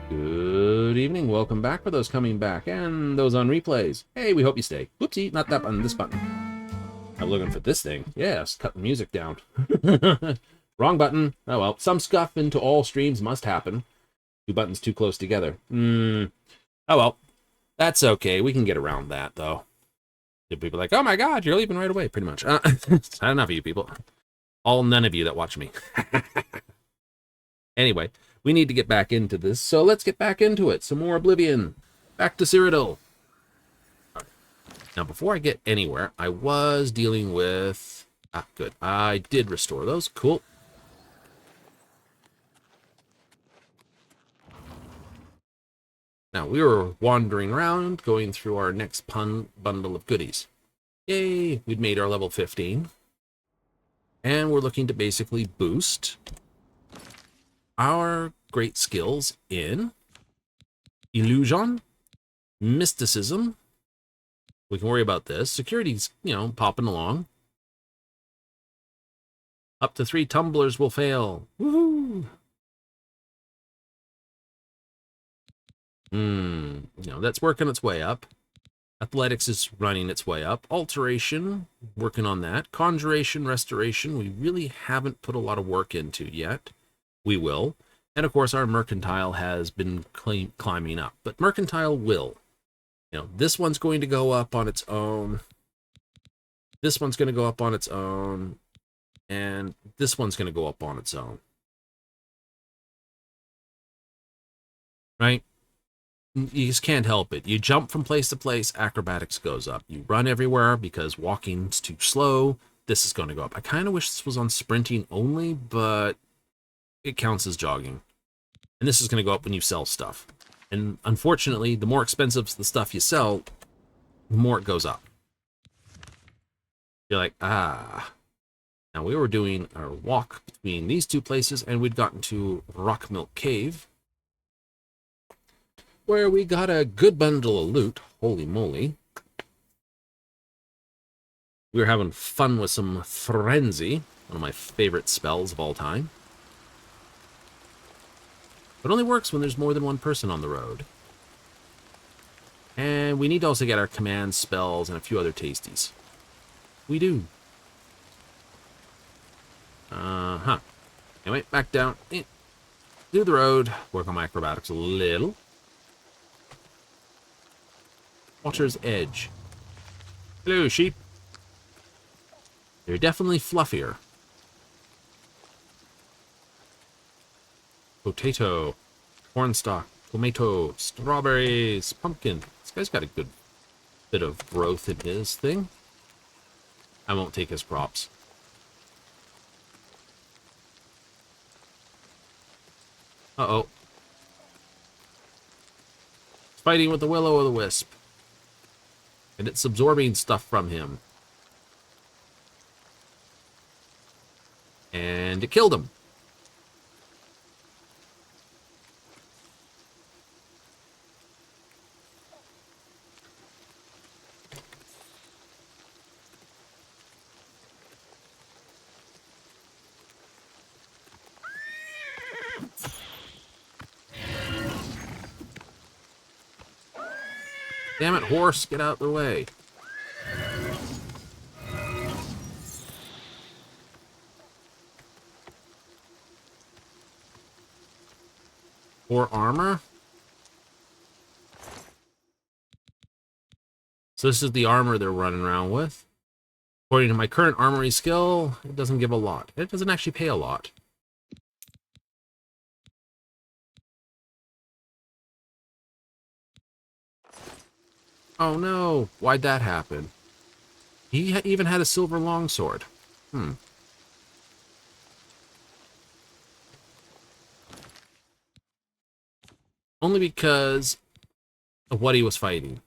Good evening, welcome back for those coming back, and those on replays. Hey, we hope you stay. Whoopsie, not that button, this button. I'm looking for this thing. Yes, cut the music down. Wrong button. Oh well, some scuff into all streams must happen. Two buttons too close together. Oh well, that's okay. We can get around that, though. People are like, oh my god, you're leaving right away, pretty much. It's not enough of you people. All none of you that watch me. Anyway, we need to get back into this, so let's get back into it. Some more Oblivion. Back to Cyrodiil. Now, before I get anywhere, I was dealing with... Ah, good. I did restore those. Cool. Now, we were wandering around, going through our next bundle of goodies. Yay! We'd made our level 15. And we're looking to basically boost our great skills in illusion, mysticism. We can worry about this. Security's, popping along. Up to 3 tumblers will fail. Woohoo! That's working its way up. Athletics is running its way up. Alteration, working on that. Conjuration, restoration, we really haven't put a lot of work into yet. We will. And of course, our mercantile has been climbing up. But mercantile will. This one's going to go up on its own. This one's going to go up on its own. And this one's going to go up on its own. Right? You just can't help it. You jump from place to place, acrobatics goes up. You run everywhere because walking's too slow. This is going to go up. I kind of wish this was on sprinting only, but it counts as jogging. And this is going to go up when you sell stuff. And unfortunately, the more expensive the stuff you sell, the more it goes up. You're like, ah. Now we were doing our walk between these two places, and we'd gotten to Rock Milk Cave, where we got a good bundle of loot. Holy moly. We were having fun with some Frenzy, one of my favorite spells of all time. It only works when there's more than one person on the road. And we need to also get our command spells and a few other tasties. We do. Anyway, back down. Do the road. Work on my acrobatics a little. Water's Edge. Hello, sheep. They're definitely fluffier. Potato. Cornstalk. Tomato. Strawberries. Pumpkin. This guy's got a good bit of growth in his thing. I won't take his crops. Uh-oh. Fighting with the will-o'-the-wisp. And it's absorbing stuff from him. And it killed him. Damn it, horse, get out of the way. Or armor. So this is the armor they're running around with. According to my current armory skill, it doesn't give a lot. It doesn't actually pay a lot. Oh no, why'd that happen? He even had a silver longsword. Only because of what he was fighting.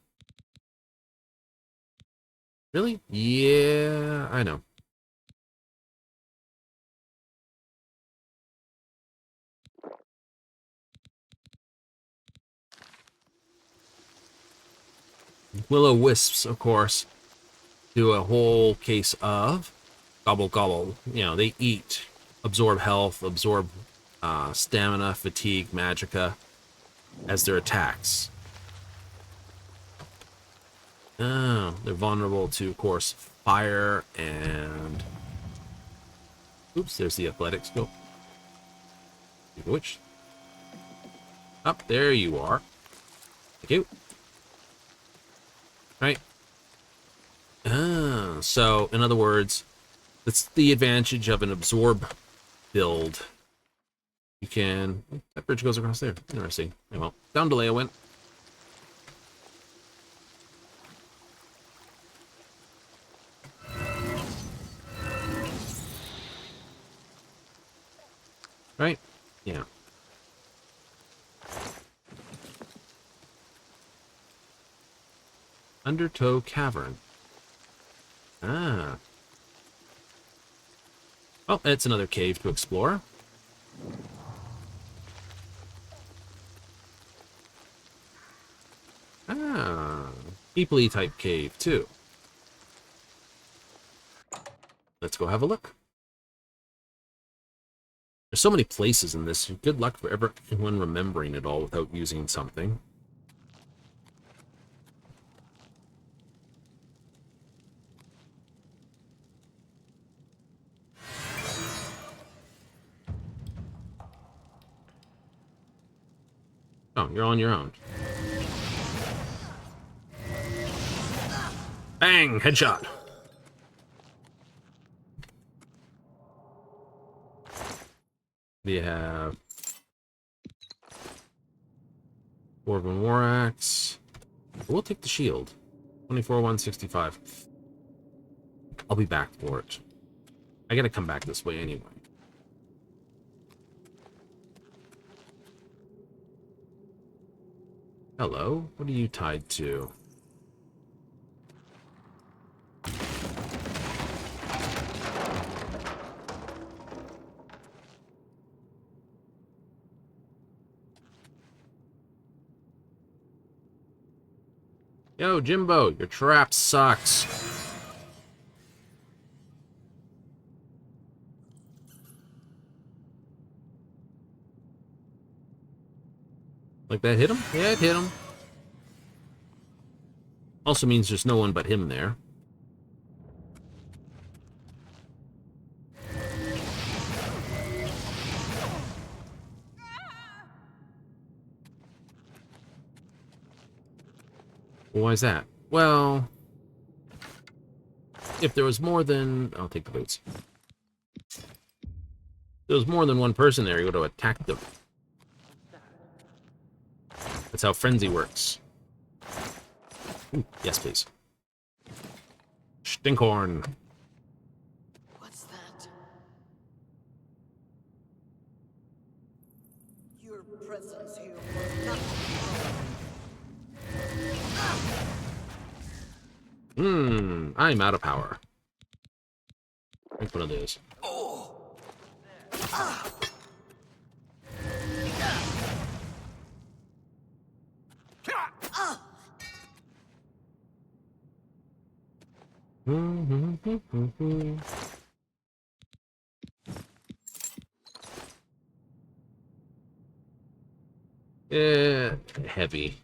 Really? Yeah, I know. Will-o'-wisps, of course, do a whole case of gobble gobble. You know, they eat, absorb health, absorb stamina, fatigue, magicka as their attacks. Oh, they're vulnerable to, of course, fire and... Oops, there's the athletic skill. Which? Up, there you are. Thank you. Right. So, in other words, that's the advantage of an absorb build. You can... That bridge goes across there. Interesting. Oh, well, down delay I went. Right? Yeah. Undertow Cavern. Ah. Well, it's another cave to explore. Ah. Deeply type cave, too. Let's go have a look. There's so many places in this. Good luck for everyone remembering it all without using something. Oh, you're on your own. Bang! Headshot! We have... Dwarven War Axe. We'll take the shield. 24,165. I'll be back for it. I gotta come back this way anyway. Hello? What are you tied to? Yo, Jimbo, your trap sucks. Like that hit him? Yeah, it hit him. Also means there's no one but him there. Well, why is that? Well, if there was more than... I'll take the boots. If there was more than one person there, you would have attacked them. That's how frenzy works. Ooh, yes, please. Stinkhorn. What's that? Your presence here was not I'm out of power. Make one of those. Yeah, heavy.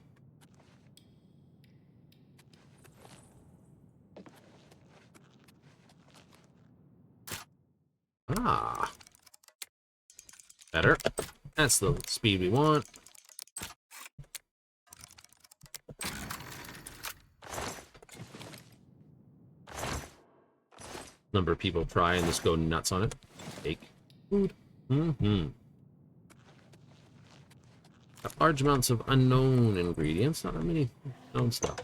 Ah. Better. That's the speed we want. Number of people try and just go nuts on it. Take food. Got large amounts of unknown ingredients, not that many known stuff.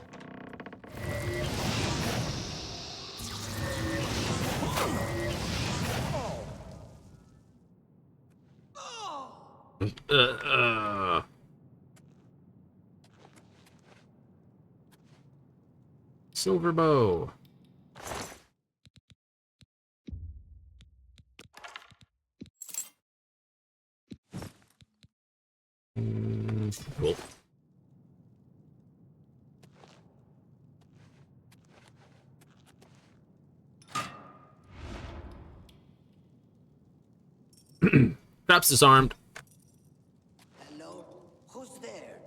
Silver bow. Cool. Traps disarmed. Hello? Who's there?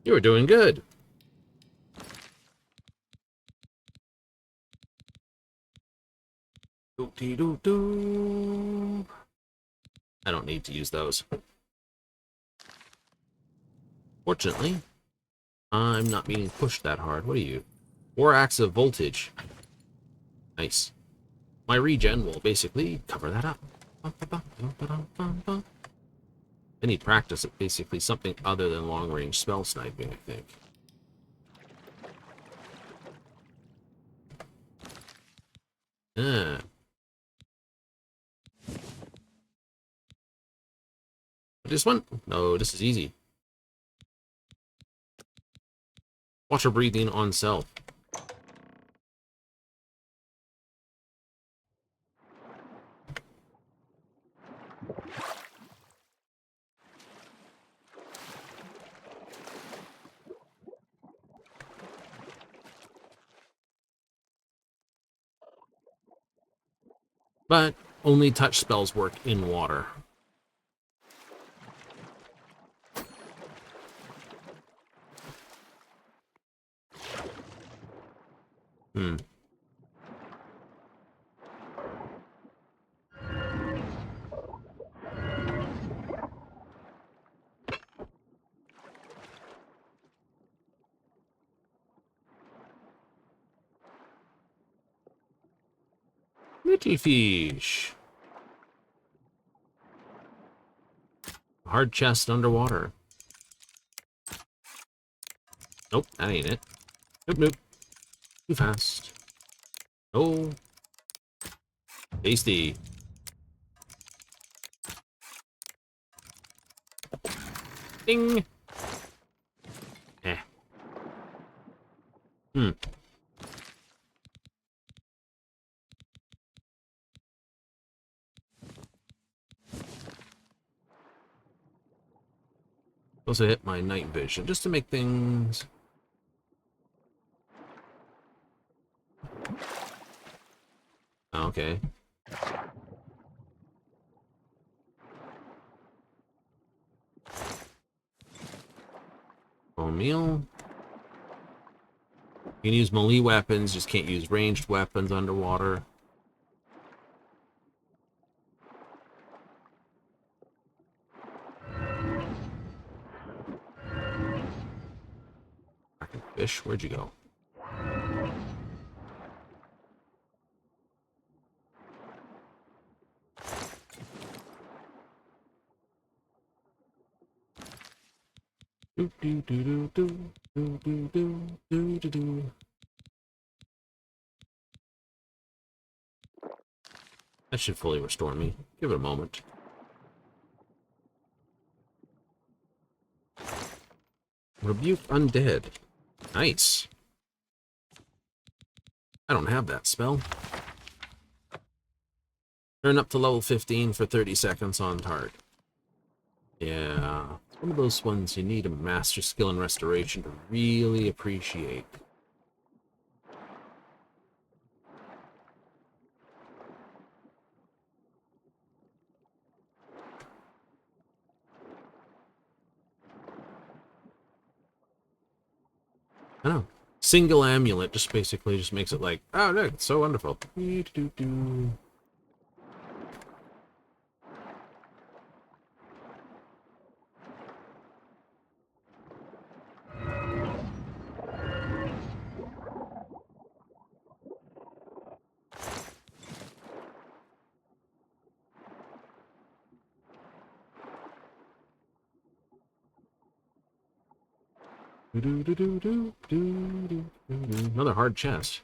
You were doing good. Doo-dee-doo-doo. I don't need to use those. Fortunately, I'm not being pushed that hard. What are you? 4 acts of voltage. Nice. My regen will basically cover that up. I need practice at basically something other than long-range spell sniping, I think. This one? No, this is easy. Water breathing on self. But only touch spells work in water. Hmm. Little fish. Hard chest underwater. Nope, that ain't it. Nope, nope. Too fast. Oh. Tasty. Ding. Eh. Hmm. Also hit my night vision just to make things. Okay. Bone meal. You can use melee weapons, just can't use ranged weapons underwater. Fucking fish, where'd you go? Do do do do do do do do do do. That should fully restore me. Give it a moment. Rebuke undead. Nice. I don't have that spell. Turn up to level 15 for 30 seconds on target. Yeah, it's one of those ones you need a master skill in restoration to really appreciate. I know. Single amulet just basically just makes it like, oh, look, it's so wonderful. Do-do-do. Another hard chest.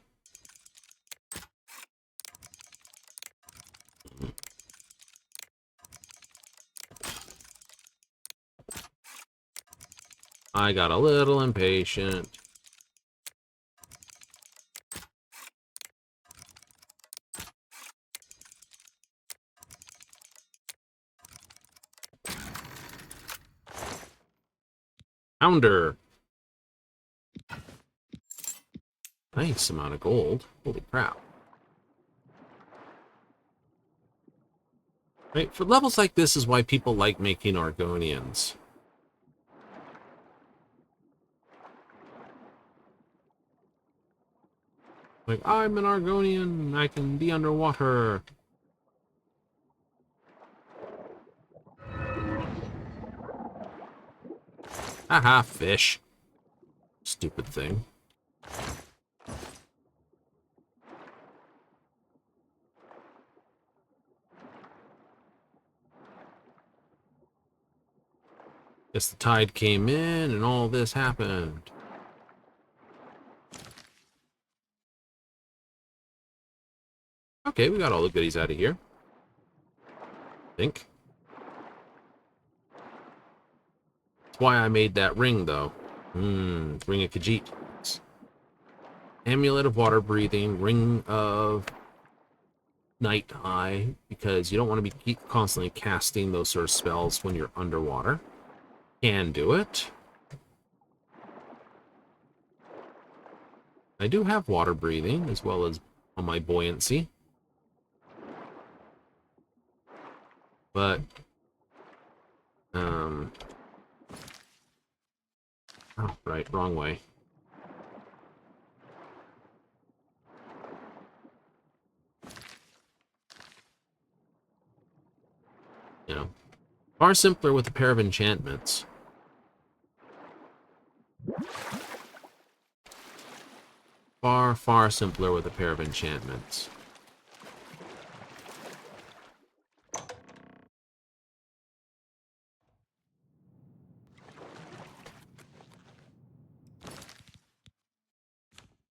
I got a little impatient. Pounder. Nice amount of gold. Holy crap. Right, for levels like this is why people like making Argonians. Like, I'm an Argonian, I can be underwater. Haha, fish. Stupid thing. Guess the tide came in and all this happened. Okay, we got all the goodies out of here. I think. That's why I made that ring, though. Ring of Khajiit. Amulet of water breathing, ring of night eye, because you don't want to be constantly casting those sort of spells when you're underwater. Can do it. I do have water breathing as well as on my buoyancy. But, oh, right, wrong way. You know, far simpler with a pair of enchantments. Far, far simpler with a pair of enchantments.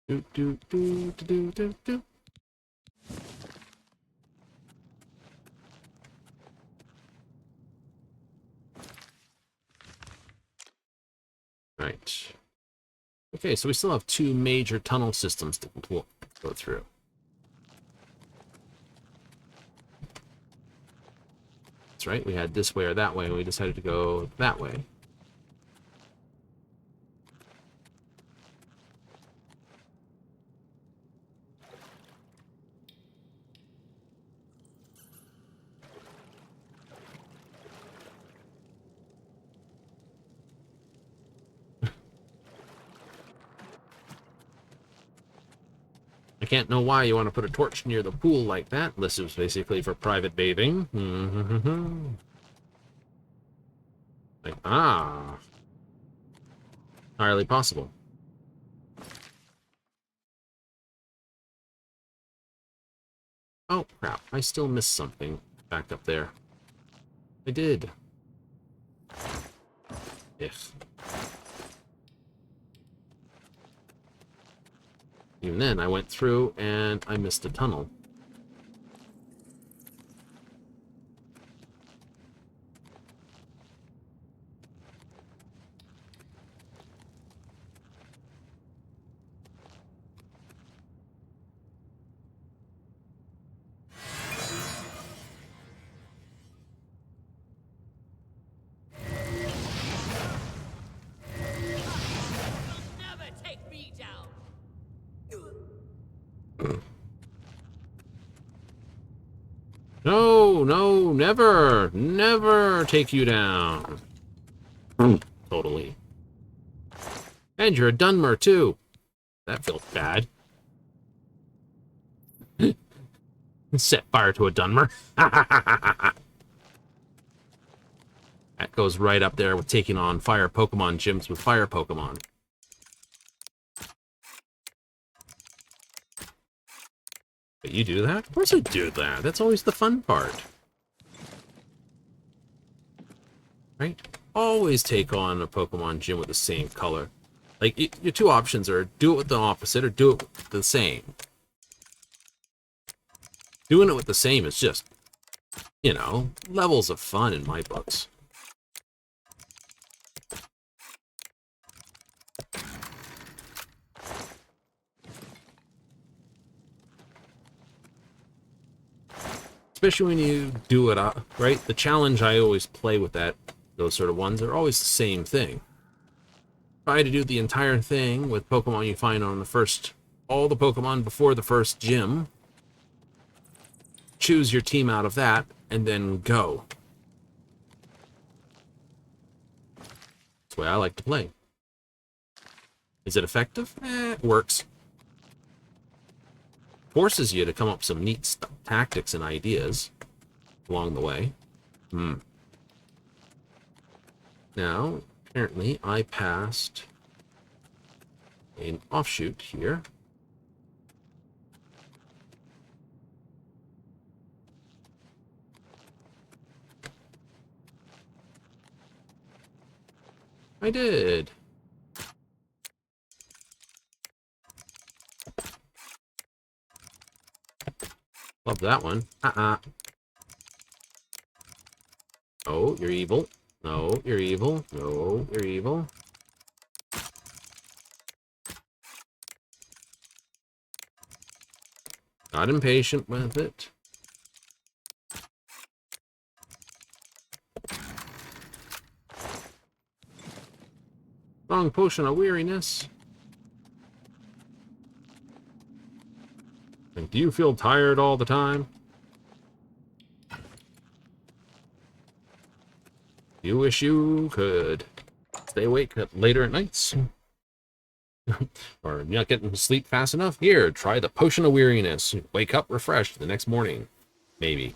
Do, do, do, do, do, do, do. Right. Okay, so we still have two major tunnel systems to go through. That's right, we had this way or that way, and we decided to go that way. I can't know why you want to put a torch near the pool like that, unless it was basically for private bathing. Like, ah. Entirely possible. Oh, crap. I still missed something back up there. I did. Yes. Even then, I went through and I missed a tunnel. Never take me down. No, no, never, never take you down. Totally. And you're a Dunmer, too. That feels bad. Set fire to a Dunmer. That goes right up there with taking on fire Pokemon gyms with fire Pokemon. But you do that? Of course I do that. That's always the fun part. Right? Always take on a Pokemon gym with the same color. Like, your two options are do it with the opposite or do it with the same. Doing it with the same is just, you know, levels of fun in my books. Especially when you do it, right? The challenge I always play with those sort of ones are always the same thing. Try to do the entire thing with Pokemon you find on all the Pokemon before the first gym. Choose your team out of that, and then go. That's the way I like to play. Is it effective? It works. Forces you to come up with some neat tactics and ideas along the way. Now, apparently, I passed an offshoot here. I did. Love that one. Oh, you're evil. No, you're evil. No, you're evil. Got impatient with it. Wrong potion of weariness. And do you feel tired all the time? You wish you could stay awake later at nights. Or you're not getting sleep fast enough? Here, try the potion of weariness. Wake up refreshed the next morning. Maybe.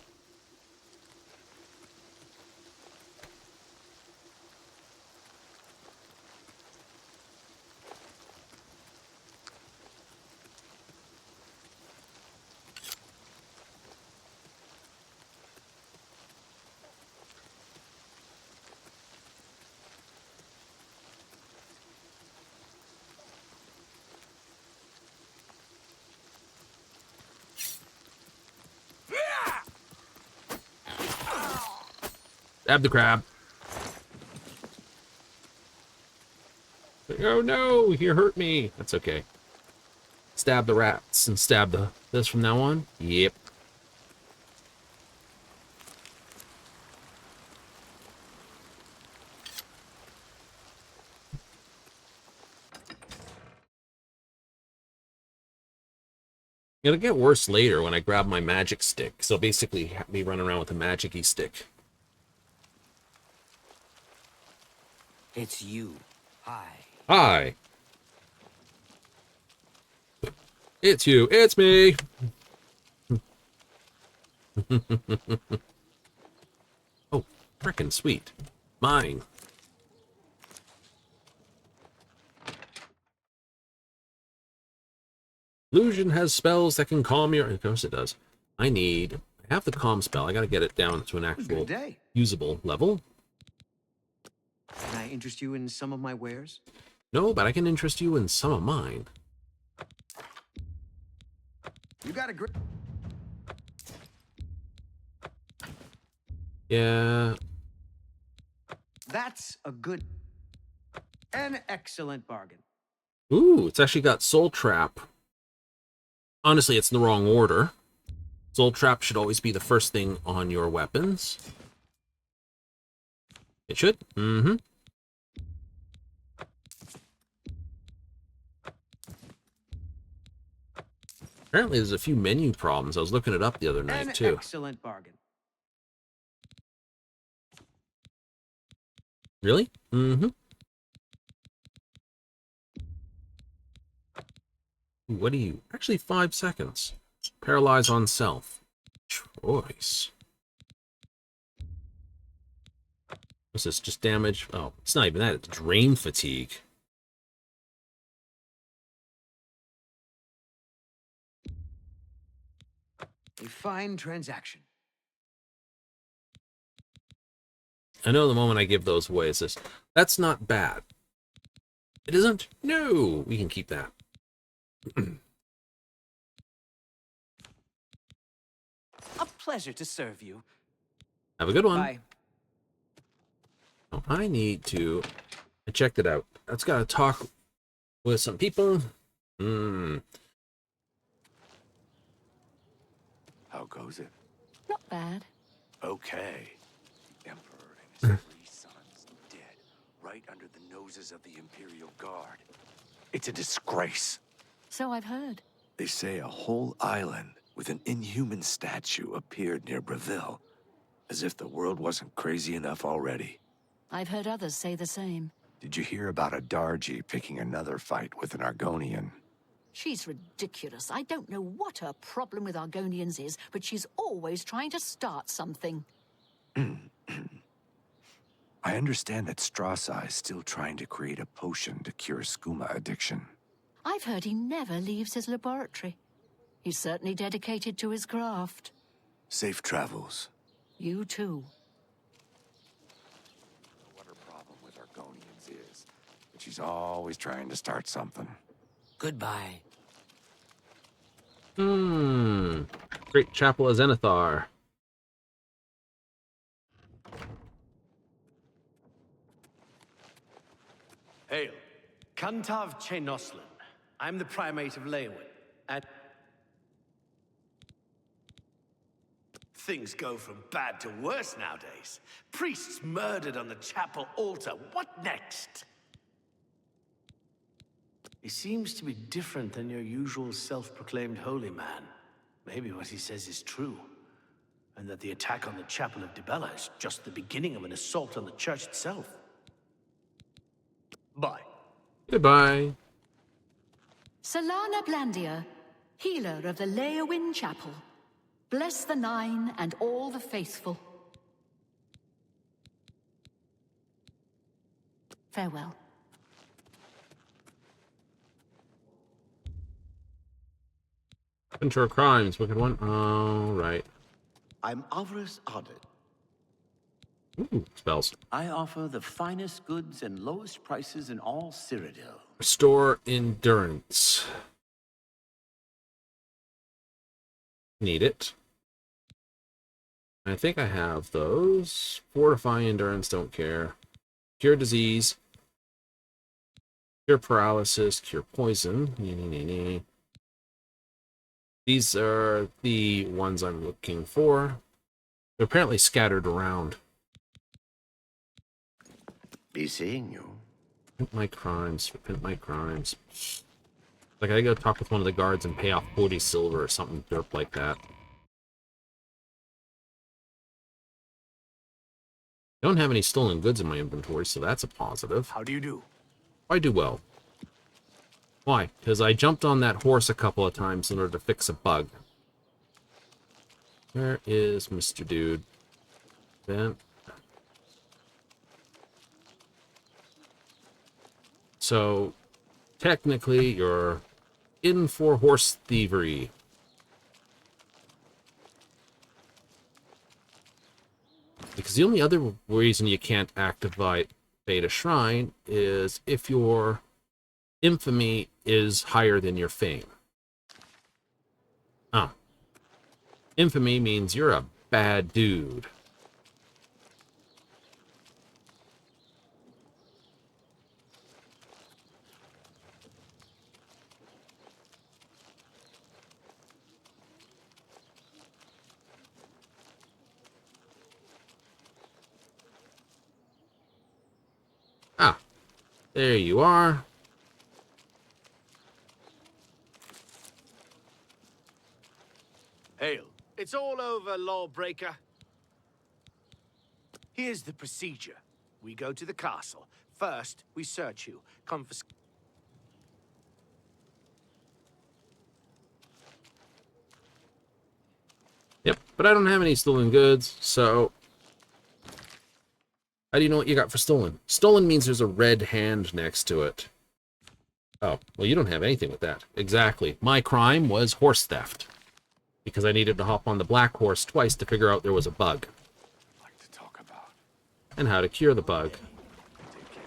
Stab the crab. Oh no, he hurt me. That's okay. Stab the rats and stab this from now on? Yep. It'll get worse later when I grab my magic stick. So basically, have me run around with a magic-y stick. It's you. Hi. Hi. It's you. It's me. Oh, frickin' sweet. Mine. Illusion has spells that can calm your... Of course it does. I have the calm spell. I gotta get it down to an actual usable level. Can I interest you in some of my wares? No, but I can interest you in some of mine. You got a great... Yeah. That's an excellent bargain. Ooh, it's actually got Soul Trap. Honestly, it's in the wrong order. Soul Trap should always be the first thing on your weapons. It should. Mm-hmm. Apparently, there's a few menu problems. I was looking it up the other night, too. An excellent bargain. Really? Mm-hmm. What do you... Actually, 5 seconds. Paralyze on self. Choice. What's this? Just damage? Oh, it's not even that. It's drain fatigue. A fine transaction. I know the moment I give those away, it's this. That's not bad. It isn't? No! We can keep that. A pleasure to serve you. Have a good one. Bye. Oh, I need to... I checked it out. I've got to talk with some people. How goes it? Not bad. Okay. The Emperor and his 3 sons dead, right under the noses of the Imperial Guard. It's a disgrace. So I've heard. They say a whole island with an inhuman statue appeared near Breville, as if the world wasn't crazy enough already. I've heard others say the same. Did you hear about a Darji picking another fight with an Argonian? She's ridiculous. I don't know what her problem with Argonians is, but she's always trying to start something. I understand that Strasai is still trying to create a potion to cure skooma addiction. I've heard he never leaves his laboratory. He's certainly dedicated to his craft. Safe travels. You too. What her problem with Argonians is, but she's always trying to start something. Goodbye. Great Chapel of Zenithar. Hail. Kantav Chenoslin. I'm the primate of Leywin, and... Things go from bad to worse nowadays. Priests murdered on the chapel altar. What next? He seems to be different than your usual self-proclaimed holy man. Maybe what he says is true. and that the attack on the Chapel of Dibella is just the beginning of an assault on the church itself. Bye. Goodbye. Solana Blandia, healer of the Leowin Chapel. Bless the Nine and all the faithful. Farewell. Venture crimes, wicked one. All right. I'm Avarice Audit. Ooh, spells. I offer the finest goods and lowest prices in all Cyrodiil. Restore endurance. Need it. I think I have those. Fortify endurance, don't care. Cure disease. Cure paralysis, cure poison. These are the ones I'm looking for. They're apparently scattered around. Be seeing you. Repent my crimes. Repent my crimes. Like, I gotta talk with one of the guards and pay off 40 silver or something derp like that. Don't have any stolen goods in my inventory, so that's a positive. How do you do? I do well. Why? Because I jumped on that horse a couple of times in order to fix a bug. Where is Mr. Dude? Ben. So, technically, you're in for horse thievery. Because the only other reason you can't activate a shrine is if your infamy is higher than your fame. Infamy means you're a bad dude. There you are. Hail. It's all over, lawbreaker. Here's the procedure. We go to the castle. First, we search you, confiscate. Yep, but I don't have any stolen goods, so... How do you know what you got for stolen? Stolen means there's a red hand next to it. Oh, well, you don't have anything with that. Exactly. My crime was horse theft. Because I needed to hop on the black horse twice to figure out there was a bug. Like to talk about. And how to cure the bug. Take care.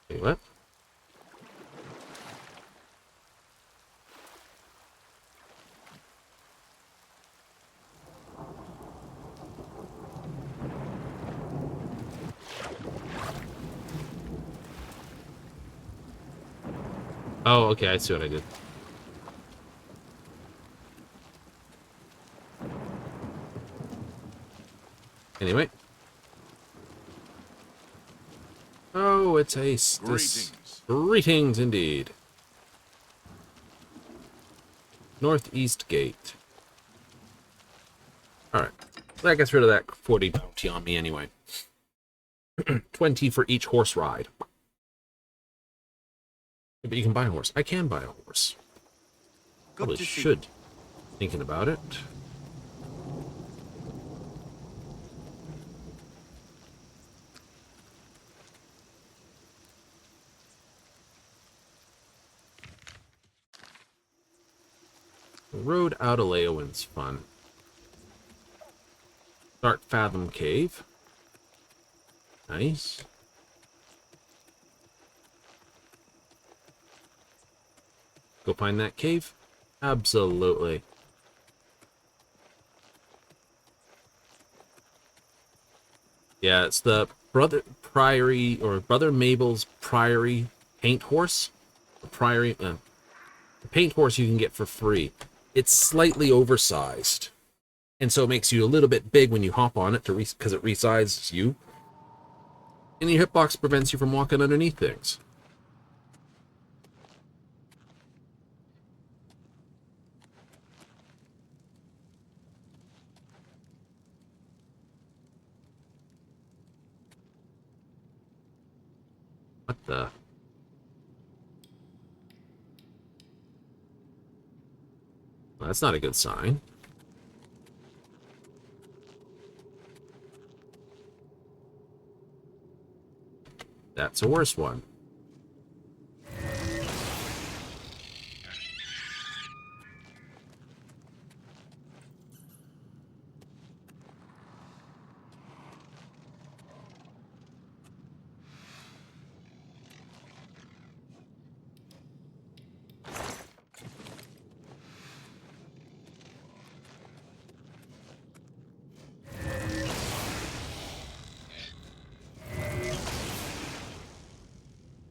Wait, what? Oh, okay, I see what I did. Anyway. Oh, it's a... Greetings. Greetings, indeed. Northeast Gate. Alright. That gets rid of that 40 bounty on me anyway. 20 for each horse ride. But you can buy a horse. I can buy a horse. Probably should. Thinking about it. The road out of Leowin's fun. Dark Fathom Cave. Nice. Go find that cave? Absolutely. Yeah, it's the Brother Priory, or Brother Mabel's Priory paint horse. The Priory, the paint horse you can get for free. It's slightly oversized. And so it makes you a little bit big when you hop on it because it resizes you. And your hitbox prevents you from walking underneath things. What the? Well, that's not a good sign. That's a worse one.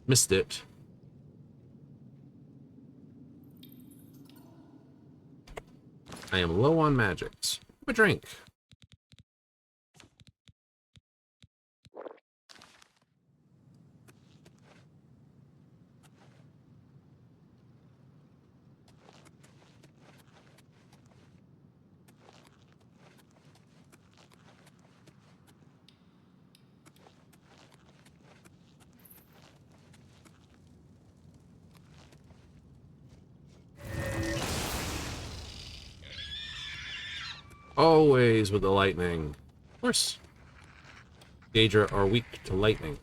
Missed it. I am low on magics. Have a drink. Always with the lightning. Of course. Daedra are weak to lightning.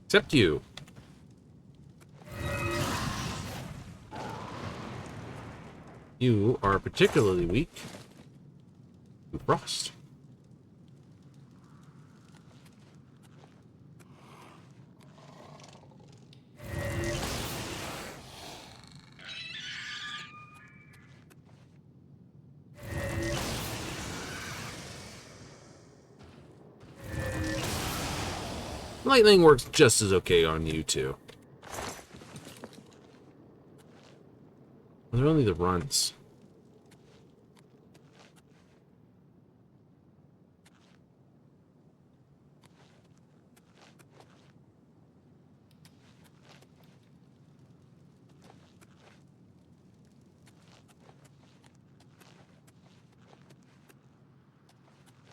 Except you. You are particularly weak to frost. Lightning works just as okay on you two. Those are only the runs.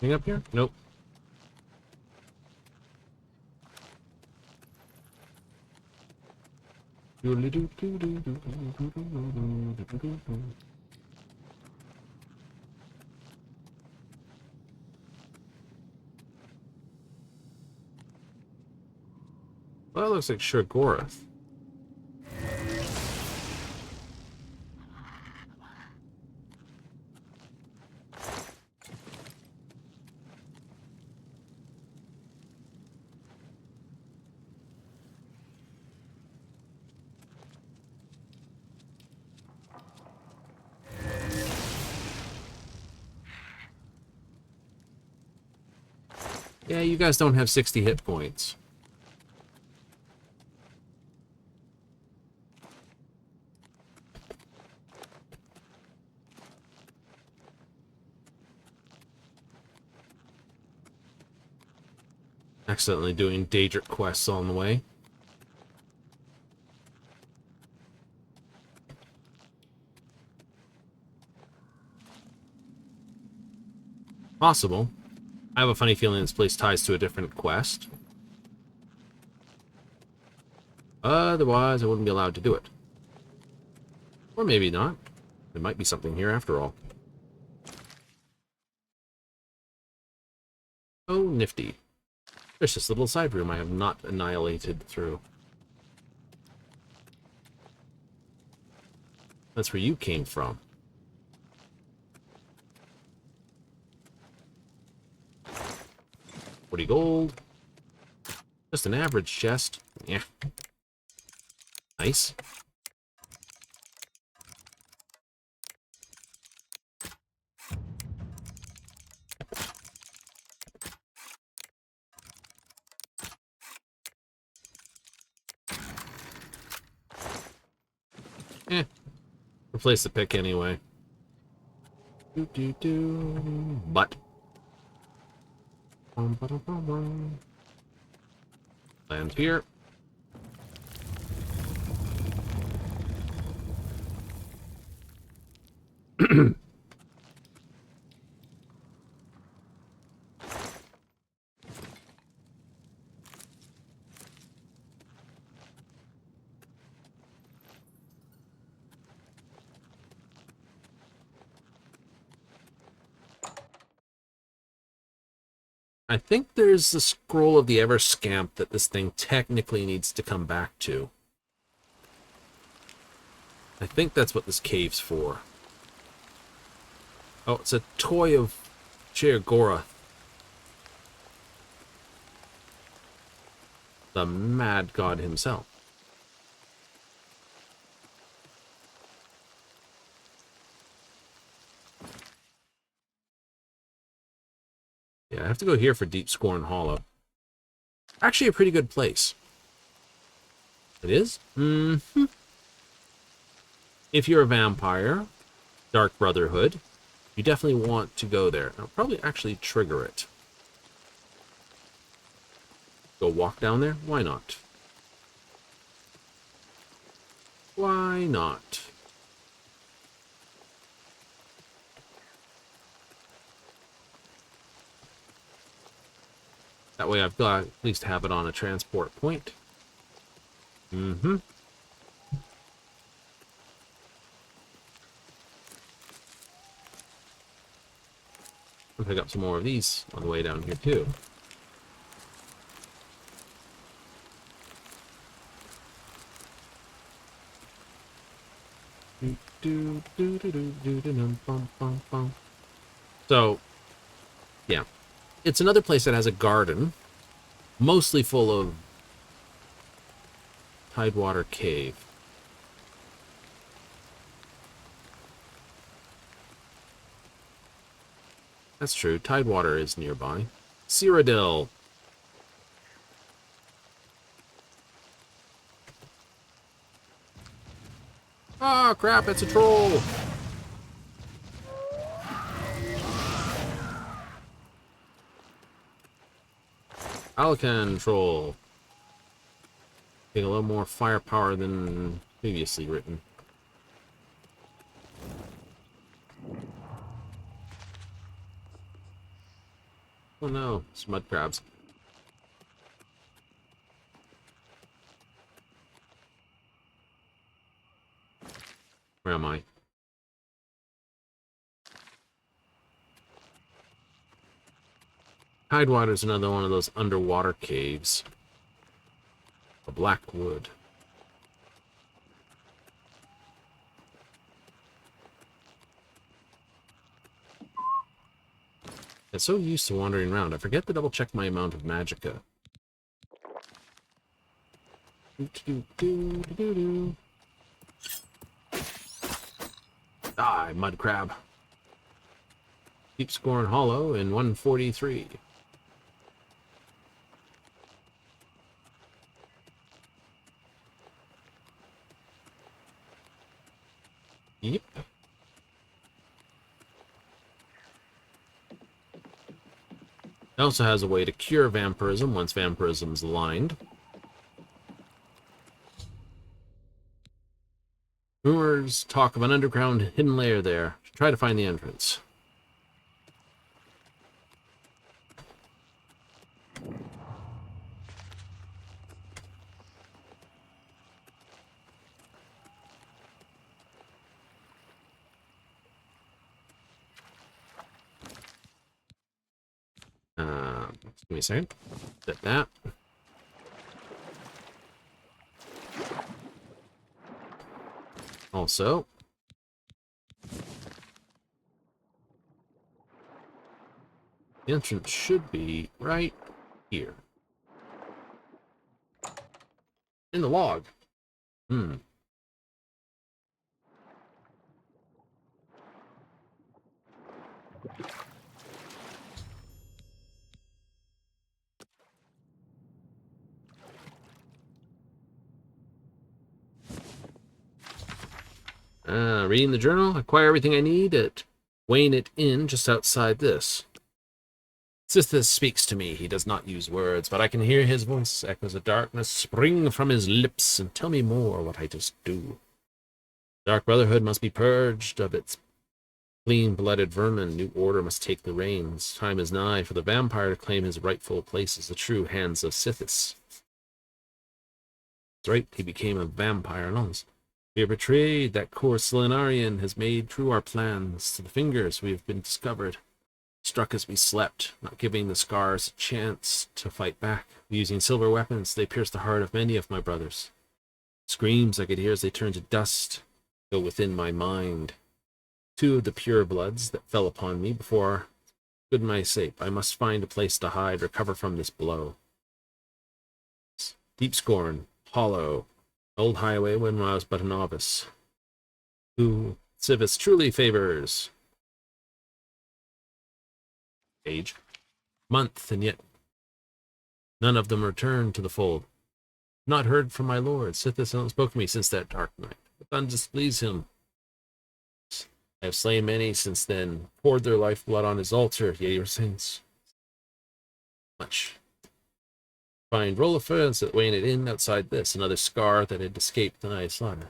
Anything up here? Nope. Well, that looks like Shurgorath. Yeah, you guys don't have 60 hit points. Accidentally doing Daedric quests on the way. Possible. I have a funny feeling this place ties to a different quest. Otherwise, I wouldn't be allowed to do it. Or maybe not. There might be something here after all. Oh, nifty. There's this little side room I have not annihilated through. That's where you came from. 40 gold. Just an average chest. Yeah. Nice. Replace the pick anyway. But. Land here. I think there's the scroll of the Ever Scamp that this thing technically needs to come back to. I think that's what this cave's for. Oh, it's a toy of Sheergora, the mad god himself. Yeah, I have to go here for Deep Scorn Hollow. Actually, a pretty good place. It is? Mm-hmm. If you're a vampire, Dark Brotherhood, you definitely want to go there. I'll probably actually trigger it. Go walk down there? Why not? Why not? That way I've got at least have it on a transport point. Mm-hmm. I'll pick up some more of these on the way down here too. So, yeah. It's another place that has a garden, mostly full of Tidewater Cave. That's true. Tidewater is nearby. Cyrodiil. Ah, crap, it's a troll. Alcan troll. Getting a little more firepower than previously written. Oh no, it's mud crabs. Where am I? Tidewater is another one of those underwater caves. A black wood. I'm so used to wandering around, I forget to double check my amount of magicka. Die, mud crab. Deep Scorn Hollow in 143. Yep. It also has a way to cure vampirism once vampirism's aligned. Rumors talk of an underground hidden lair there. Should try to find the entrance. Give me a second. Set that. Also, the entrance should be right here. In the log. Reading the journal, acquire everything I need at weighing it in just outside this. Sithis speaks to me. He does not use words, but I can hear his voice, echoes of darkness, spring from his lips, and tell me more what I just do. Dark Brotherhood must be purged of its Clean-blooded vermin, new order must take the reins. Time is nigh for the vampire to claim his rightful place as the true hands of Sithis. That's right, he became a vampire nonce. We are betrayed. That coarse Selenarian has made true our plans. To the fingers we have been discovered. Struck as we slept, not giving the scars a chance to fight back. Using silver weapons, they pierced the heart of many of my brothers. Screams I could hear as they turned to dust go within my mind. 2 of the pure bloods that fell upon me before good my sake. I must find a place to hide, recover from this blow. Deep scorn, hollow, old highway when I was but a novice. Who Civis truly favors. Age. Month, and yet none of them returned to the fold. Not heard from my lord. Sithis hasn't spoken to me since that dark night. But none displease him. I have slain many since then, poured their lifeblood on his altar, yea, your saints. Much. Find roll of ferns that weighing it in outside this, another scar that had escaped the night's slaughter.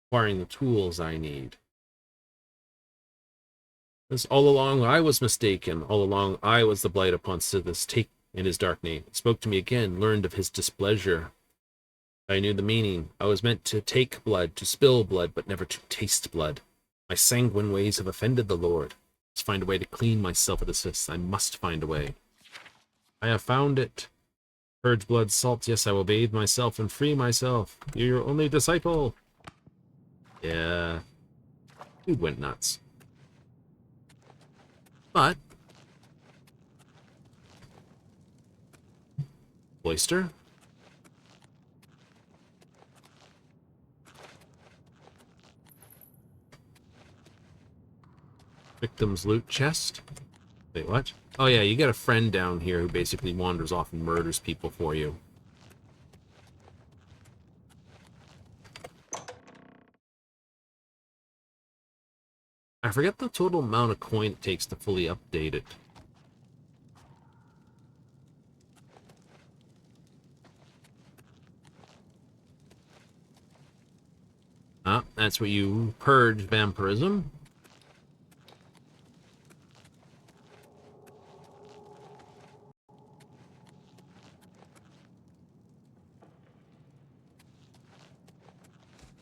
Acquiring the tools I need. This all along I was mistaken, all along I was the blight upon Sithis, take in his dark name. He spoke to me again, learned of his displeasure. I knew the meaning. I was meant to take blood, to spill blood, but never to taste blood. My sanguine ways have offended the Lord. I must find a way to clean myself of the Siths. I must find a way. I have found it. Purge blood salt. Yes, I will bathe myself and free myself. You're your only disciple. Yeah. Dude went nuts. But Oyster? Victim's loot chest? Wait, what? Oh yeah, you get a friend down here who basically wanders off and murders people for you. I forget the total amount of coin it takes to fully update it. Ah, that's where you purge vampirism.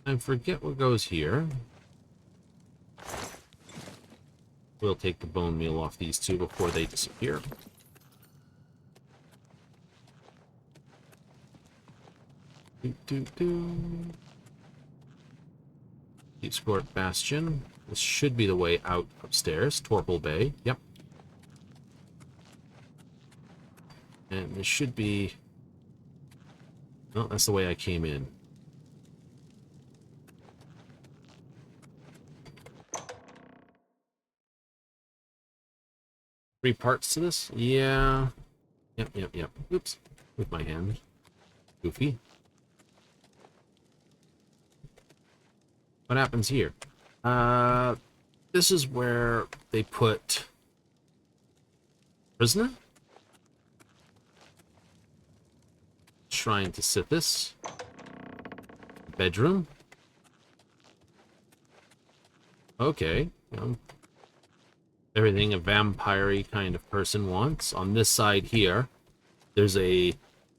I forget what goes here. We'll take the bone meal off these two before they disappear. Deep Sport Bastion. This should be the way out upstairs. Torpil Bay. Yep. And this should be... No, that's the way I came in. Three parts to this? Yeah. Yep. Oops. With my hand. Goofy. What happens here? This is where they put prisoner? Shrine to Sithis. Bedroom. Okay. Everything a vampire-y kind of person wants. On this side here, there's a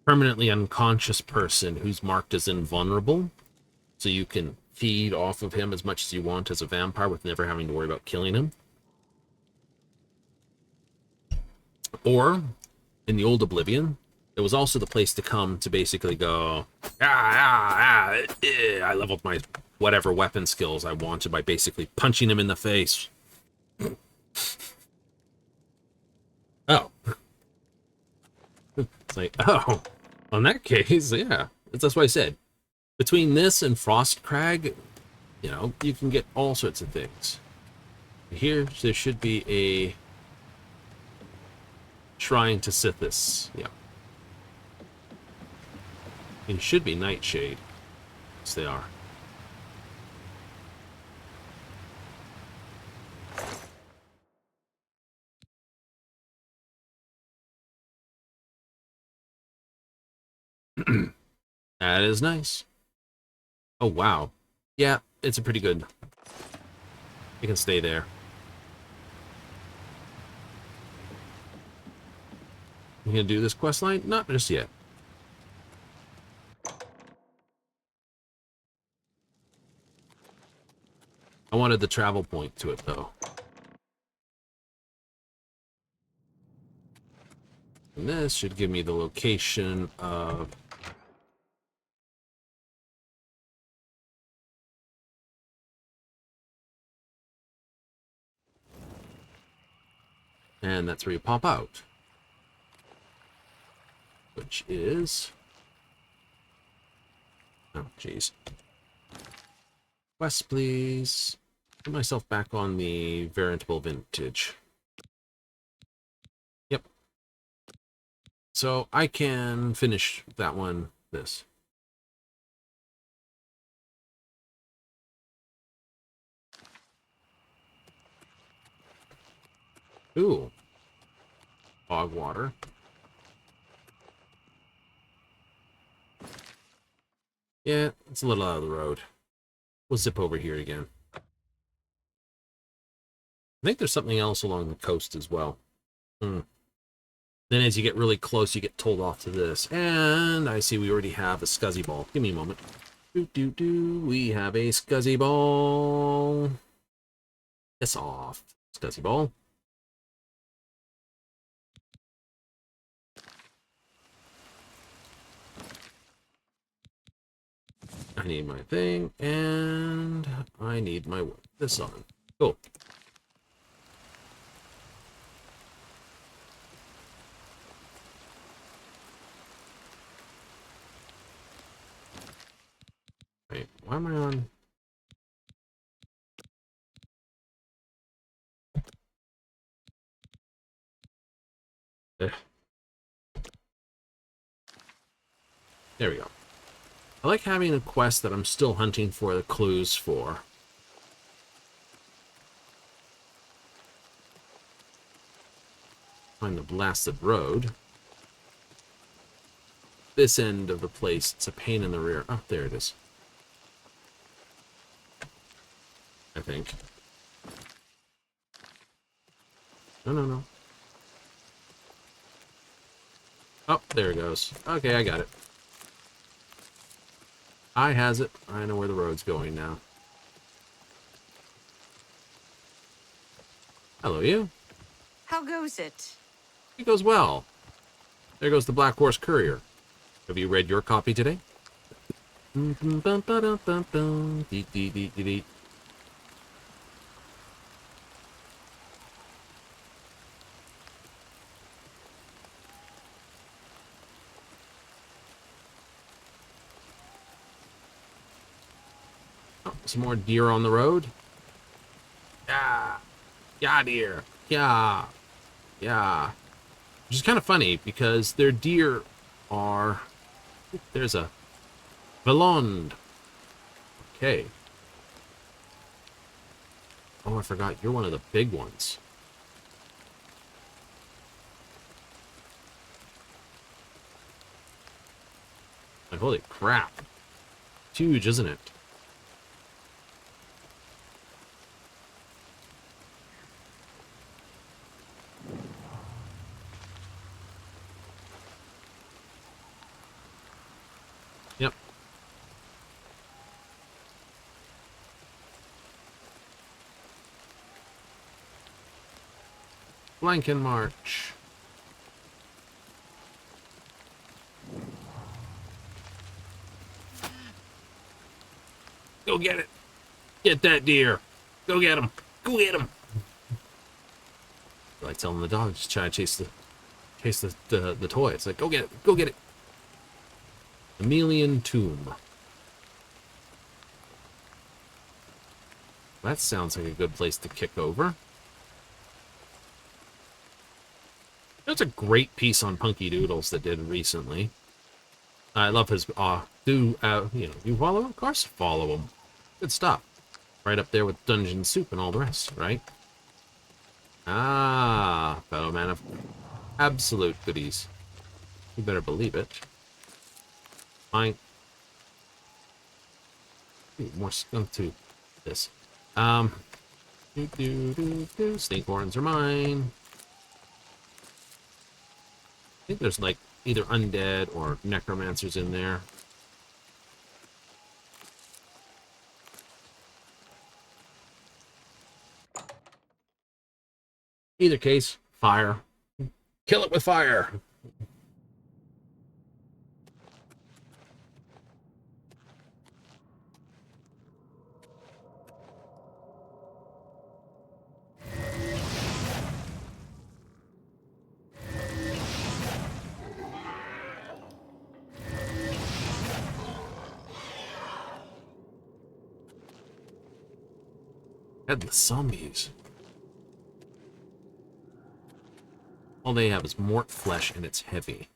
permanently unconscious person who's marked as invulnerable. So you can feed off of him as much as you want as a vampire with never having to worry about killing him. Or, in the old Oblivion, it was also the place to come to basically go, I leveled my whatever weapon skills I wanted by basically punching him in the face. Oh. It's like, oh, in that case, yeah. That's why I said. Between this and Frostcrag, you know, you can get all sorts of things. Here, there should be a shrine to Sithis. Yeah. It should be Nightshade. Yes, they are. That is nice. Oh, wow. Yeah, it's a pretty good You can stay there. You gonna do this quest line? Not just yet. I wanted the travel point to it, though. And this should give me the location of... And that's where you pop out. Which is... Oh, jeez. Quest, please. Put myself back on the veritable vintage. Yep. So I can finish that one, this. Ooh. Fog water. Yeah, it's a little out of the road. We'll zip over here again. I think there's something else along the coast as well. Then as you get really close, you get told off to this. And I see we already have a scuzzy ball. Give me a moment. We have a scuzzy ball. It's off. Scuzzy ball. I need my thing, and I need my this on. Cool. Wait, why am I on? Ugh. There we go. I like having a quest that I'm still hunting for the clues for. Find the blasted road. This end of the place, it's a pain in the rear. Oh, there it is. I think. No. Oh, there it goes. Okay, I got it. I has it. I know where the road's going now. Hello, you. How goes it? It goes well. There goes the Black Horse Courier. Have you read your copy today? Oh, some more deer on the road. Yeah. Yeah, deer. Yeah. Yeah. Which is kind of funny because their deer are... There's a Velond. Okay. Oh, I forgot. You're one of the big ones. Like, holy crap. It's huge, isn't it? Yep. Flanken march. Go get it. Get that deer. Go get him. Go get him. Like telling the dog, just try to chase the toy. It's like, go get it. Go get it. Emelian Tomb. That sounds like a good place to kick over. There's a great piece on Punky Doodles that did recently. I love his, you follow him? Of course follow him. Good stuff. Right up there with Dungeon Soup and all the rest, right? Ah, fellow man of absolute goodies. You better believe it. Fine. Ooh, more skunk to this. Snake horns are mine. I think there's like either undead or necromancers in there. Either case, fire. Kill it with fire. Headless zombies. All they have is mort flesh and it's heavy.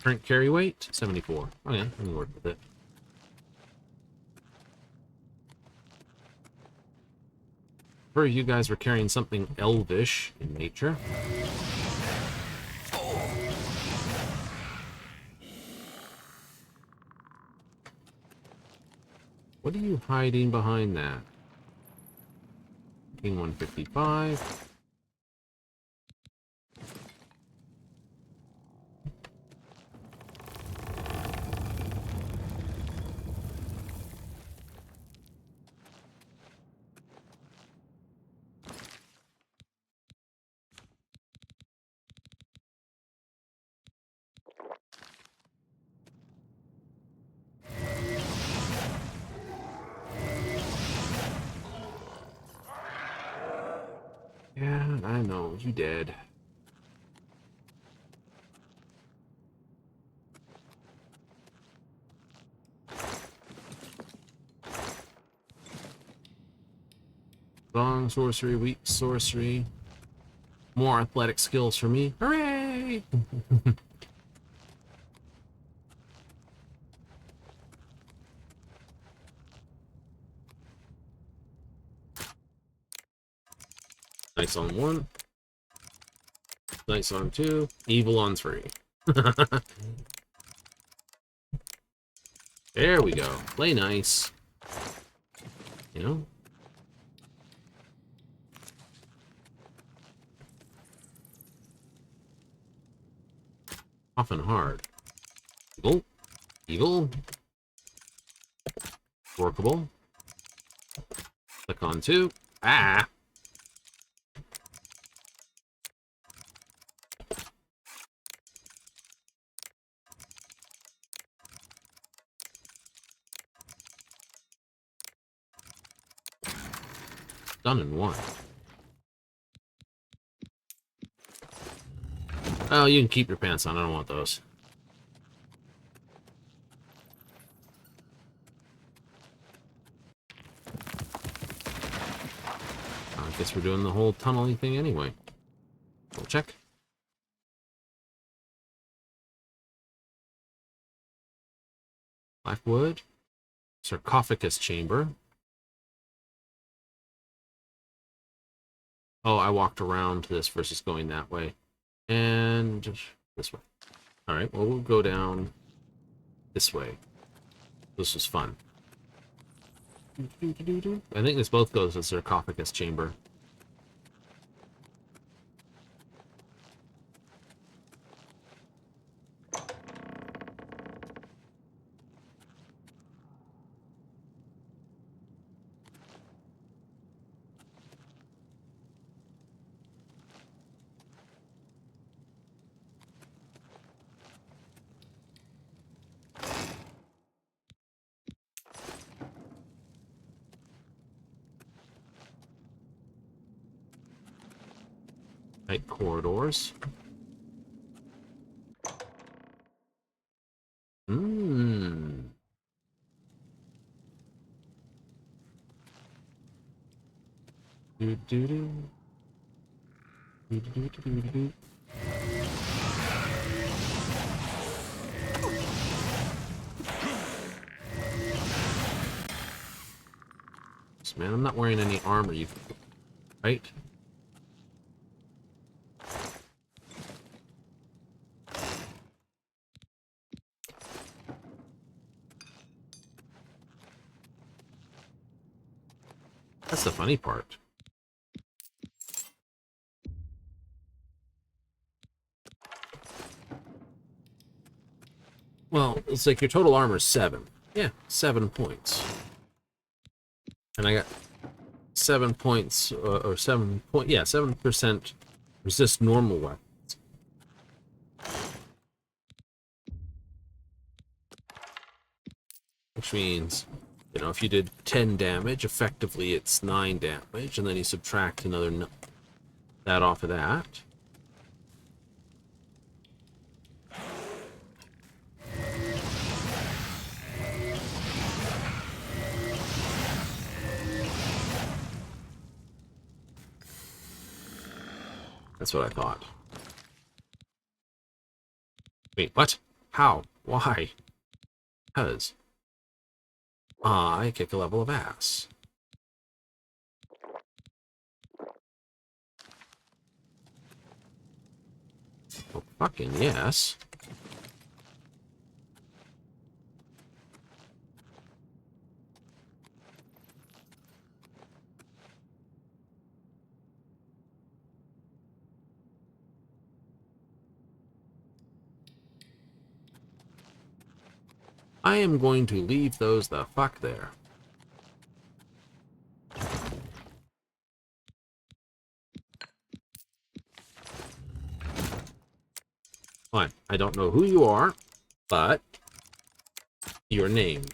Current carry weight, 74. Okay, I can work with it. Or you guys were carrying something elvish in nature. What are you hiding behind that? King 155. Yeah, I know, you dead. Strong sorcery, weak sorcery. More athletic skills for me. Hooray! Nice on 1. Nice on 2. Evil on 3. There we go. Play nice. You know? Often hard. Evil. Evil. Workable. Click on 2. Ah! Done in 1. Oh, you can keep your pants on. I don't want those. I guess we're doing the whole tunneling thing anyway. We'll check. Blackwood. Sarcophagus chamber. Oh, I walked around this versus going that way. And this way. Alright, well, we'll go down this way. This was fun. I think this both goes to the sarcophagus chamber. Tight corridors. Mmm. Do do do. Do do do do do do. man. I'm not wearing any armor, you... Right? That's the funny part. Well, it's like your total armor is 7. Yeah, 7 points. And I got 7 points, or 7 point, yeah, 7% resist normal weapons. Which means, you know, if you did 10 damage, effectively it's 9 damage, and then you subtract another that off of that. That's what I thought. Wait, what? How? Why? Because I kick a level of ass. Oh, fucking yes. I am going to leave those the fuck there. Fine. I don't know who you are, but you're named.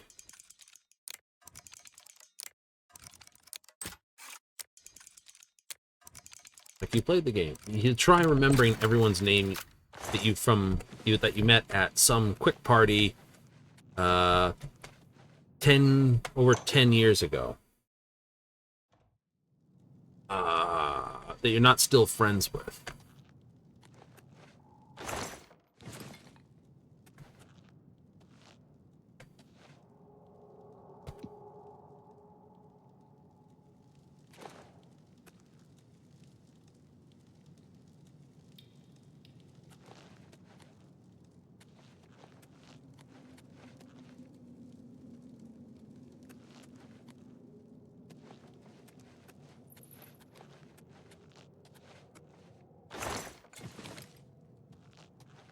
Like, you played the game. You try remembering everyone's name that you met at some quick party 10 over 10 years ago. That you're not still friends with.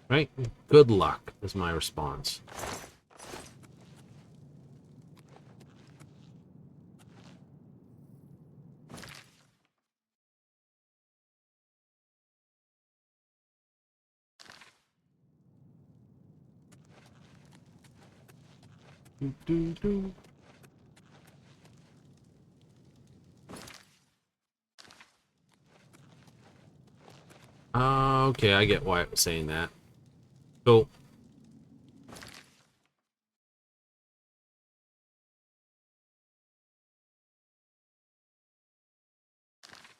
Right? Good luck is my response. Okay, I get why it was saying that. So,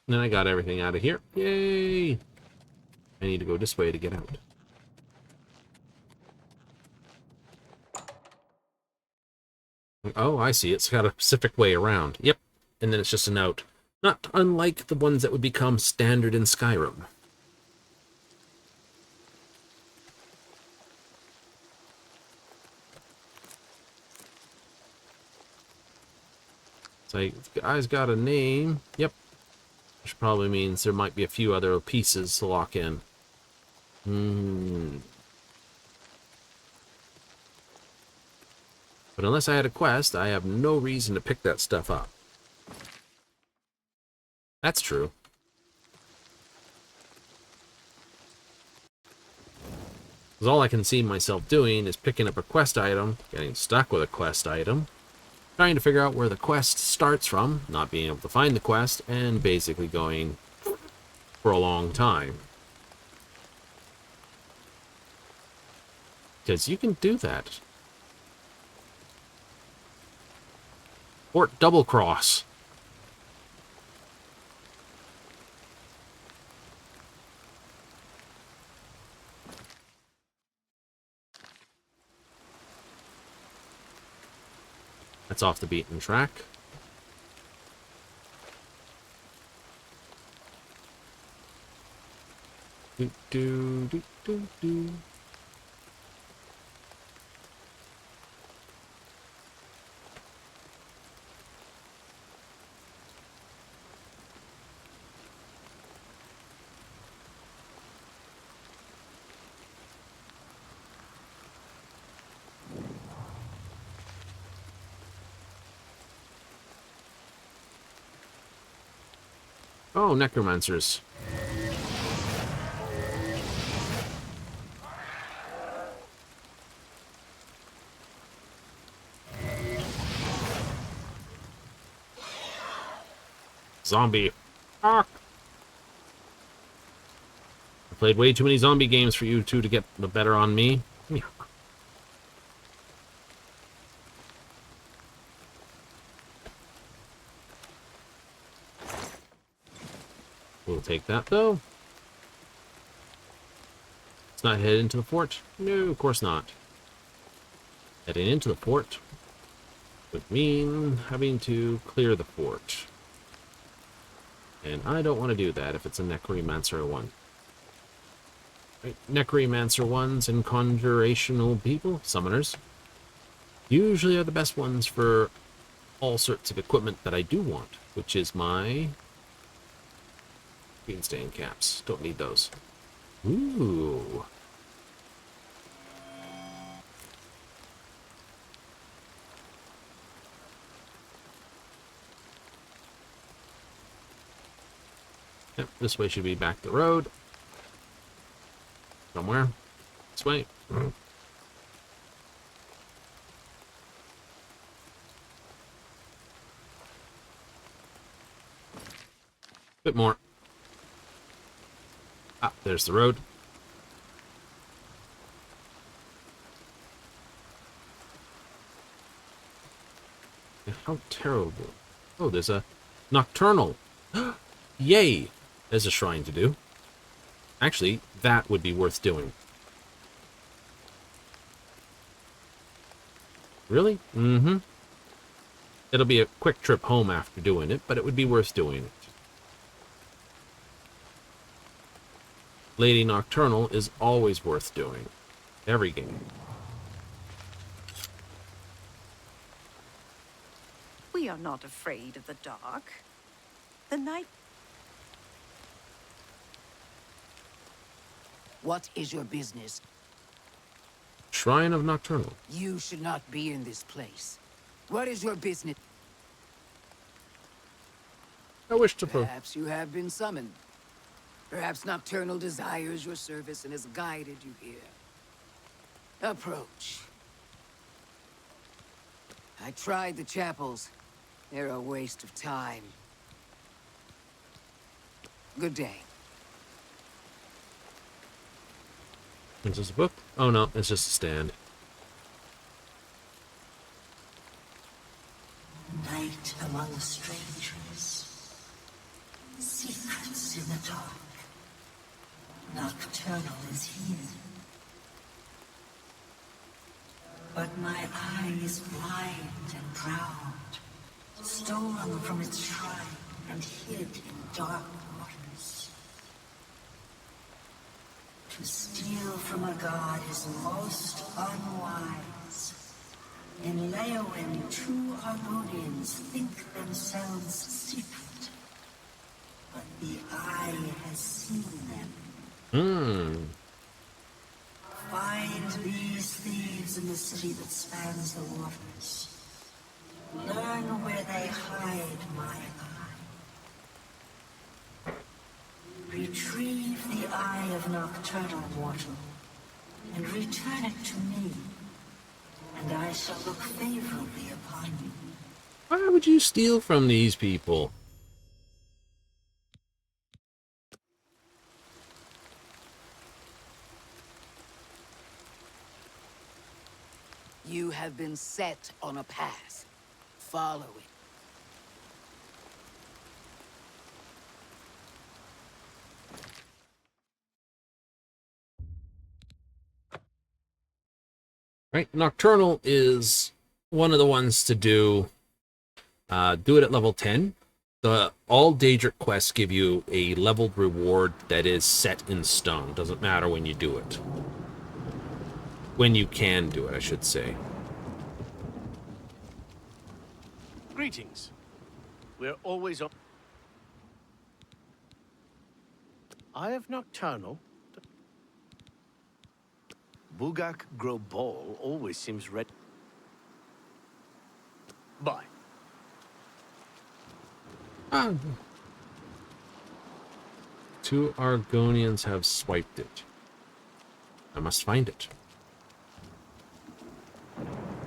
then I got everything out of here. Yay! I need to go this way to get out. Oh, I see. It's got a specific way around. Yep. And then it's just an out. Not unlike the ones that would become standard in Skyrim. It's like, the guy's got a name. Yep. Which probably means there might be a few other pieces to lock in. But unless I had a quest, I have no reason to pick that stuff up. That's true. Because all I can see myself doing is picking up a quest item, getting stuck with a quest item, trying to figure out where the quest starts from, not being able to find the quest, and basically going for a long time. Because you can do that. Or double cross. That's off the beaten track. Do, do, do, do, do. Oh, necromancers. Zombie. Ah. I played way too many zombie games for you two to get the better on me. We'll take that, though. Let's not head into the fort. No, of course not. Heading into the fort would mean having to clear the fort. And I don't want to do that if it's a Necromancer one. Right? Necromancer ones and conjurational people, summoners, usually are the best ones for all sorts of equipment that I do want, which is my green stain caps. Don't need those. Ooh. Yep, this way should be back the road. Somewhere. This way. Bit more. Ah, there's the road. How terrible. Oh, there's a nocturnal. Yay! There's a shrine to do. Actually, that would be worth doing. Really? Mm-hmm. It'll be a quick trip home after doing it, but it would be worth doing it. Lady Nocturnal is always worth doing. Every game. We are not afraid of the dark. The night... What is your business? Shrine of Nocturnal. You should not be in this place. What is your business? I wish to Perhaps you have been summoned. Perhaps Nocturnal desires your service and has guided you here. Approach. I tried the chapels. They're a waste of time. Good day. Is this a book? Oh no, it's just a stand. Night among strangers. Secrets in the dark. Nocturnal is here. But my eye is blind and proud, stolen from its shrine and hid in dark waters. To steal from a god is most unwise. In Leowin, two Argonians think themselves secret, but the eye has seen them. Find these thieves in the city that spans the waters. Learn where they hide my eye. Retrieve the eye of Nocturnal mortal, and return it to me, and I shall look favorably upon you. Why would you steal from these people? You have been set on a path. Follow it. Right, Nocturnal is one of the ones to do. Do it at level 10. all Daedric quests give you a leveled reward that is set in stone. Doesn't matter when you do it. When you can do it, I should say. Greetings. We're always on. Eye of Nocturnal. Bugak Grobol always seems red. Bye. Ah. Two Argonians have swiped it. I must find it.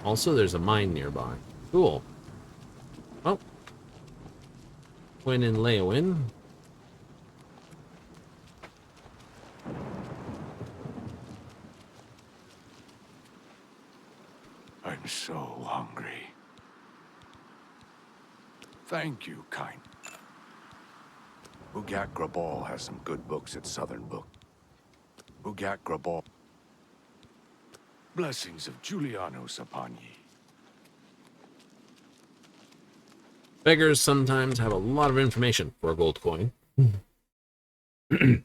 Also, there's a mine nearby. Cool. Oh. Quinn and Leowyn. I'm so hungry. Thank you, kind. Bugak Grabal has some good books at Southern Book. Bugak Grabal. Blessings of Julianos upon ye. Beggars sometimes have a lot of information for a gold coin. Good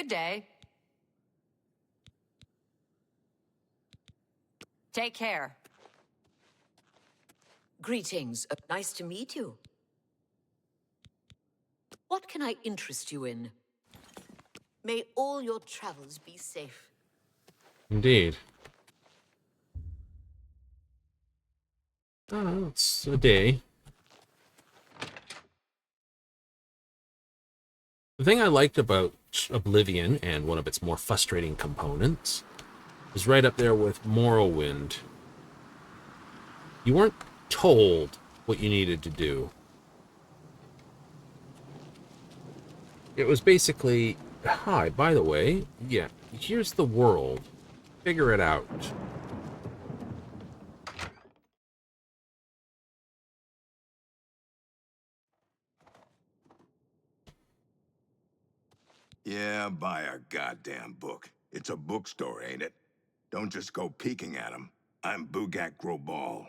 day. Take care. Greetings. Nice to meet you. What can I interest you in? May all your travels be safe. Indeed. Oh, it's a day. The thing I liked about Oblivion, and one of its more frustrating components, is right up there with Morrowind. You weren't told what you needed to do. It was basically, hi, by the way, yeah, here's the world. Figure it out. Yeah, buy a goddamn book. It's a bookstore, ain't it? Don't just go peeking at 'em. I'm Bugak Grobal,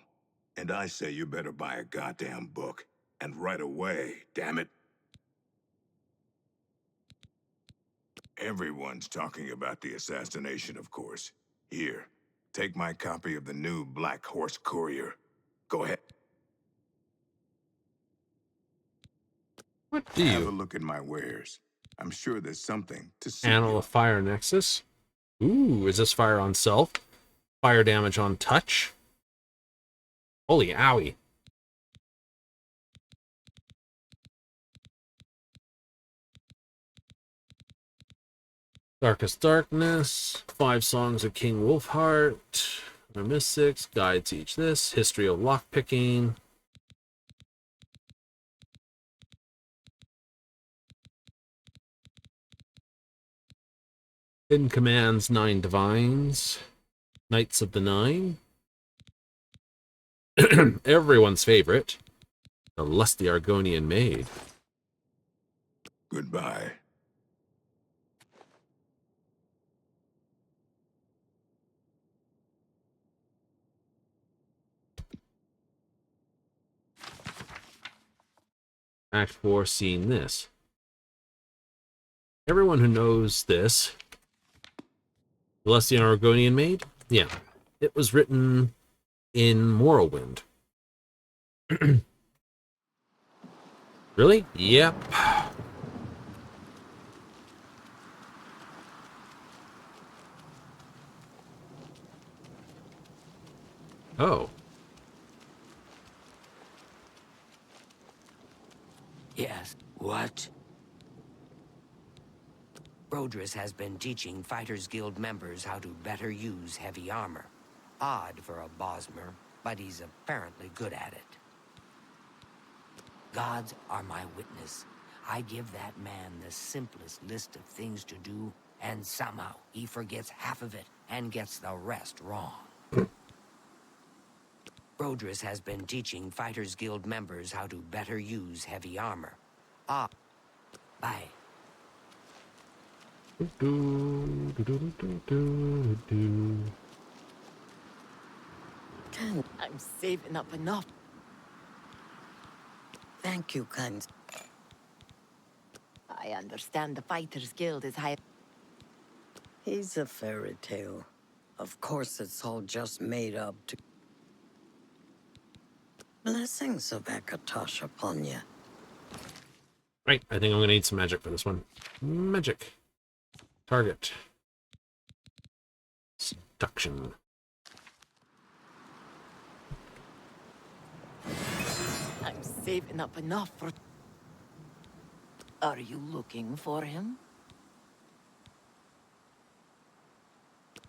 and I say you better buy a goddamn book. And right away, damn it. Everyone's talking about the assassination, of course. Here, take my copy of the new Black Horse Courier. Go ahead. What do Have you? a look at my wares. I'm sure there's something to see. Panel of Fire Nexus. Ooh, is this fire on self? Fire damage on touch? Holy owie. Darkest Darkness. 5 Songs of King Wolfheart. Mystics. Guide to each this. History of Lockpicking. Hidden Commands, 9 Divines. Knights of the Nine. Everyone's favorite. The Lusty Argonian Maid. Goodbye. Act 4, Scene This. Everyone who knows this. The Lusty Argonian Maid? Yeah. It was written in Morrowind. Really? Yep. Oh. Yes. What? Rodris has been teaching Fighters Guild members how to better use heavy armor. Odd for a Bosmer, but he's apparently good at it. Gods are my witness. I give that man the simplest list of things to do, and somehow he forgets half of it and gets the rest wrong. Rodris has been teaching Fighters Guild members how to better use heavy armor. Ah. Bye. I'm saving up enough. Thank you, kind. I understand the Fighters Guild is high. He's a fairy tale. Of course, it's all just made up to. Blessings of Akatosh upon you. Right, I think I'm gonna need some magic for this one. Magic. Target. Seduction. I'm saving up enough for. Are you looking for him?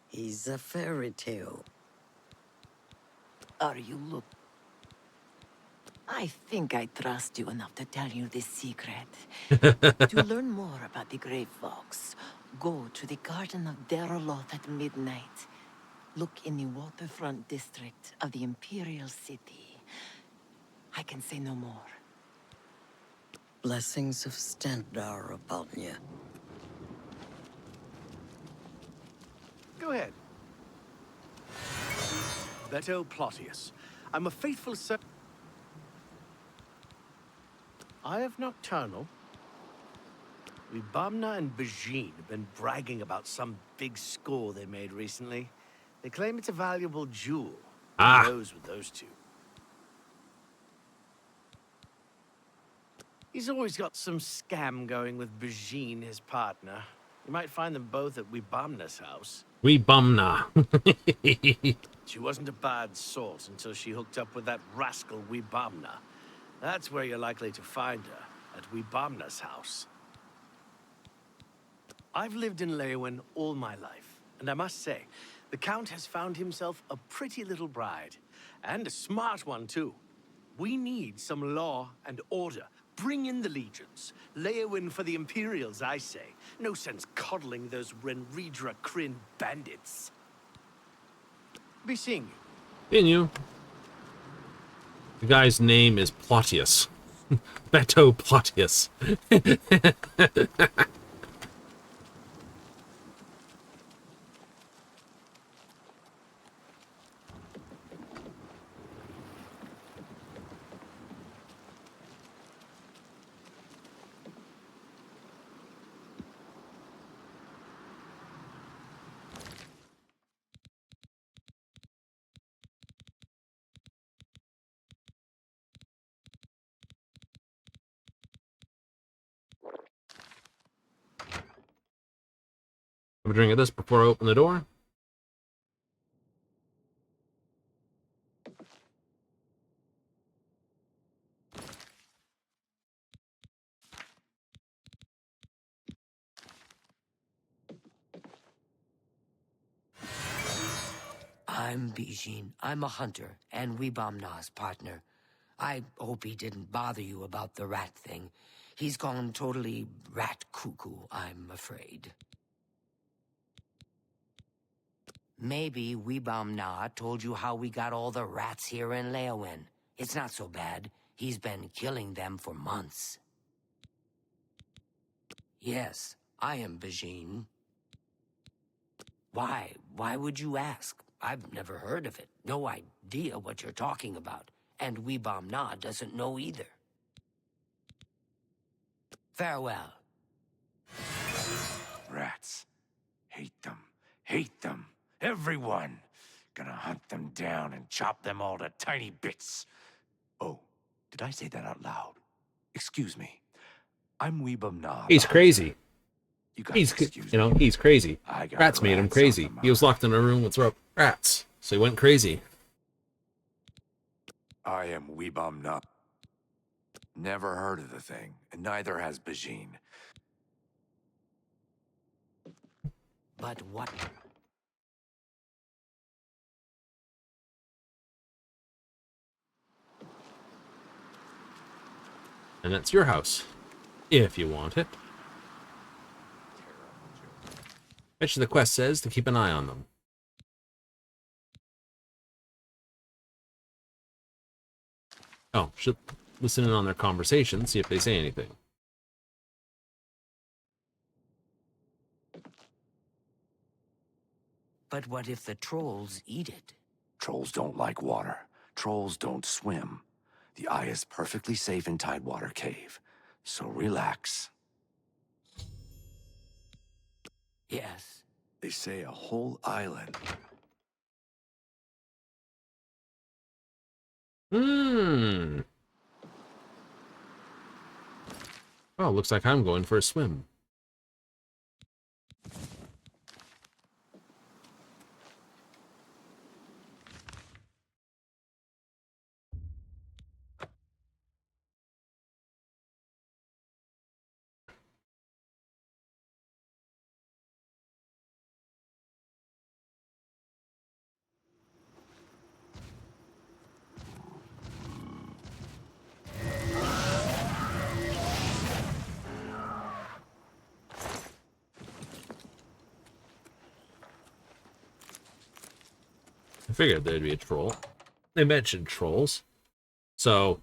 He's a fairy tale. Are you look? I think I trust you enough to tell you this secret. To learn more about the Grey Fox, go to the Garden of Deroloth at midnight. Look in the waterfront district of the Imperial City. I can say no more. Blessings of Stendarr upon you. Go ahead. Beto Plotius. I'm a faithful servant. Eye of Nocturnal. Wibamna and Bajin have been bragging about some big score they made recently. They claim it's a valuable jewel. Ah. Who knows with those two? He's always got some scam going with Bajin, his partner. You might find them both at Wibamna's house. Wibamna. She wasn't a bad sort until she hooked up with that rascal Wibamna. That's where you're likely to find her, at Wibamna's house. I've lived in Leyawen all my life, and I must say, the Count has found himself a pretty little bride. And a smart one, too. We need some law and order. Bring in the legions. Leyawen for the Imperials, I say. No sense coddling those Renridra Kryn bandits. Be seeing you. In you. The guy's name is Plotius. Beto Plotius. Have a drink of this before I open the door. I'm Bijin. I'm a hunter, and Wibamna's partner. I hope he didn't bother you about the rat thing. He's gone totally rat cuckoo, I'm afraid. Maybe Wibamna told you how we got all the rats here in Leyawen. It's not so bad. He's been killing them for months. Yes, I am Bijin. Why? Why would you ask? I've never heard of it. No idea what you're talking about. And Wibamna doesn't know either. Farewell. Rats. Hate them. Hate them. Everyone. Gonna hunt them down and chop them all to tiny bits. Oh, did I say that out loud? Excuse me. I'm Wibamna. He's crazy. You guys he's crazy. I got Rats made him rats crazy. on the He was locked in a room with rats, so he went crazy. I am Wibamna. Never heard of the thing, and neither has Bajin. But what? And that's your house, if you want it. Actually, the quest says to keep an eye on them. Oh, should listen in on their conversation, see if they say anything. But what if the trolls eat it? Trolls don't like water. Trolls don't swim. The eye is perfectly safe in Tidewater Cave. So relax. Yes. They say a whole island. Hmm. Oh, looks like I'm going for a swim. I figured there'd be a troll. They mentioned trolls. So,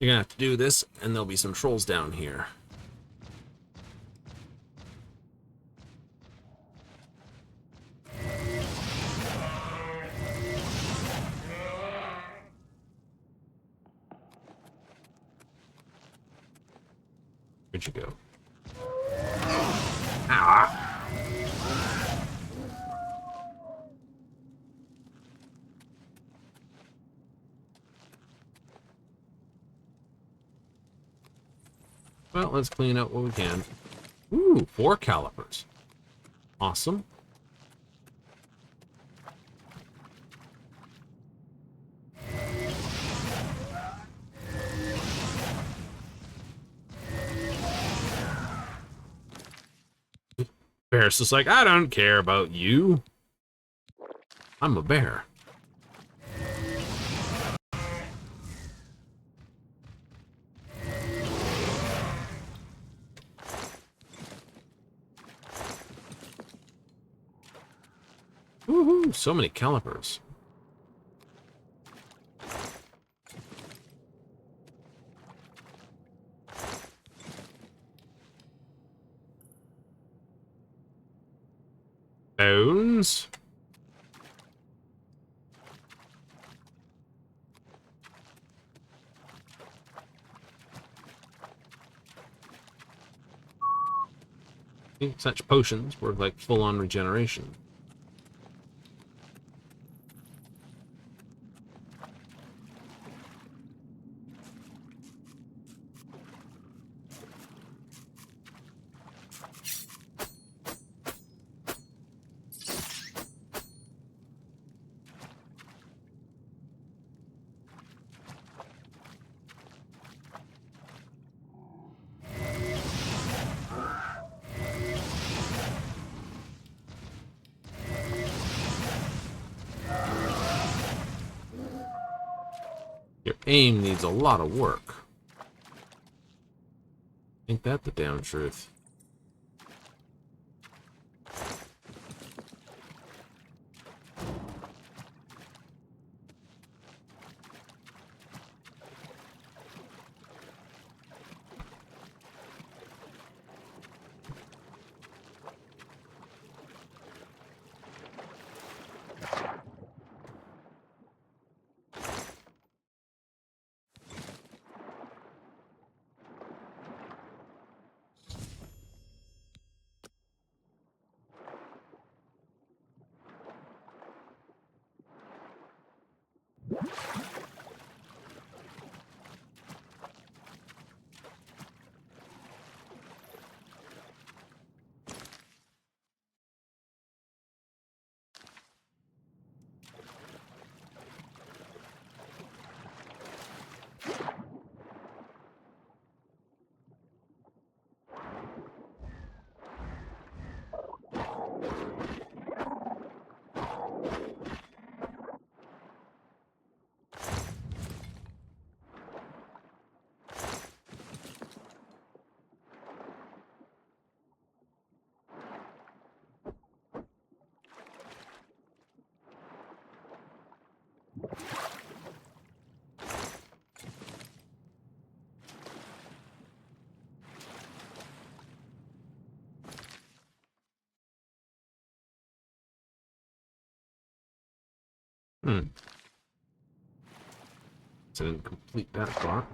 you're gonna have to do this, and there'll be some trolls down here. Where'd you go? Ah! Well, let's clean up what we can. Ooh, 4 calipers. Awesome. Bear's just like, I don't care about you. I'm a bear. Woohoo, so many calipers. Bones. Such potions work like full-on regeneration. Your aim needs a lot of work. Ain't that the damn truth? So I didn't complete that spot.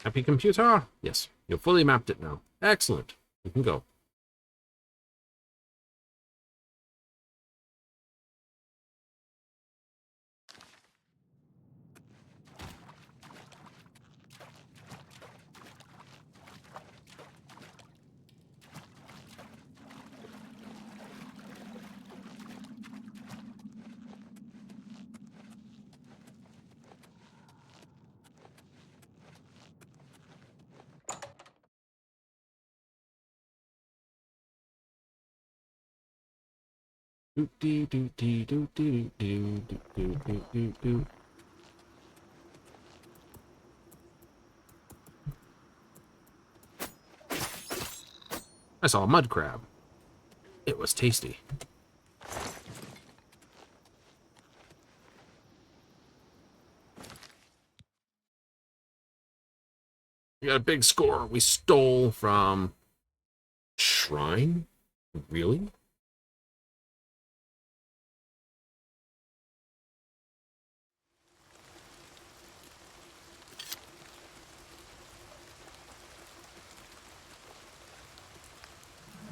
Happy computer? Yes, you've fully mapped it now. Excellent. You can go. I saw a mud crab. It was tasty. We got a big score. We stole from Shrine? Really?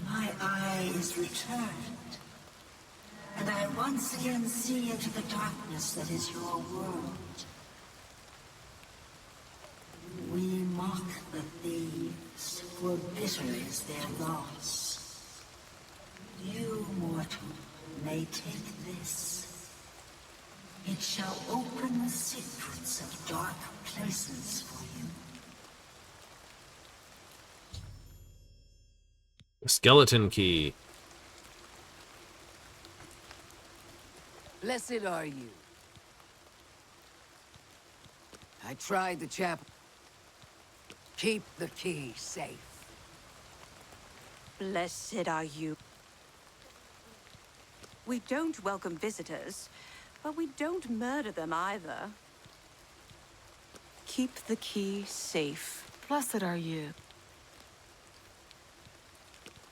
My eye is returned, and I once again see into the darkness that is your world. We mock the thieves, for bitter is their loss. You, mortal, may take this. It shall open the secrets of dark places for you. Skeleton key. Blessed are you. I tried the chapel. Keep the key safe. Blessed are you. We don't welcome visitors, but we don't murder them either. Keep the key safe. Blessed are you.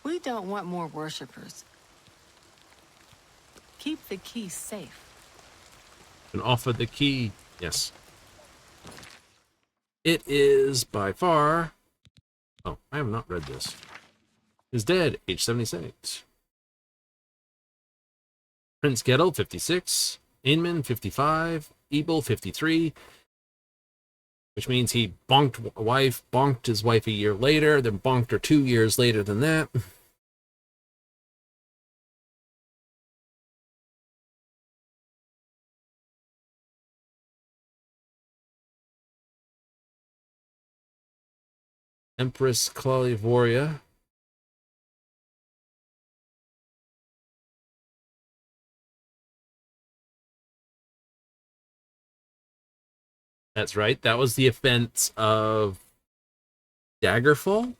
We don't want more worshippers. Keep the key safe. And offer the key. Yes. It is by far... Oh, I have not read this. Is dead, age 76. Prince Gettle, 56. Inman, 55. Ebel, 53. Which means he bonked his wife a year later, then bonked her 2 years later than that. Empress Claudivoria. That's right. That was the offense of Daggerfall.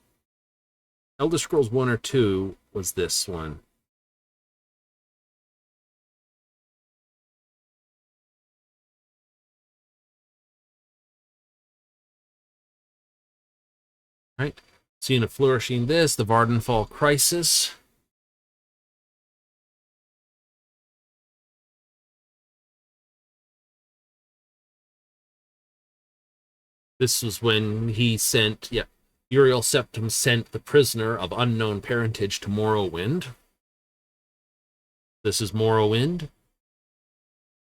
Elder Scrolls 1 or 2 was this one. Right. Seeing a flourishing this, the Vardenfall Crisis. This was when he sent, Uriel Septim sent the prisoner of unknown parentage to Morrowind. This is Morrowind.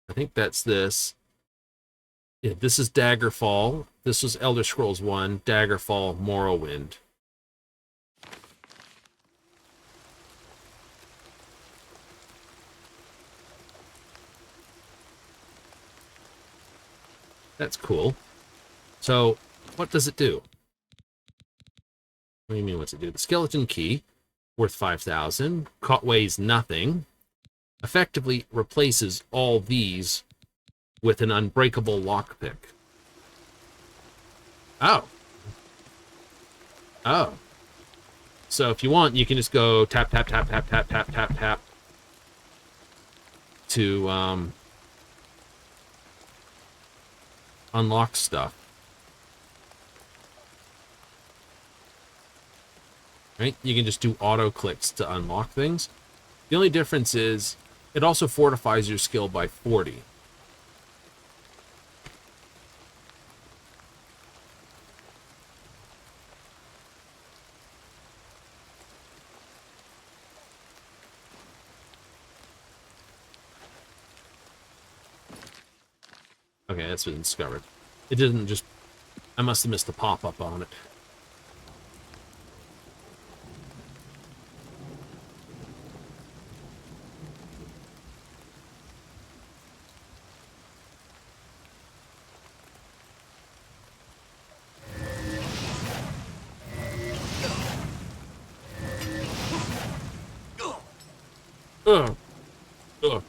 I think that's this. Yeah, this is Daggerfall. This was Elder Scrolls 1, Daggerfall, Morrowind. That's cool. So, what does it do? What do you mean, what's it do? The skeleton key, worth 5,000, weighs nothing, effectively replaces all these with an unbreakable lockpick. Oh. Oh. So if you want, you can just go tap, tap, tap, tap, tap, tap, tap, tap to unlock stuff. Right? You can just do auto clicks to unlock things. The only difference is it also fortifies your skill by 40. Okay, that's been discovered. It didn't just... I must have missed the pop-up on it. Ugh. Ugh.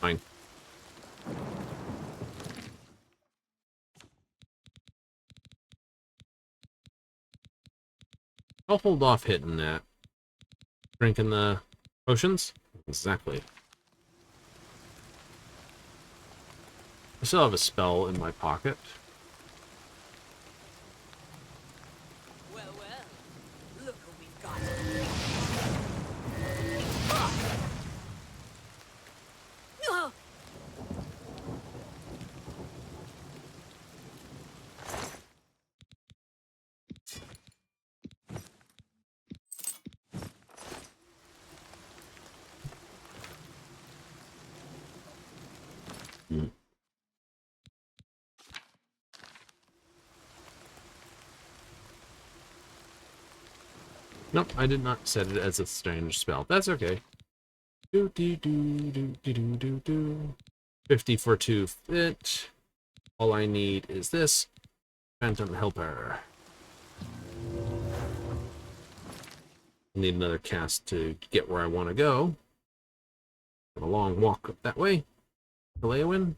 Fine. I'll hold off hitting that. Drinking the potions? Exactly. I still have a spell in my pocket. Well, look who we've got. Ah! Nope, I did not set it as a strange spell. That's okay. 50 for 2 fit. All I need is this. Phantom Helper. Need another cast to get where I want to go. Have a long walk up that way. Leowin.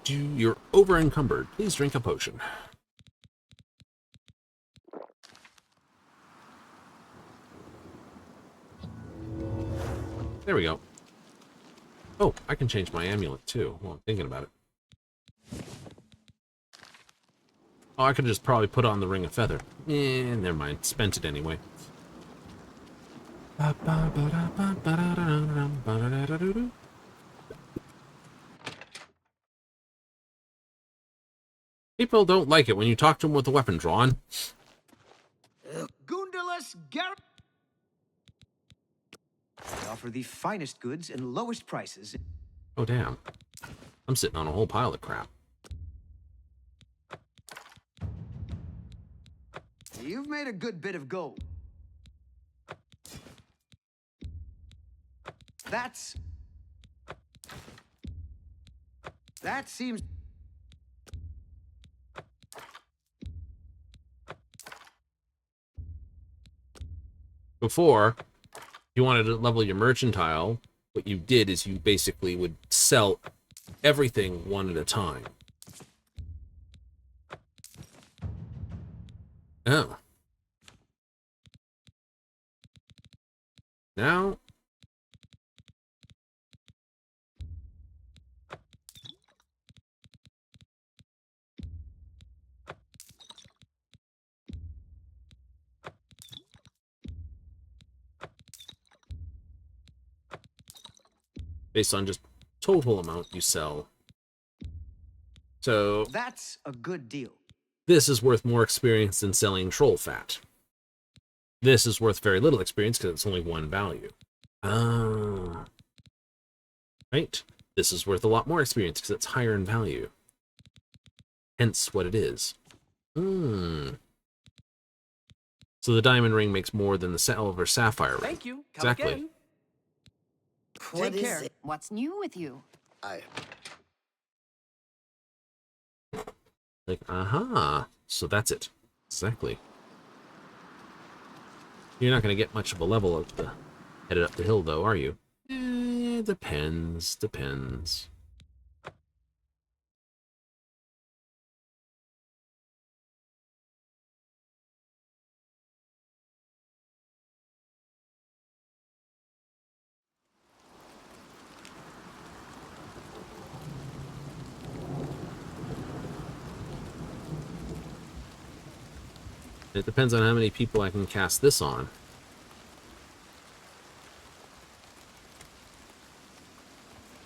You're over encumbered. Please drink a potion. There we go. Oh, I can change my amulet too. Well, I'm thinking about it. Oh, I could just probably put on the Ring of Feather. Never mind. Spent it anyway. People don't like it when you talk to them with the weapon drawn. Goondalus Garrett. They offer the finest goods and lowest prices. Oh, damn. I'm sitting on a whole pile of crap. You've made a good bit of gold. That seems... Before, if you wanted to level your mercantile, what you did is you basically would sell everything one at a time. Oh. Now... based on just total amount you sell. So... That's a good deal. This is worth more experience than selling troll fat. This is worth very little experience because it's only one value. Ah. Right? This is worth a lot more experience because it's higher in value. Hence what it is. So the diamond ring makes more than the silver sapphire ring. Thank you. Come Exactly. again. What Take is care. it? What's new with you? Like, aha. So that's it. Exactly. You're not going to get much of a level up the headed up the hill, though, are you? Depends. Depends. It depends on how many people I can cast this on.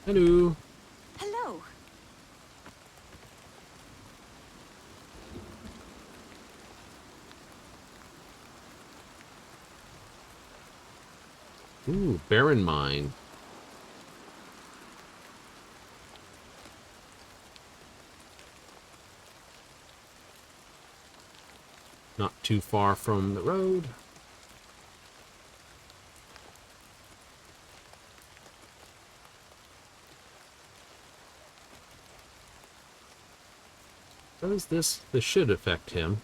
Hello. Hello. Ooh, Barren Mine. Not too far from the road. Does this? This should affect him.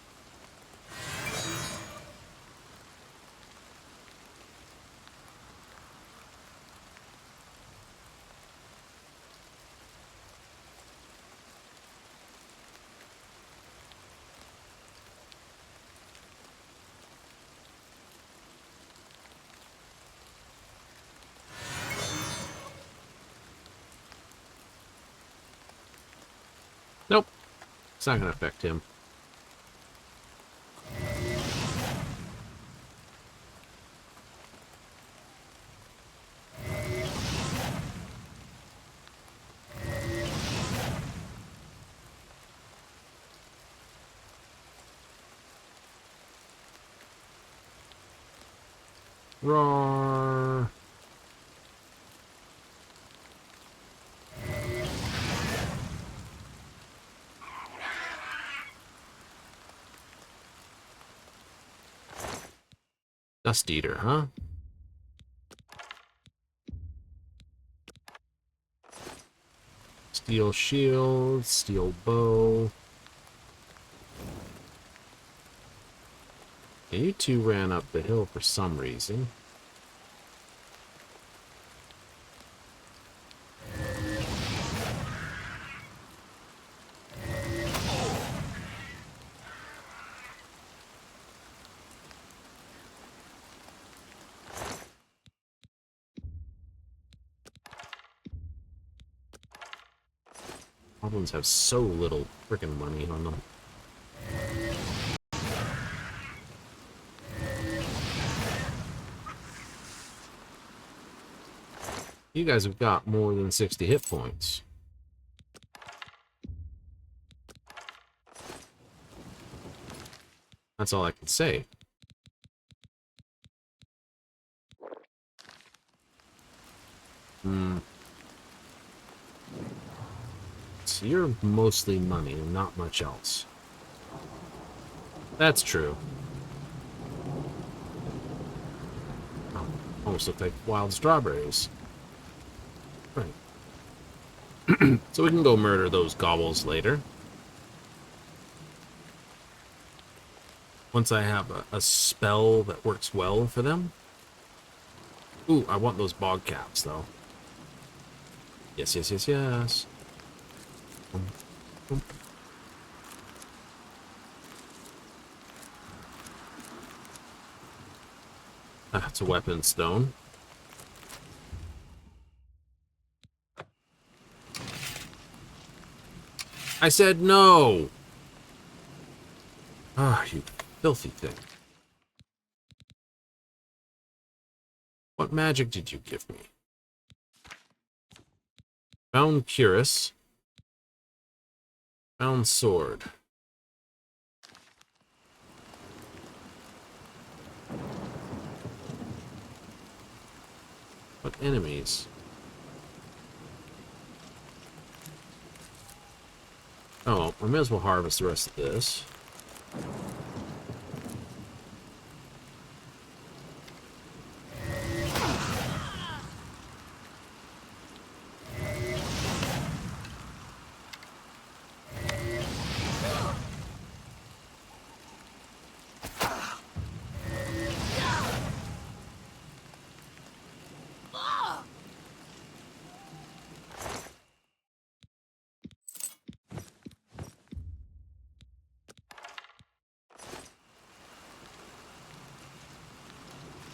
Nope. It's not going to affect him. Roar. Dust Eater, huh? Steel shield, steel bow. And you two ran up the hill for some reason. Goblins have so little freaking money on them. You guys have got more than 60 hit points. That's all I can say. So you're mostly money and not much else. That's true. Oh, almost look like wild strawberries. Right. So we can go murder those gobbles later. Once I have a spell that works well for them. Ooh, I want those bog caps, though. Yes, yes, yes, yes. Ah, it's a weapon stone. I said no! Ah, you filthy thing. What magic did you give me? Found cuirass. Found sword. What enemies? Oh, I may as well harvest the rest of this.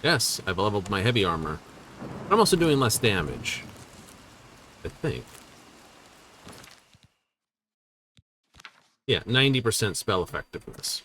Yes, I've leveled my heavy armor. But I'm also doing less damage. I think. Yeah, 90% spell effectiveness.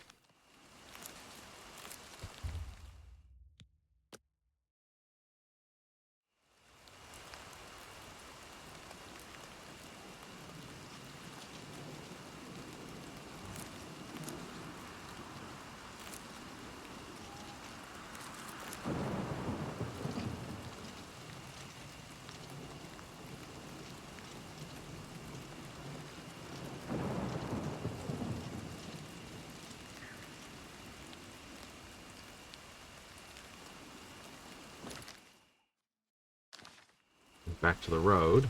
Back to the road.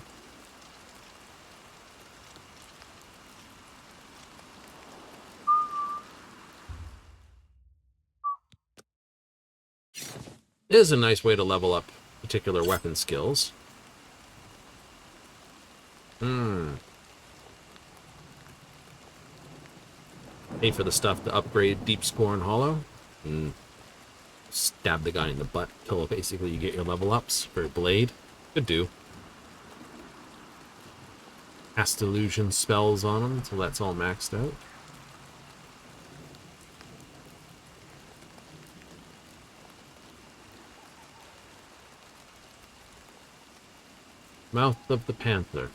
It is a nice way to level up particular weapon skills. Pay for the stuff to upgrade Deep Score and Hollow. And stab the guy in the butt till basically you get your level ups for your blade. Could do. Cast illusion spells on him until that's all maxed out. Mouth of the Panther.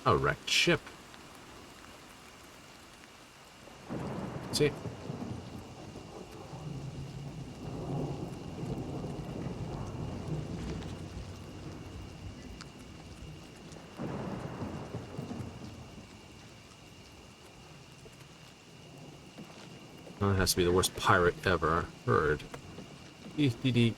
A wrecked ship. See? Oh, it has to be the worst pirate ever heard. Dee.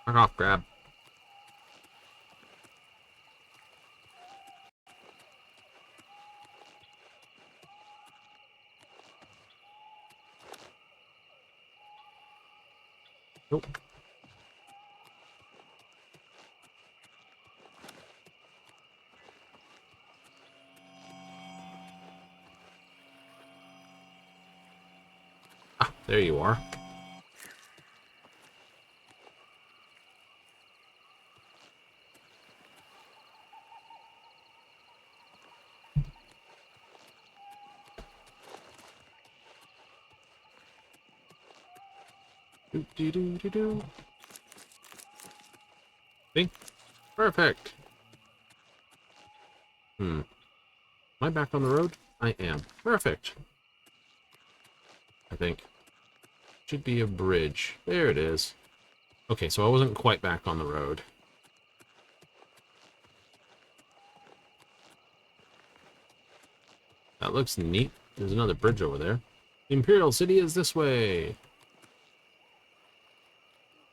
Fuck off, grab. Nope. Ah, there you are. Do. See? Perfect. Am I back on the road? I am. Perfect. I think. Should be a bridge. There it is. Okay, so I wasn't quite back on the road. That looks neat. There's another bridge over there. The Imperial City is this way.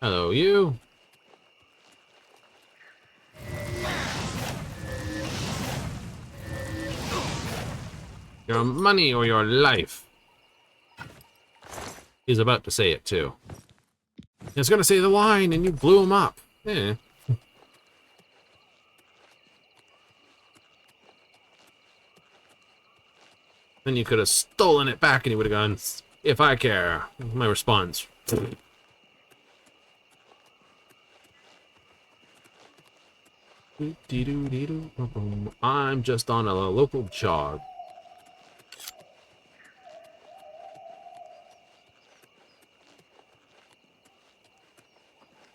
Hello, you. Your money or your life. He's about to say it, too. He's going to say the line, and you blew him up. Eh. Then you could have stolen it back, and he would have gone, if I care. My response. I'm just on a local jog.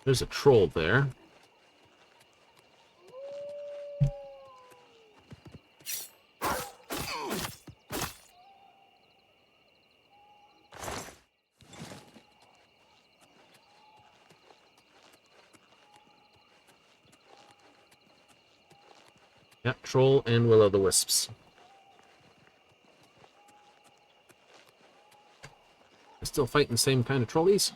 There's a troll there. Yeah, troll and will-o'-the-wisps. Still fighting the same kind of trolleys?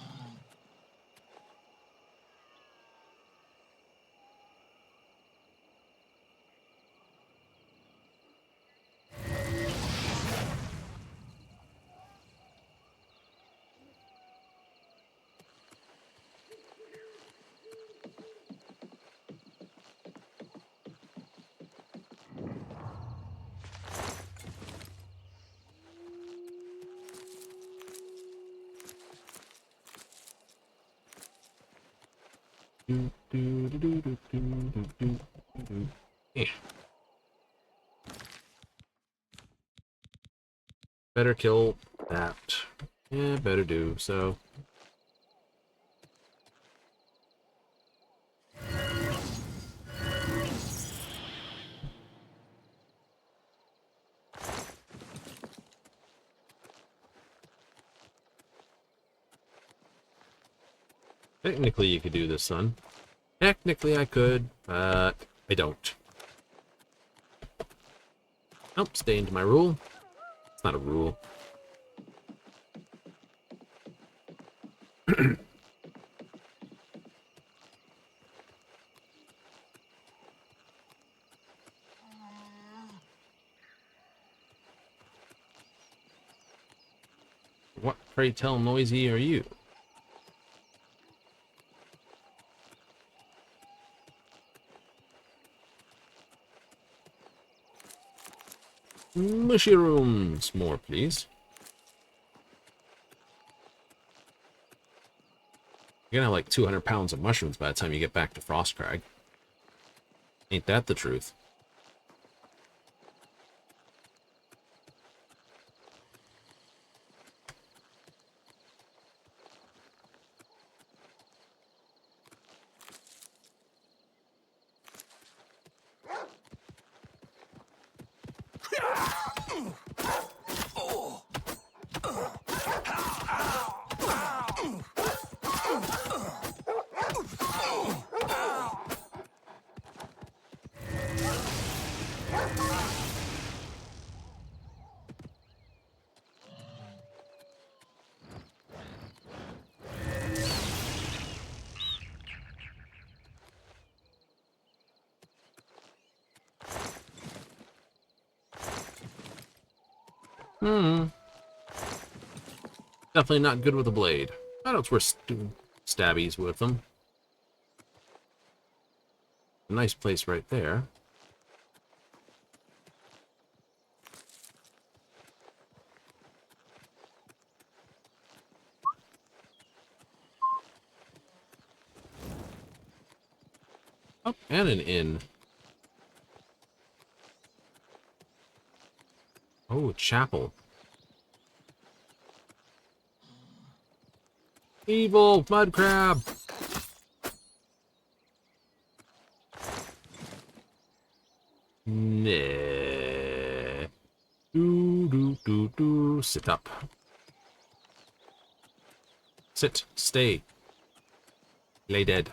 Eh. Better kill that. Yeah, better do so. Technically, you could do this, son. Technically, I could, but I don't. Nope, stay into my rule. It's not a rule. What, pray tell, noisy are you? Mushrooms! More, please. You're gonna have like 200 pounds of mushrooms by the time you get back to Frostcrag. Ain't that the truth? Definitely not good with a blade. I know it's worth doing stabbies with them. A nice place right there. Oh, and an inn. Oh, a chapel. Evil mud crab. Nah. Do. Sit up. Sit. Stay. Lay dead.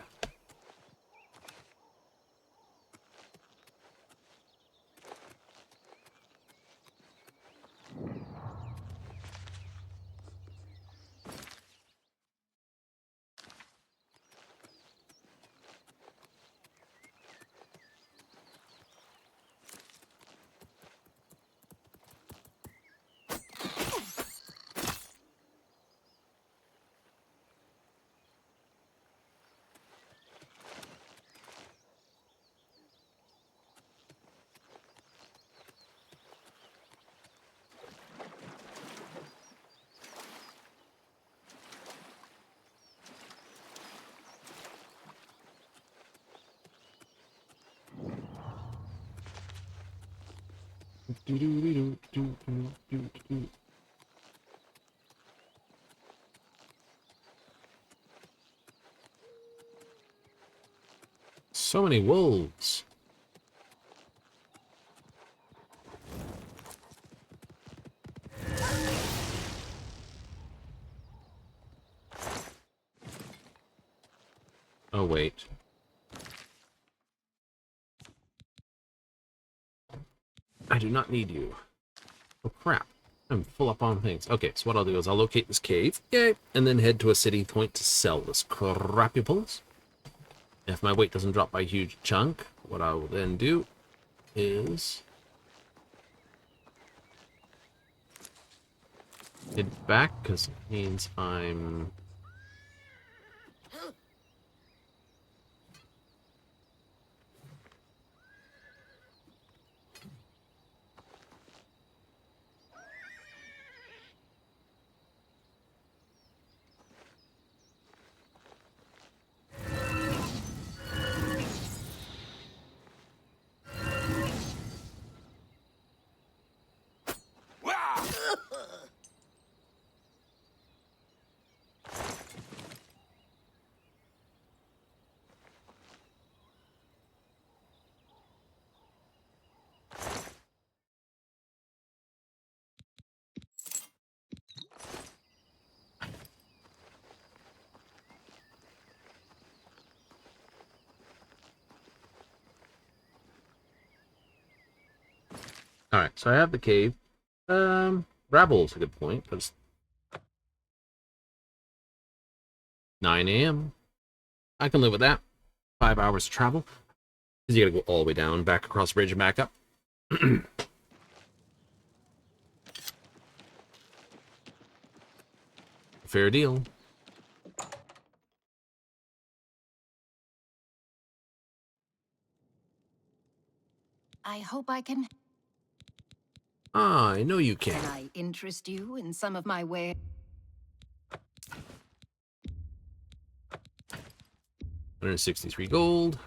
So many wolves. Oh, wait. I do not need you. Oh, crap. I'm full up on things. Okay, so what I'll do is I'll locate this cave. Yay! And then head to a city point to sell this crappy pulse. If my weight doesn't drop by a huge chunk, what I will then do is head back, because it means I'm... Alright, so I have the cave. Rabble's a good point, but it's 9 a.m. I can live with that. 5 hours to travel. Because you gotta go all the way down, back across the bridge and back up. Fair deal. I hope I can... I know you can. Can I interest you in some of my wares? 163 gold.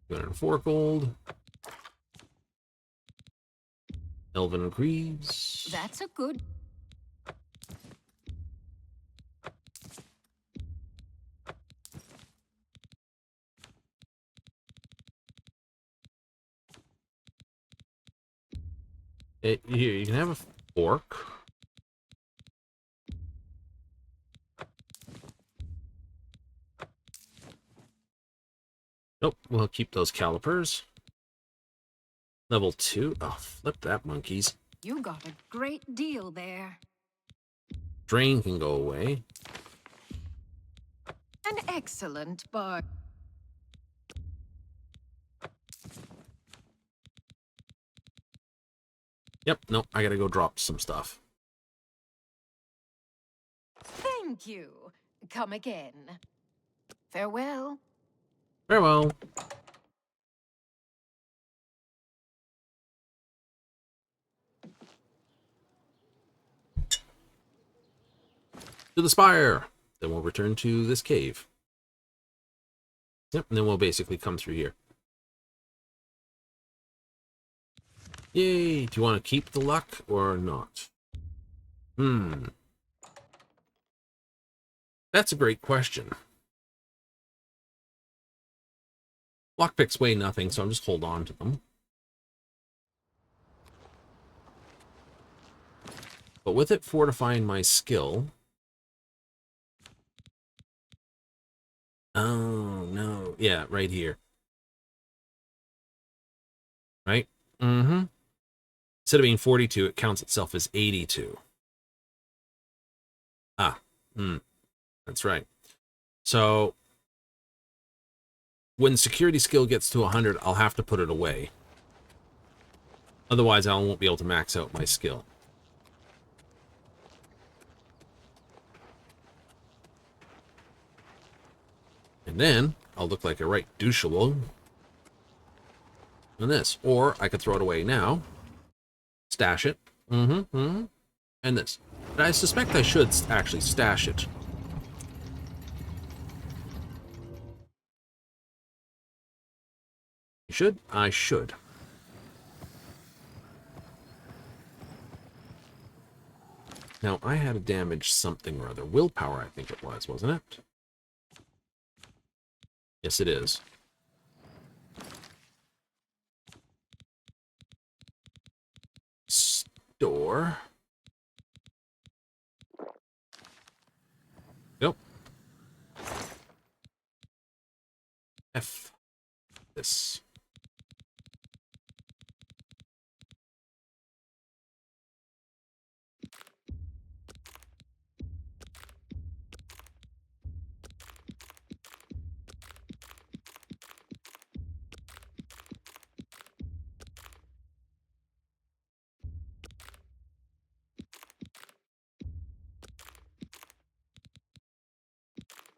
204 gold. Elven Greaves. That's a good... Here, you can have a fork. Nope, we'll keep those calipers. Level 2. Oh, flip that, monkeys. You got a great deal there. Drain can go away. An excellent bar. Yep, nope, I gotta go drop some stuff. Thank you. Come again. Farewell. Farewell. To the spire. Then we'll return to this cave. Yep, and then we'll basically come through here. Yay! Do you want to keep the luck or not? That's a great question. Lockpicks weigh nothing, so I'm just hold on to them. But with it fortifying my skill... Oh, no. Yeah, right here. Right? Instead of being 42, it counts itself as 82. That's right. So, when security skill gets to 100, I'll have to put it away. Otherwise, I won't be able to max out my skill. And then, I'll look like a right douchable on this. Or, I could throw it away now. Stash it. And this. But I suspect I should actually stash it. You should? I should. Now, I had to damage something or other. Willpower, I think it was, wasn't it? Yes, it is. Store. Nope. F. This.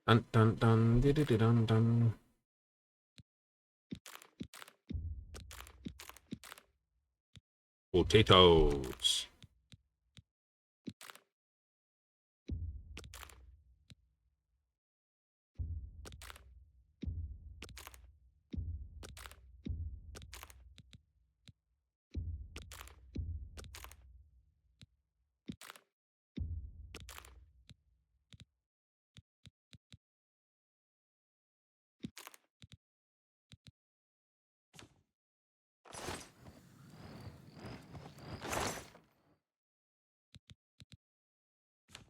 Dun dun dun dun dun dun dun. Potatoes.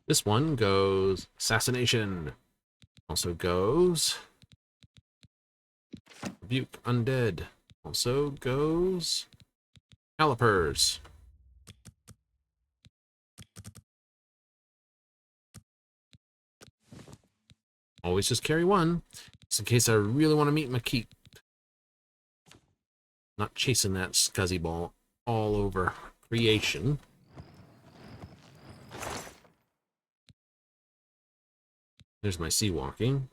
This one goes assassination. Also goes rebuke undead. Also goes calipers. Always just carry one, just in case I really want to meet my keep. Not chasing that scuzzy ball all over creation. There's my sea walking.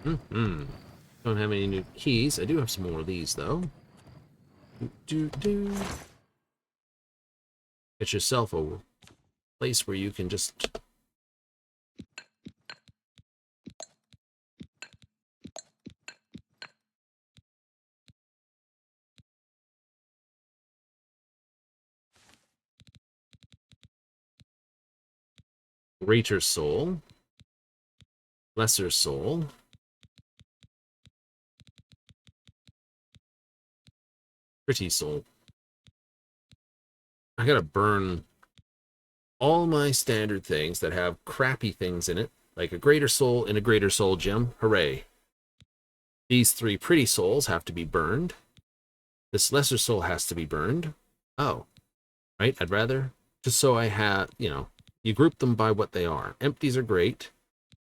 Don't have any new keys. I do have some more of these, though. Get yourself a place where you can just... Greater Soul. Lesser Soul. Pretty Soul. I gotta burn all my standard things that have crappy things in it, like a Greater Soul and a Greater Soul gem. Hooray. These 3 Pretty Souls have to be burned. This Lesser Soul has to be burned. Oh, right? I'd rather, just so I have, you know, you group them by what they are. Empties are great.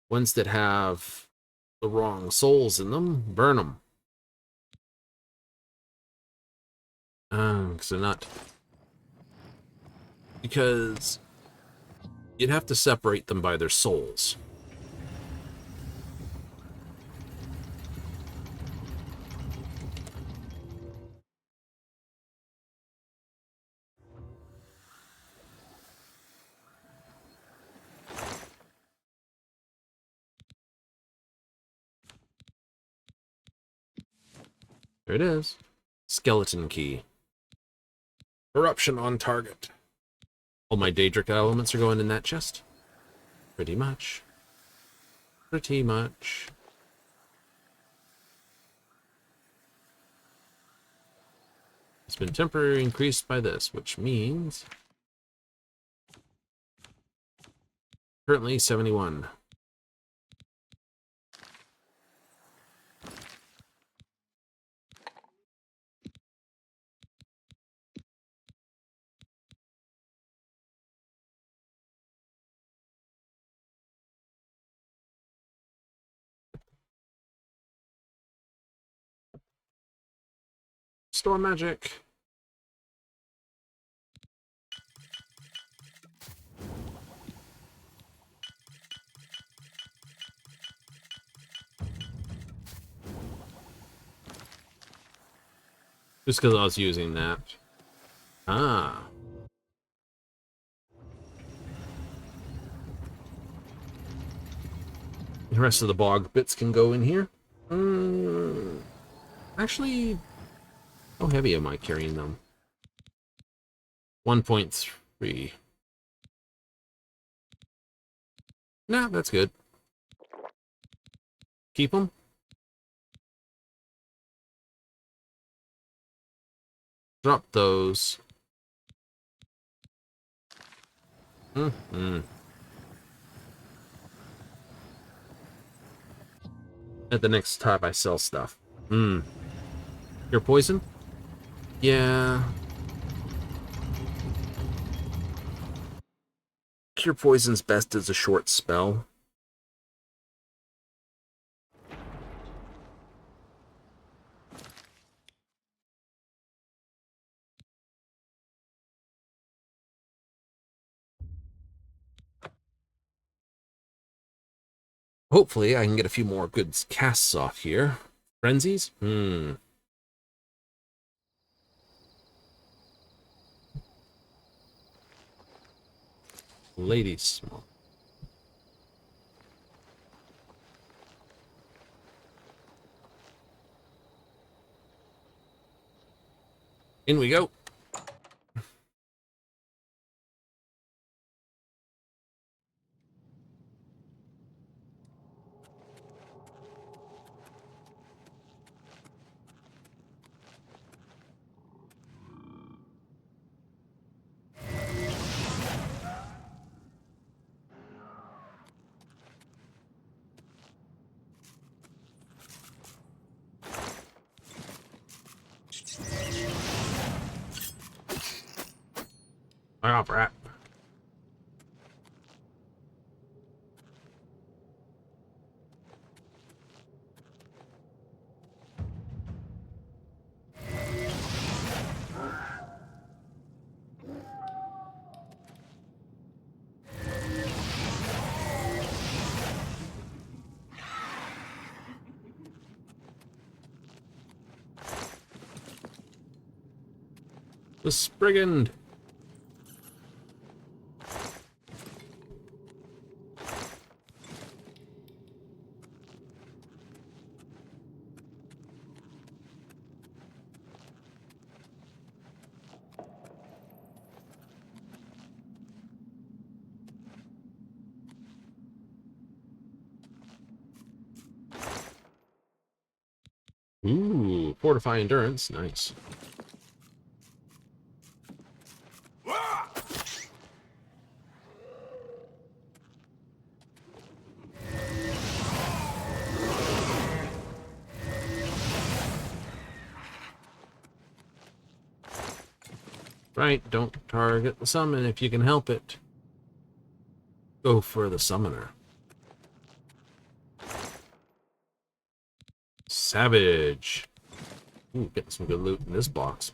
Ones that have the wrong souls in them, burn them. Because they're not... Because you'd have to separate them by their souls. There it is. Skeleton key. Corruption on target. All my Daedric elements are going in that chest. Pretty much. Pretty much. It's been temporarily increased by this, which means... Currently 71. Storm magic. Just because I was using that. Ah. The rest of the bog bits can go in here. Actually, how heavy am I carrying them? 1.3. Nah, that's good. Keep them. Drop those. At the next time I sell stuff. Your poison? Yeah. Cure poison's best as a short spell. Hopefully I can get a few more good casts off here. Frenzies? Lady Smoke. In we go. off, rat. The Sprigand. Ooh, fortify endurance. Nice. Right, don't target the summon if you can help it. Go for the summoner. Savage. Ooh, getting some good loot in this box.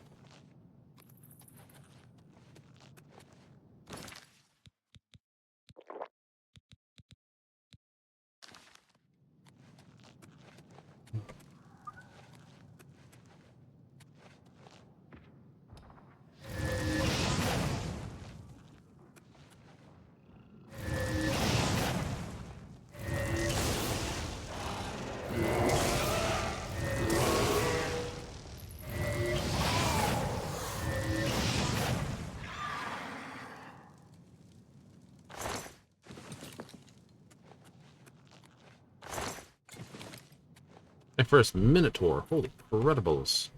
My first Minotaur. Holy credibles.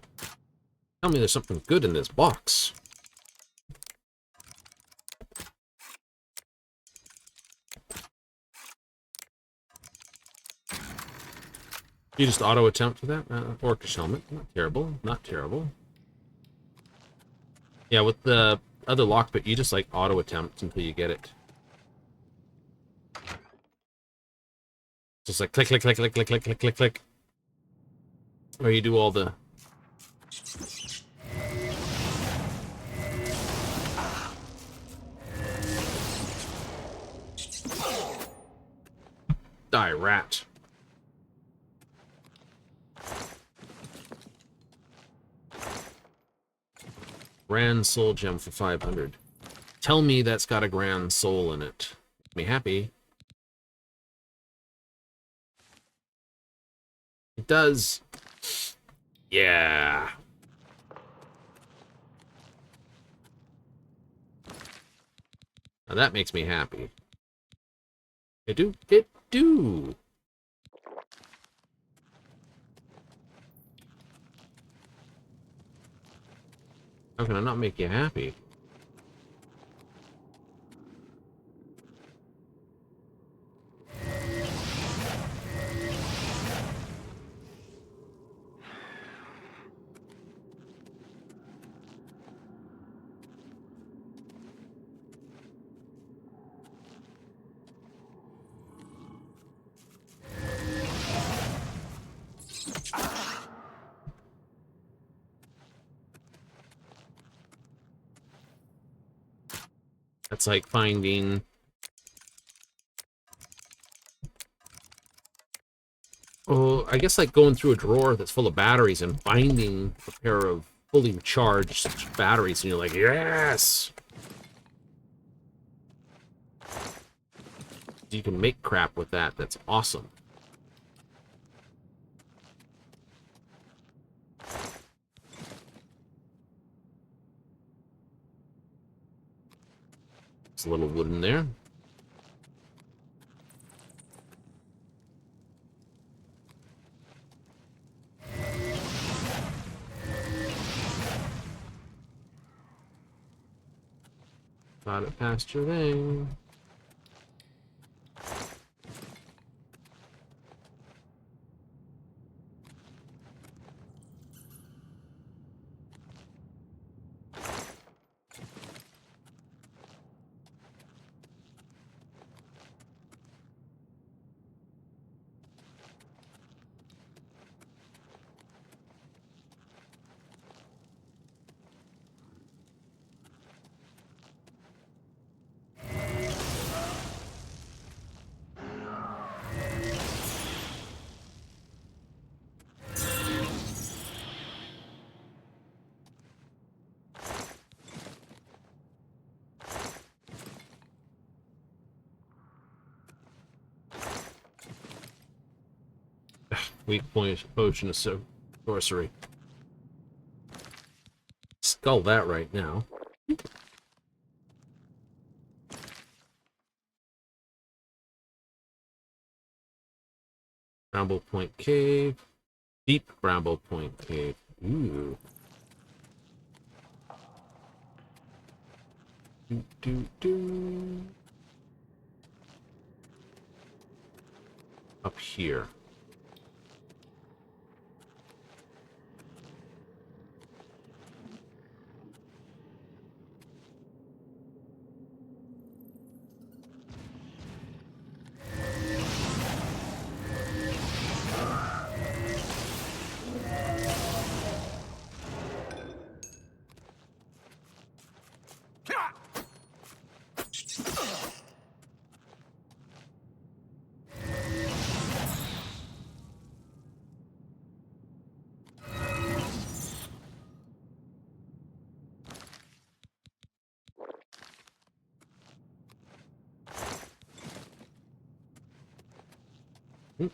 Tell me there's something good in this box. You just auto attempt for that? Orcish helmet. Not terrible. Not terrible. Yeah, with the other lockpick, you just like auto attempt until you get it. Just like click, click, click, click, click, click, click, click, click. Or you do all the... Die, rat. Grand Soul Gem for 500. Tell me that's got a Grand Soul in it. Make me happy. It does. Yeah. Now that makes me happy. It do. It do. How can I not make you happy? That's like finding... Oh, I guess like going through a drawer that's full of batteries and finding a pair of fully charged batteries, and you're like, yes! You can make crap with that. That's awesome. There's a little wood in there. Got it past your thing. Weak point potion of sorcery. Skull that right now. Bramble Point Cave. Deep Bramble Point Cave. Ooh. Do. Up here.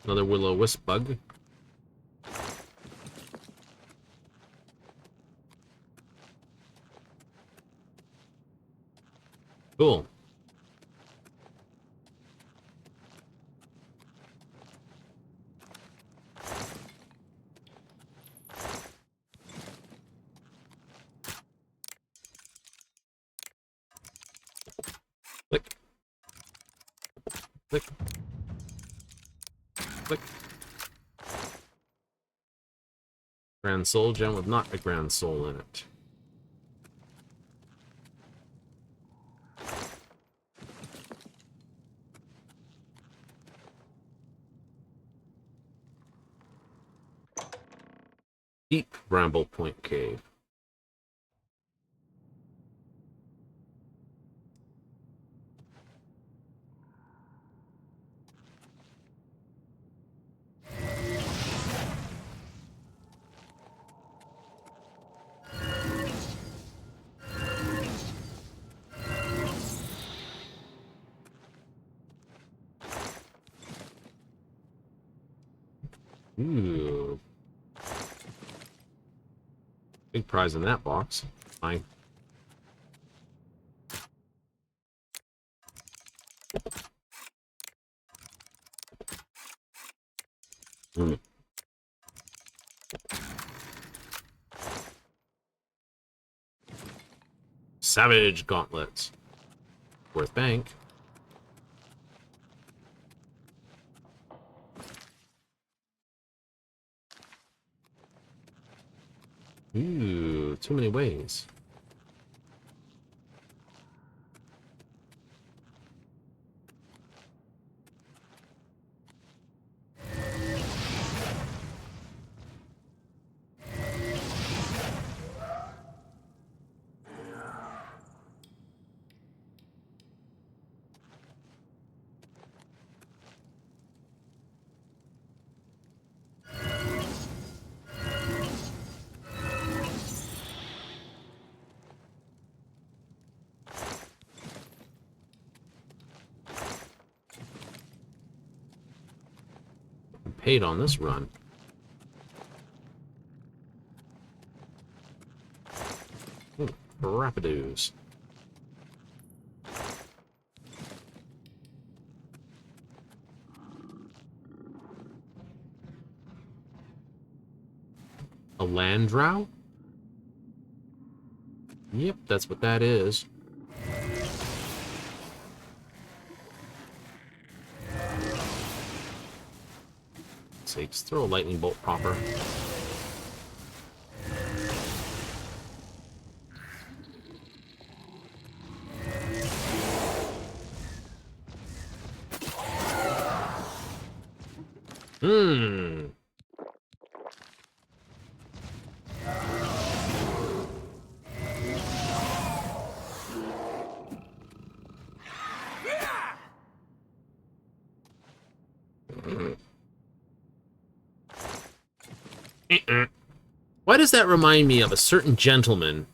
Another will-o-wisp bug. Cool. Click. Click. Click. Grand Soul gem with not a Grand Soul in it. Deep Bramble Point Cave. Ooh. Big prize in that box. Fine. Savage gauntlets. Worth bank. Ooh, too many ways. Paid on this run. Rapidoos. A land drow? Yep, that's what that is. Sakes, throw a lightning bolt proper. Why does that remind me of a certain gentleman?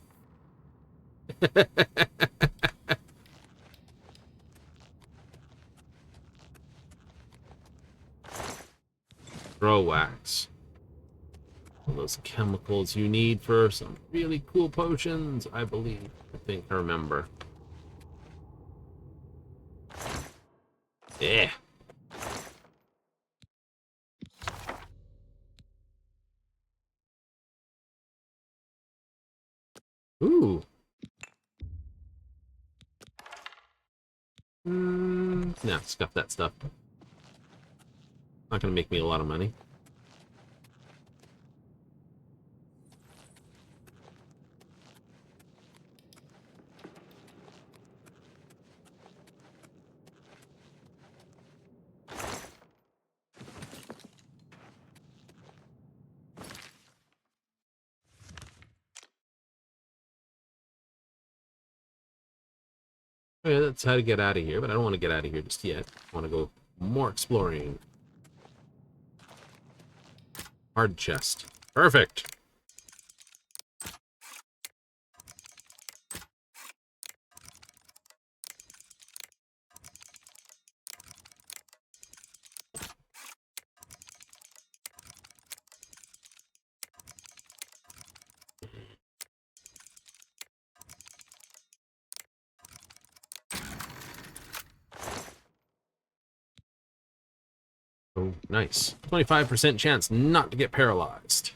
Throw wax. All those chemicals you need for some really cool potions, I believe. I think I remember. Yeah. Ooh. Nah, stuff that stuff. Not gonna make me a lot of money. Okay, that's how to get out of here, but I don't want to get out of here just yet. I want to go more exploring. Hard chest. Perfect. Oh, nice. 25% chance not to get paralyzed.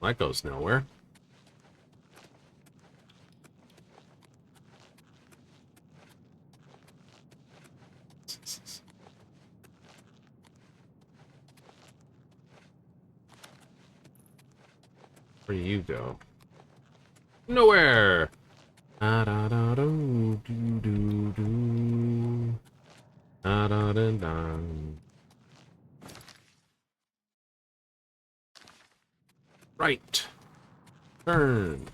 Well, that goes nowhere. Where do you go? Nowhere. Da da da do do do do. Da da da da. Right. Turn.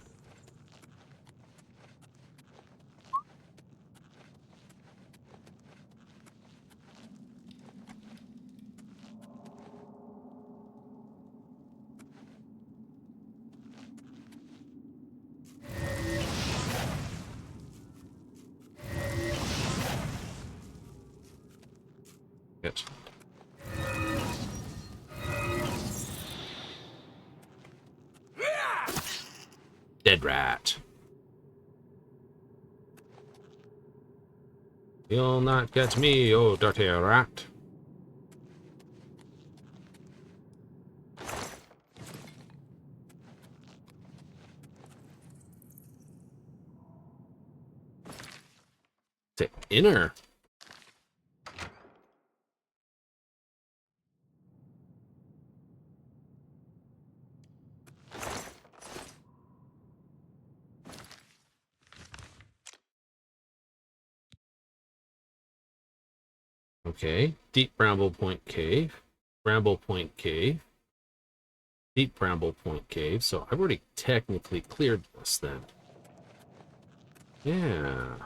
It. Dead rat. You'll not get me, oh dirty rat. To inner. Okay. Deep Bramble Point Cave. Bramble Point Cave. Deep Bramble Point Cave. So I've already technically cleared this then. Yeah.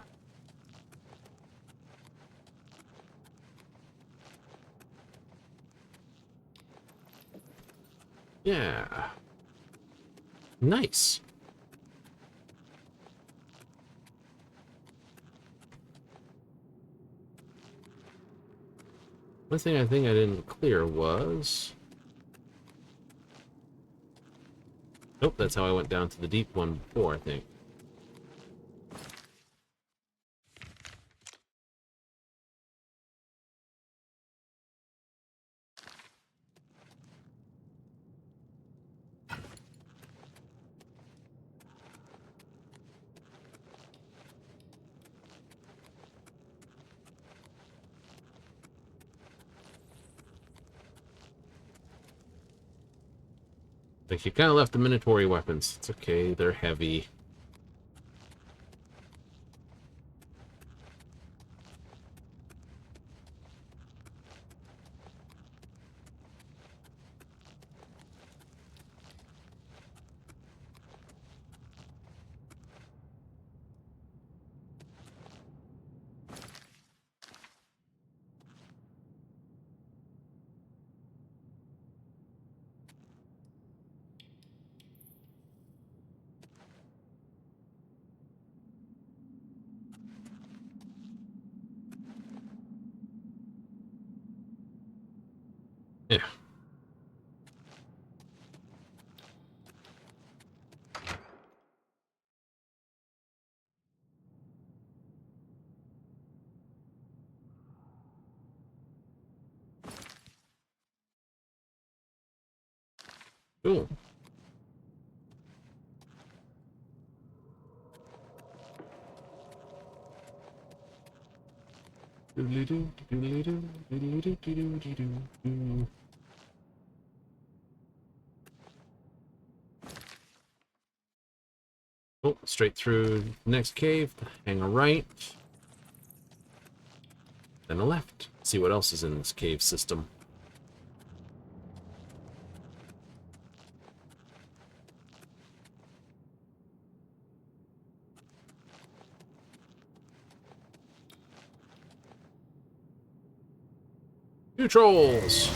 Yeah. Nice. One thing I think I didn't clear was... Nope, that's how I went down to the deep one before, I think. Like, you kind of left the Minotaur weapons. It's okay, they're heavy. Cool. Oh, straight through next cave, hang a right, then a left. See what else is in this cave system. Two trolls!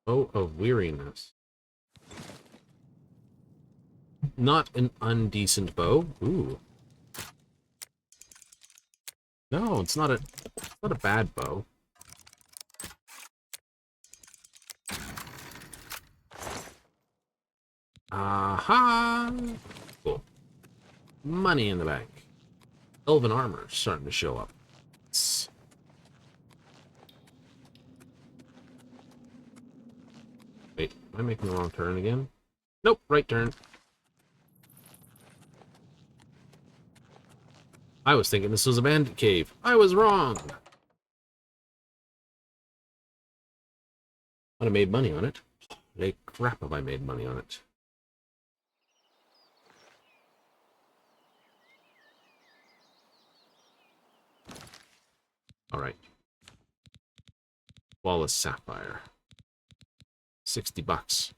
Oh, of weariness. Not an undecent bow. Ooh. No, it's not a bad bow. Aha! Cool. Money in the bank. Elven armor starting to show up. Wait, am I making the wrong turn again? Nope, right turn. I was thinking this was a bandit cave. I was wrong! I'd have made money on it. Holy crap have I made money on it. Alright. Flawless sapphire. 60 bucks.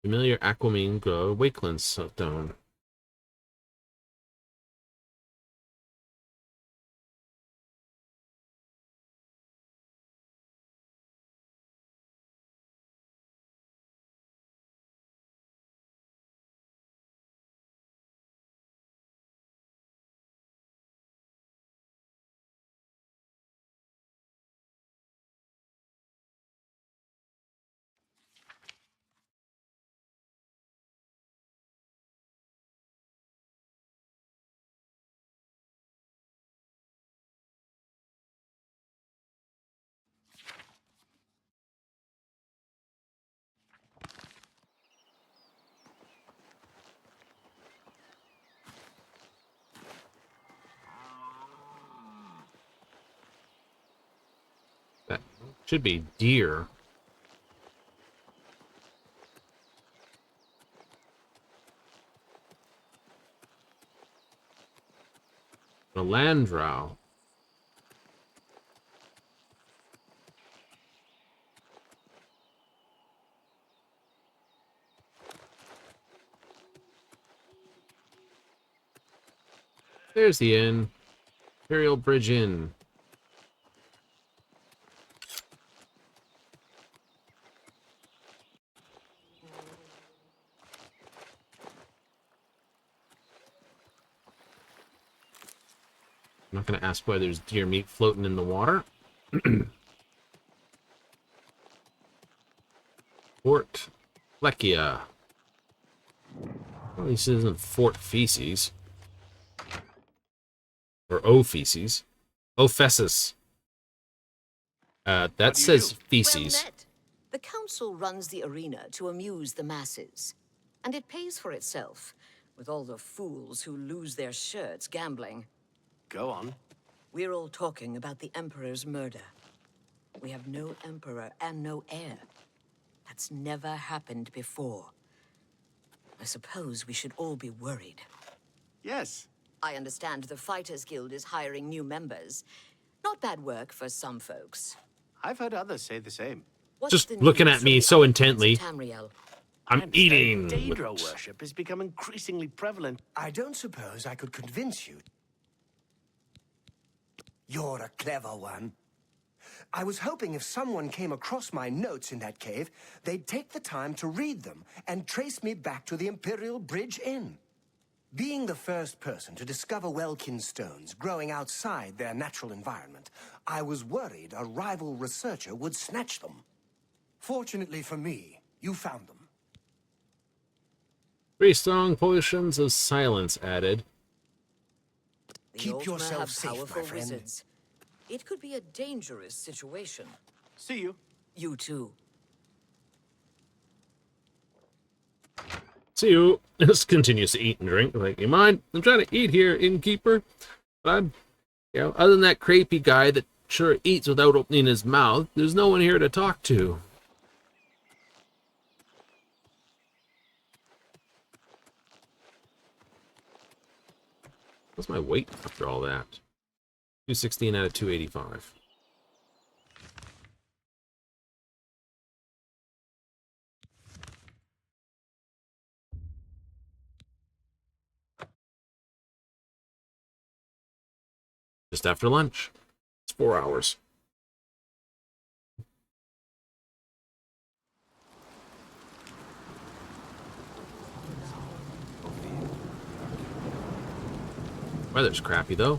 Familiar aquamarine glow wakeland stone. That should be deer. The landrau. There's the inn. Imperial Bridge Inn. I'm not going to ask why there's deer meat floating in the water. Fort Fleckia. Well, this isn't Fort Feces. Or O Feces. O Fessus. That says feces. Well met. The council runs the arena to amuse the masses. And it pays for itself, with all the fools who lose their shirts gambling. Go on. We're all talking about the Emperor's murder. We have no Emperor and no heir. That's never happened before. I suppose we should all be worried. Yes. I understand the Fighters Guild is hiring new members. Not bad work for some folks. I've heard others say the same. Just looking at me so intently. I'm eating. Daedra worship has become increasingly prevalent. I don't suppose I could convince you. You're a clever one. I was hoping if someone came across my notes in that cave, they'd take the time to read them and trace me back to the Imperial Bridge Inn. Being the first person to discover Welkin stones growing outside their natural environment, I was worried a rival researcher would snatch them. Fortunately for me, you found them. 3 strong potions of silence added. The Keep Altmer yourself have safe, my powerful friend. wizards. It could be a dangerous situation. See you. You too. See you. Just continues to eat and drink. Like, you mind? I'm trying to eat here, innkeeper. But I'm, other than that crepey guy that sure eats without opening his mouth, there's no one here to talk to. What's my weight after all that? 216 out of 285. Just after lunch. It's 4 hours. Weather's crappy though.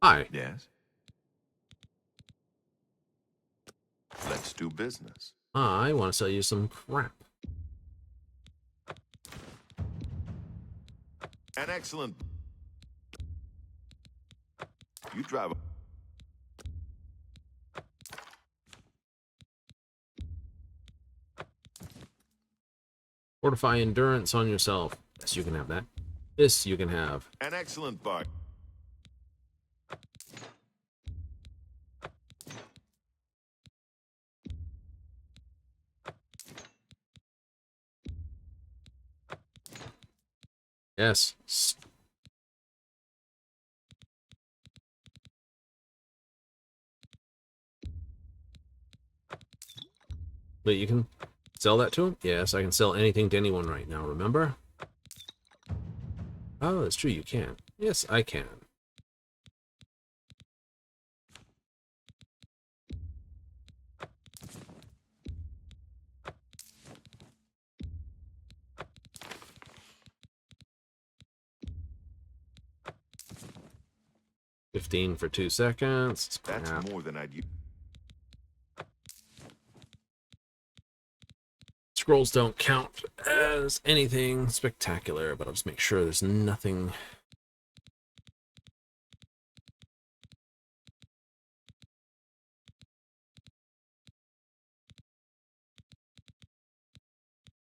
Hi. Yes? Let's do business. I want to sell you some crap. An excellent... You drive... Fortify endurance on yourself. Yes, you can have that. This you can have. An excellent buck. Yes. But you can sell that to him? Yes, I can sell anything to anyone right now, remember? Oh, that's true, you can. Yes, I can. $15 for 2 seconds. That's more than I'd use. Scrolls don't count as anything spectacular, but I'll just make sure there's nothing.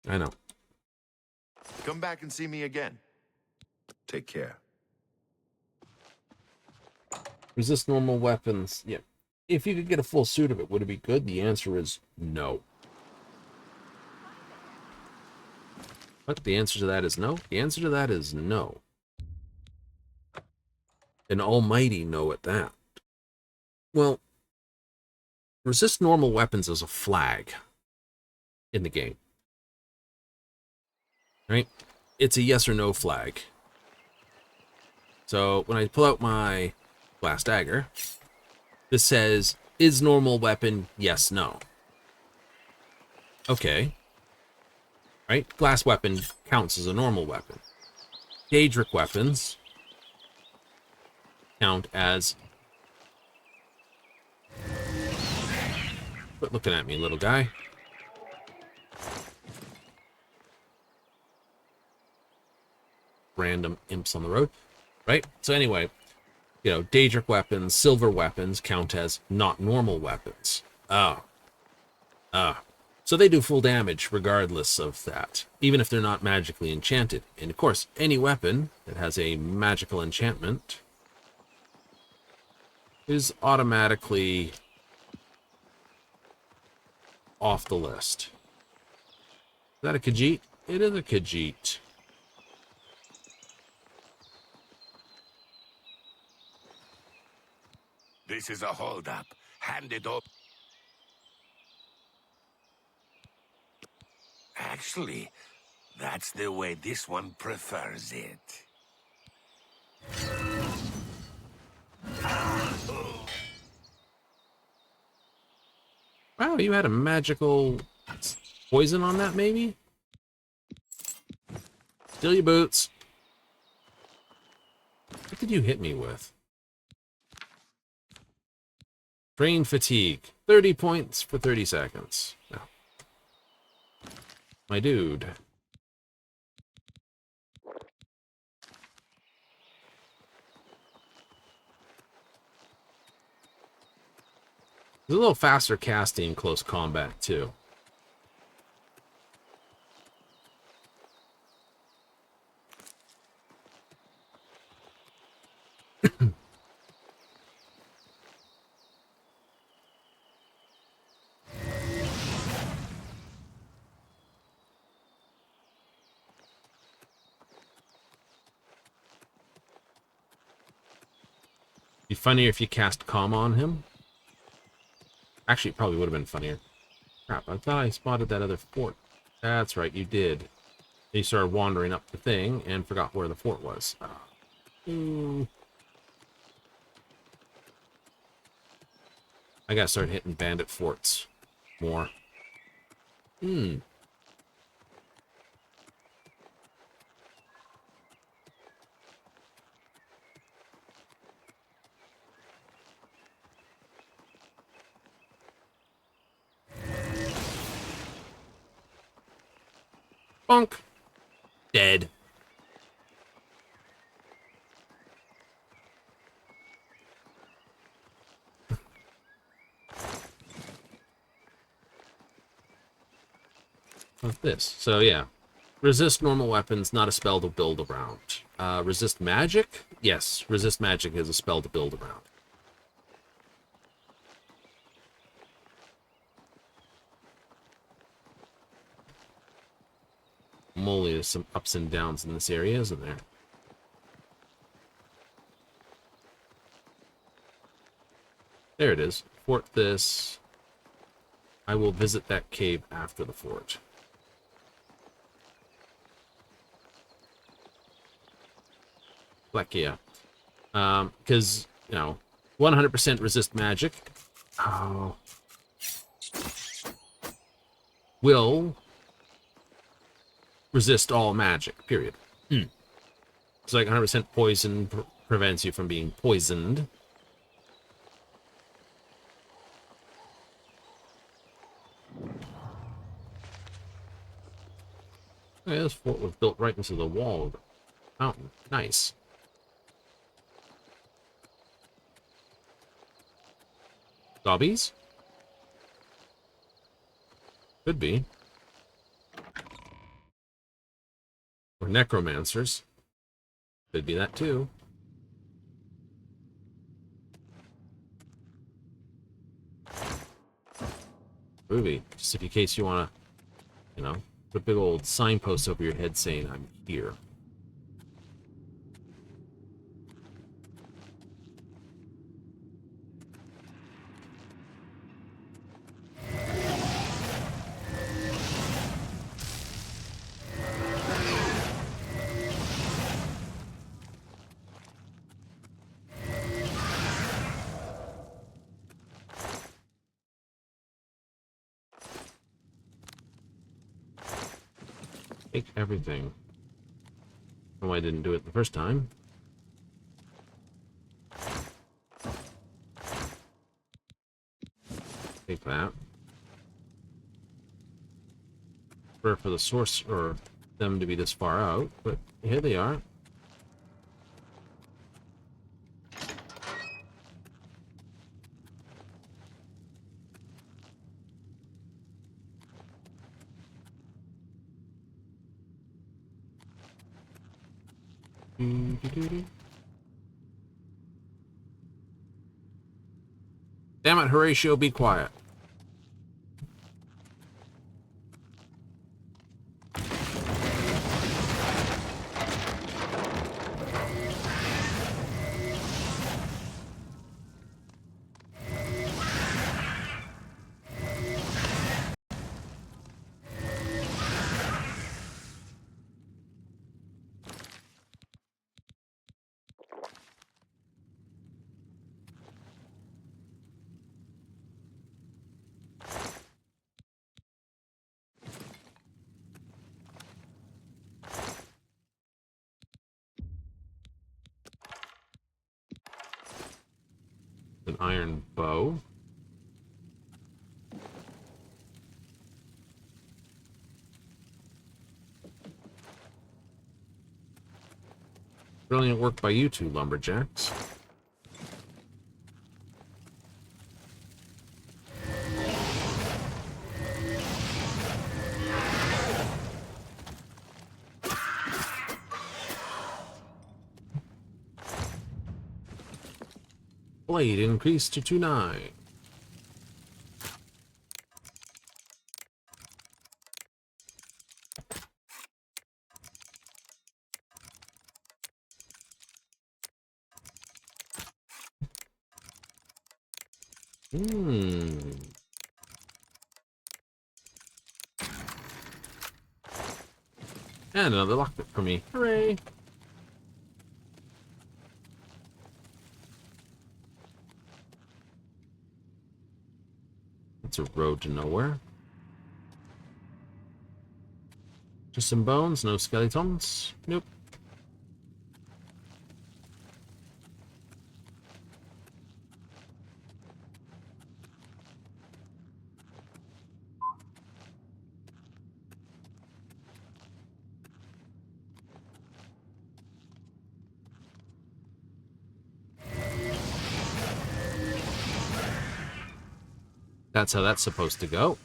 I know. Come back and see me again. Take care. Resist normal weapons. Yeah. If you could get a full suit of it, would it be good? The answer is no. What? The answer to that is no? The answer to that is no. An almighty no at that. Well, resist normal weapons is a flag in the game. Right? It's a yes or no flag. So when I pull out my glass dagger, this says, is normal weapon yes, no? Okay. Right? Glass weapon counts as a normal weapon. Daedric weapons count as... Quit looking at me, little guy. Random imps on the road. Right? So anyway, Daedric weapons, silver weapons count as not normal weapons. So they do full damage regardless of that, even if they're not magically enchanted. And of course, any weapon that has a magical enchantment is automatically off the list. Is that a Khajiit? It is a Khajiit. This is a holdup. Hand it up. Actually, that's the way this one prefers it. Wow, you had a magical poison on that, maybe? Steal your boots. What did you hit me with? Brain fatigue. 30 points for 30 seconds. No. My dude. There's a little faster casting in close combat, too. Be funnier if you cast Calm on him. Actually, it probably would have been funnier. Crap, I thought I spotted that other fort. That's right, you did. You started wandering up the thing and forgot where the fort was. I gotta start hitting bandit forts more. Bonk. Dead. What's this? So, yeah. Resist normal weapons, not a spell to build around. Resist magic? Yes, resist magic is a spell to build around. Moly, there's some ups and downs in this area, isn't there? There it is. Fort this. I will visit that cave after the fort. Plekia. Because, you know, 100% resist magic. Oh. Will resist all magic, period. It's like 100% poison prevents you from being poisoned. Okay, this fort was built right into the wall of the mountain. Nice. Zombies? Could be. Or necromancers. Could be that too. Groovy. Just in case you want to, you know, put a big old signpost over your head saying, I'm here. Take everything. Oh, I didn't do it the first time. Take that. For the source, or them to be this far out, but here they are. Damn it, Horatio, be quiet. iron bow. Brilliant work by you two, lumberjacks. Blade increased to 2.9. And another lockpick for me. Hooray! It's a road to nowhere. Just some bones, no skeletons. Nope. That's how that's supposed to go.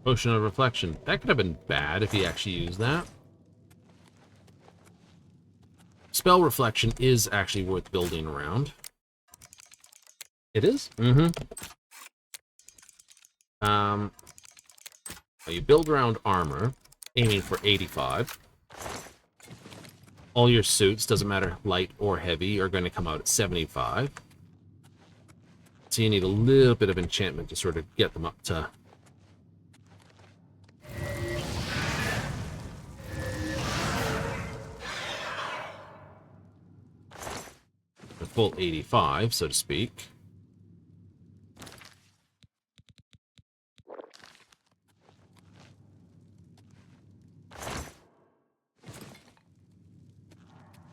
Potion of Reflection. That could have been bad if he actually used that. Spell Reflection is actually worth building around. It is? Mm-hmm. Well, you build around armor, aiming for 85. All your suits, doesn't matter light or heavy, are going to come out at 75. So you need a little bit of enchantment to sort of get them up to... the full 85, so to speak.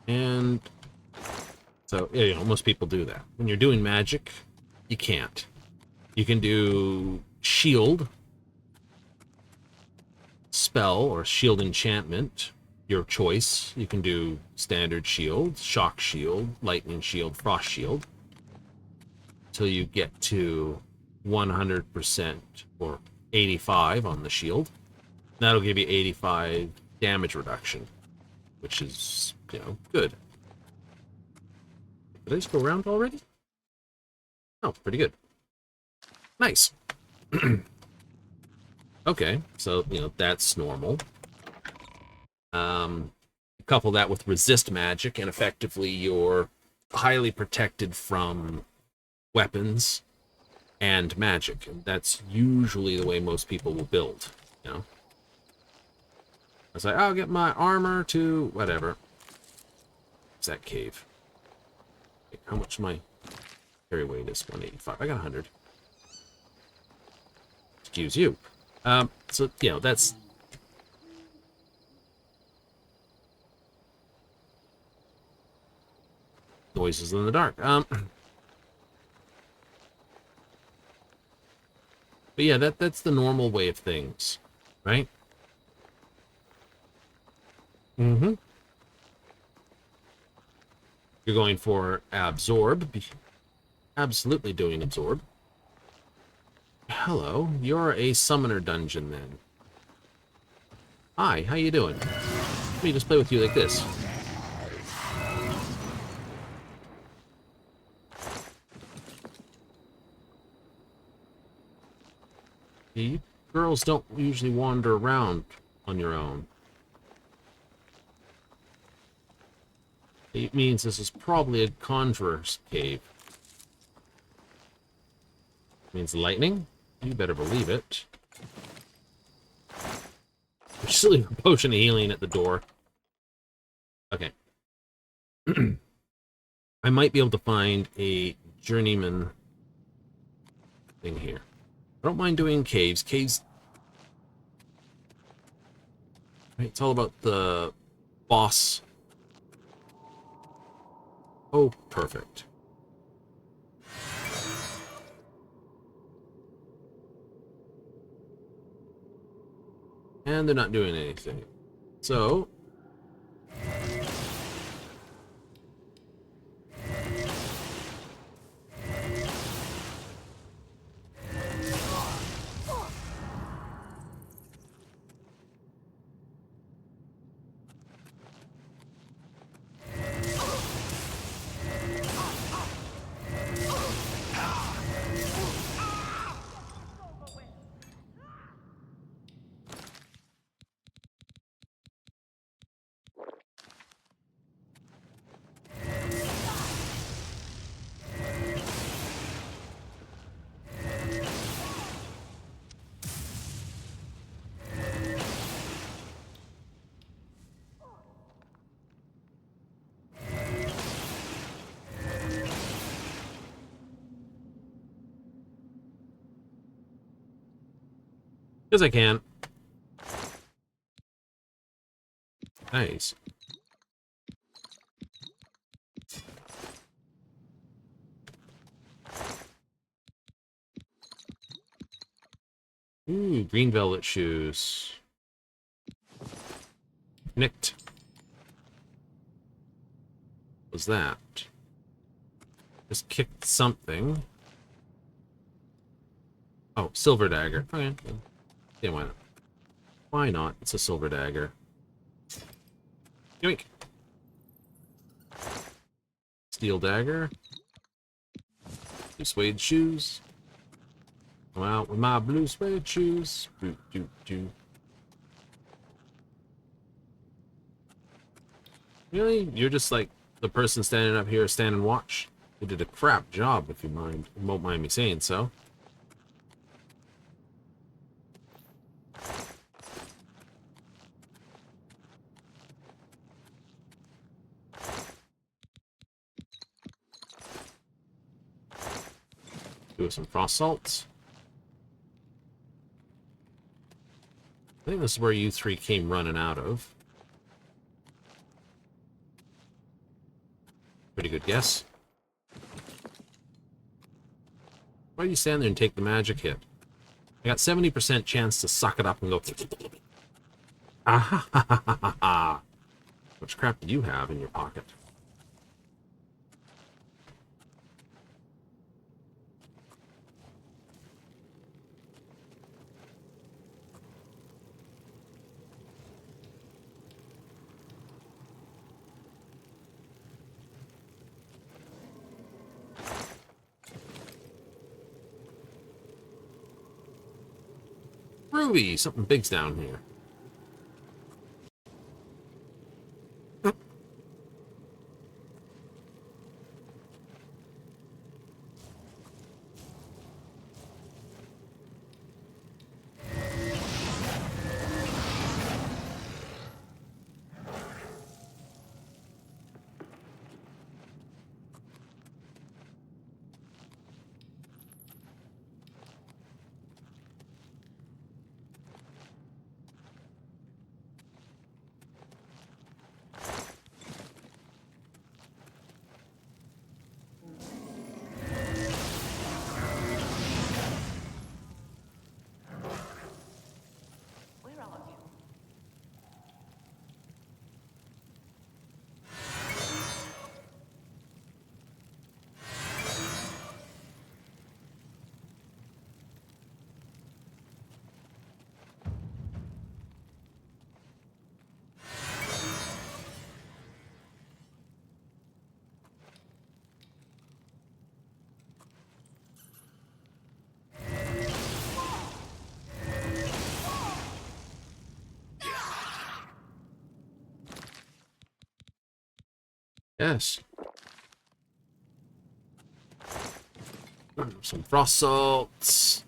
And so, you know, most people do that. When you're doing magic, you can't. You can do shield, spell, or shield enchantment, your choice. You can do standard shield, shock shield, lightning shield, frost shield, until you get to 100% or 85 on the shield. That'll give you 85 damage reduction, which is, you know, good. Did I just go around already? Oh, pretty good. Nice. Okay, so, you know, that's normal. Couple that with resist magic, and effectively you're highly protected from weapons and magic. And that's usually the way most people will build, you know? I was like, I'll get my armor to whatever. What's that cave? How much my carry weight is? 185. I got 100. Excuse you. So, you know, that's... noises in the dark. But yeah, that's the normal way of things, right? Mm-hmm. You're going for absorb. Absolutely doing absorb. Hello, you're a summoner dungeon then. Hi, how you doing? Let me just play with you like this. You girls don't usually wander around on your own. It means this is probably a conjurer's cave. It means lightning? You better believe it. There's still a potion of healing at the door. Okay. I might be able to find a journeyman thing here. I don't mind doing caves. Caves... Right, it's all about the boss. Oh, perfect. And they're not doing anything. So... Because I can. Nice. Ooh, green velvet shoes. Nicked. What was that? Just kicked something. Oh, silver dagger. Okay. Yeah, why not? Why not? It's a silver dagger. Yoink. Steel dagger. Blue suede shoes. Go out with my blue suede shoes. Doo, doo, doo. Really? You're just like the person standing up here, stand and watch? You did a crap job, if you won't mind me saying so. Do some frost salts. I think this is where you three came running out of. Pretty good guess. Why do you stand there and take the magic hit? I got 70% chance to suck it up and go... Ah ha ha ha ha ha ha. How much crap do you have in your pocket? Ruby! Something big's down here. Yes. Some frost salts.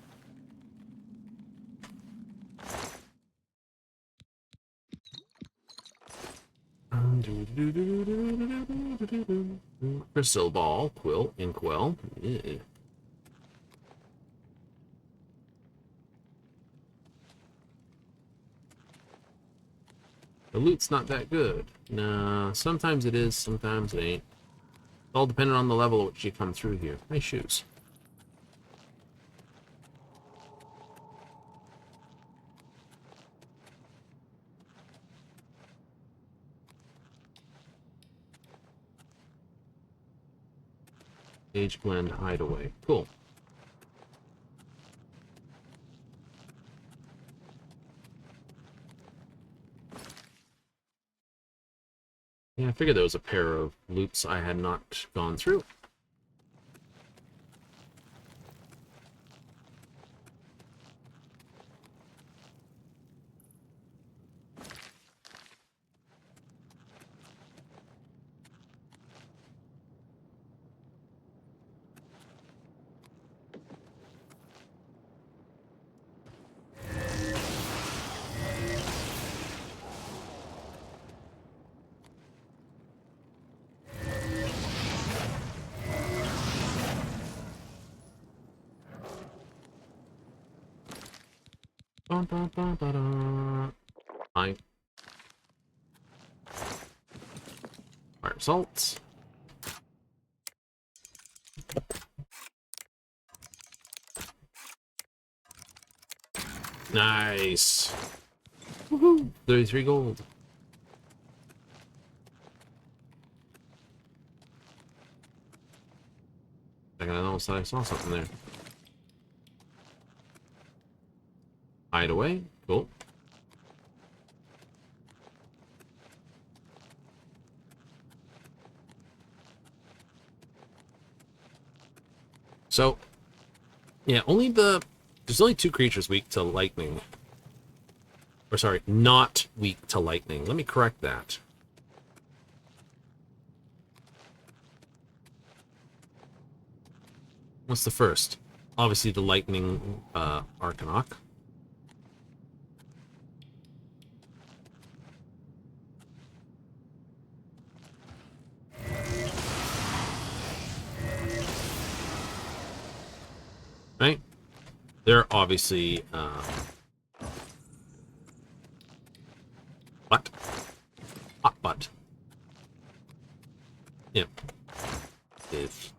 Crystal ball, quill, inkwell. Yeah. The loot's not that good. Nah, sometimes it is, sometimes it ain't. It's all dependent on the level at which you come through here. Nice shoes. Age blend hideaway. Cool. Yeah, I figured there was a pair of loops I had not gone through. Fine. Fire salts. Nice. Woohoo! 33 gold. I almost thought I saw something there. Hideaway. Cool. So, yeah, there's only 2 creatures weak to lightning. Or sorry, not weak to lightning. Let me correct that. What's the first? Obviously the lightning Arcanok. Right? They're obviously butt. Hot butt. Yeah. If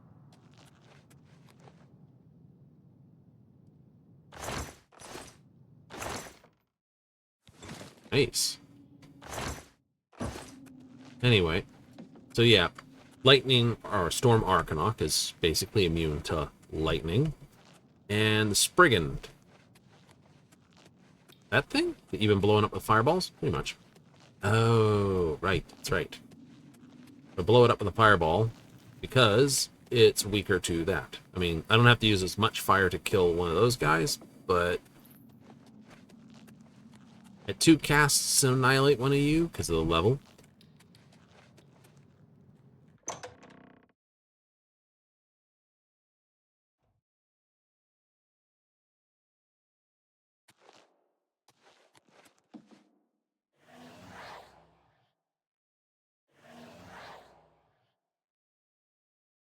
nice. Anyway, so yeah, lightning or storm Arcanok is basically immune to lightning. And the Spriggan. That thing? That you've been blowing up with fireballs? Pretty much. Oh, right. That's right. I blow it up with a fireball because it's weaker to that. I mean, I don't have to use as much fire to kill one of those guys, but at 2 casts to annihilate one of you because of the level.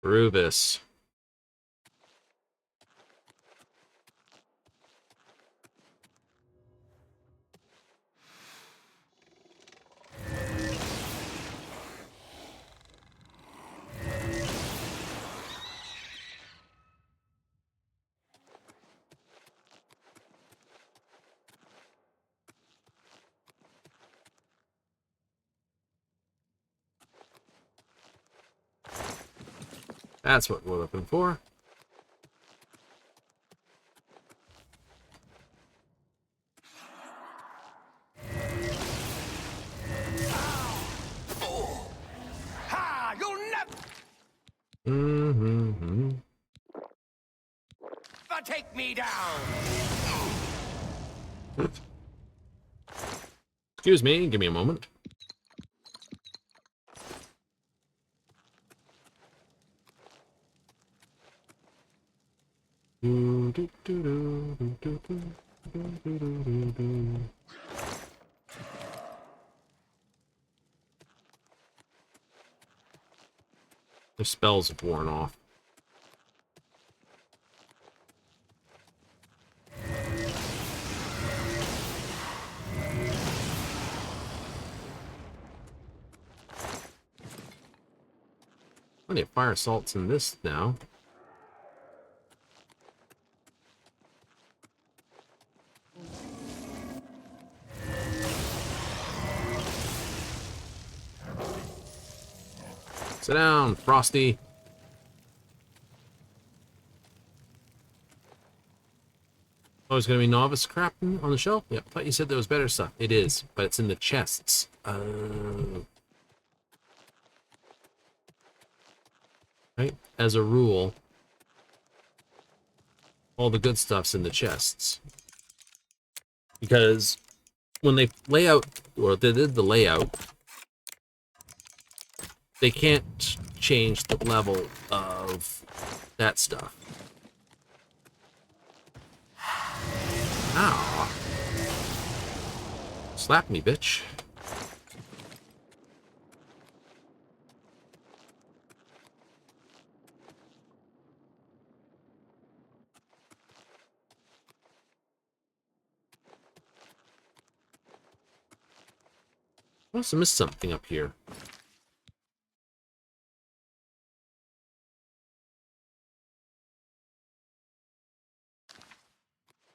Rubus. That's what we're looking for. Ha! You'll never take me down! Excuse me, give me a moment. Their spells have worn off. Plenty of fire salts in this now. Sit down, Frosty. Oh, there's going to be novice crap on the shelf? Yeah, I thought you said there was better stuff. It is, but it's in the chests. Right? As a rule, all the good stuff's in the chests. Because when they lay out, or they did the layout, they can't change the level of that stuff. Ow. Slap me, bitch. I must have missed something up here.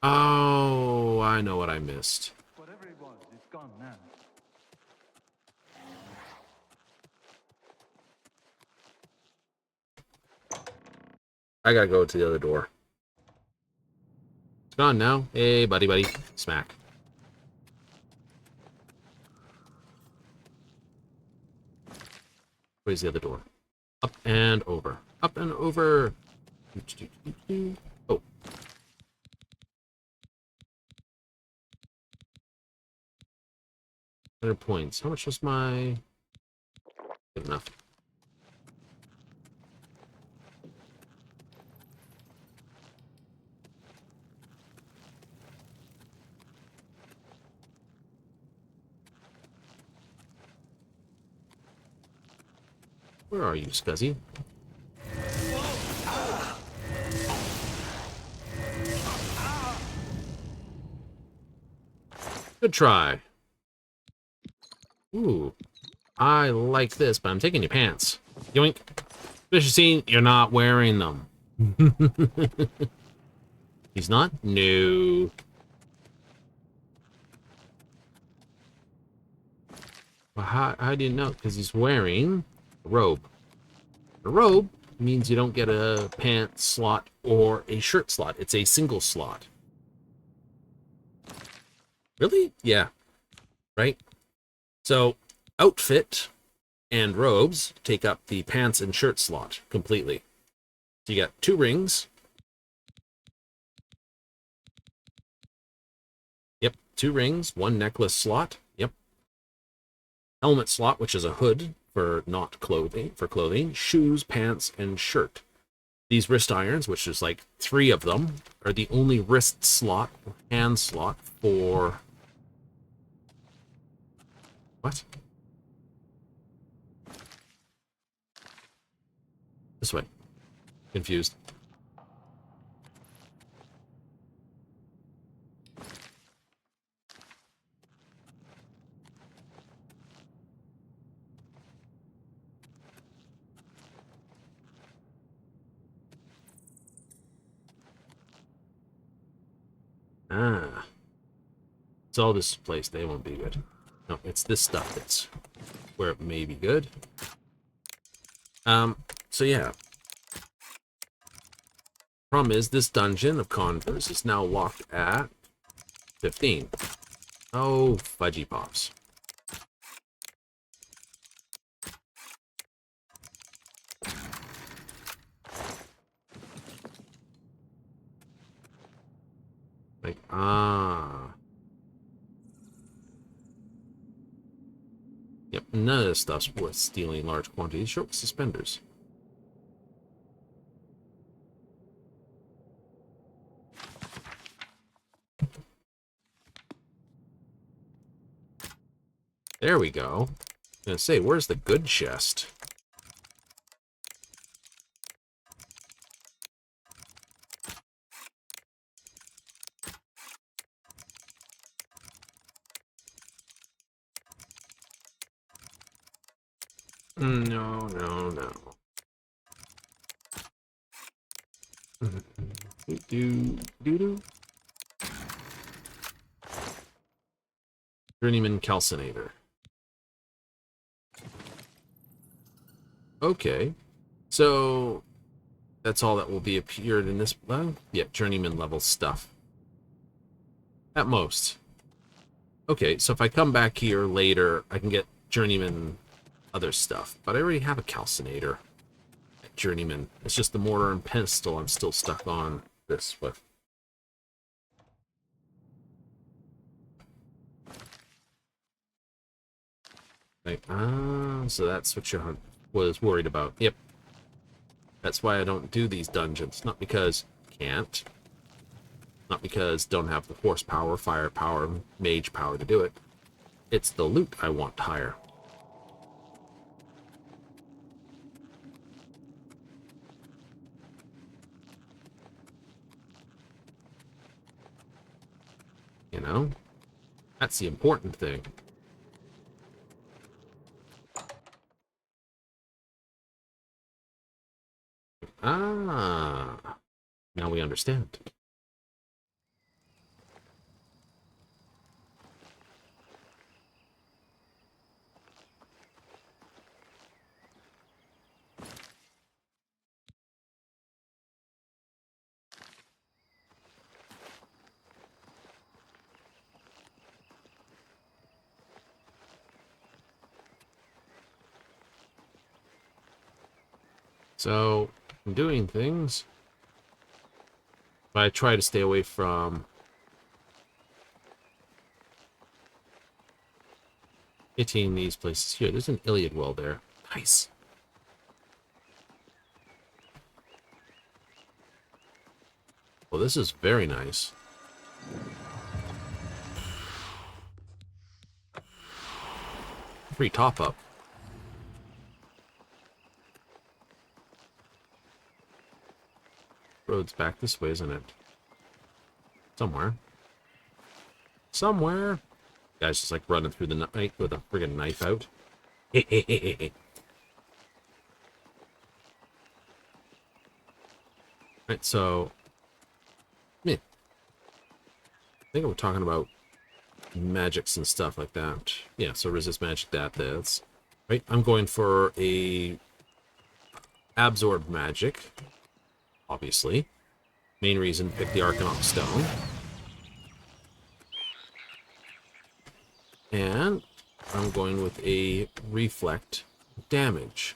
Oh, I know what I missed. Whatever it was, it's gone now. I gotta go to the other door. It's gone now. Hey, buddy, buddy. Smack. Where's the other door? Up and over. Up and over. Oh. 100 points. How much was my... Good enough. Where are you, Scuzzy? Good try. Ooh. I like this, but I'm taking your pants. Yoink. Vicious scene, you're not wearing them. He's not? No. Well, how do you know? Because he's wearing a robe. A robe means you don't get a pants slot or a shirt slot. It's a single slot. Really? Yeah. Right? So, outfit and robes take up the pants and shirt slot completely. So you got 2 rings. Yep, 2 rings, 1 necklace slot. Yep. Helmet slot, which is a hood for not clothing, for clothing, shoes, pants, and shirt. These wrist irons, which is like 3 of them, are the only wrist slot, hand slot for... What? This way. Confused. Ah. It's all this place. They won't be good. No, it's this stuff that's where it may be good. So yeah. Problem is, this dungeon of Converse is now locked at 15. Oh, fudgy pops. Like, ah. Yep, none of this stuff's worth stealing large quantities. Short suspenders. There we go. I was gonna say, where's the good chest? No, no, no. Do. Journeyman Calcinator. Okay. So that's all that will be appeared in this. Well, yeah, journeyman level stuff. At most. Okay, so if I come back here later, I can get journeyman other stuff. But I already have a calcinator. Journeyman. It's just the mortar and pestle I'm still stuck on this with. Like, so that's what you was worried about. Yep. That's why I don't do these dungeons. Not because can't. Not because don't have the horsepower, firepower, mage power to do it. It's the loot I want higher. You know? That's the important thing. Ah. Now we understand. So, I'm doing things. But I try to stay away from hitting these places here. There's an Iliad well there. Nice. Well, this is very nice. Free top up. Road's back this way, isn't it? Somewhere. Somewhere. Guy's just like running through the night with a friggin' knife out. Right, so yeah. I think we're talking about magics and stuff like that. Yeah, so resist magic that's right. I'm going for a absorb magic. Obviously. Main reason, pick the Arcanop Stone. And I'm going with a reflect damage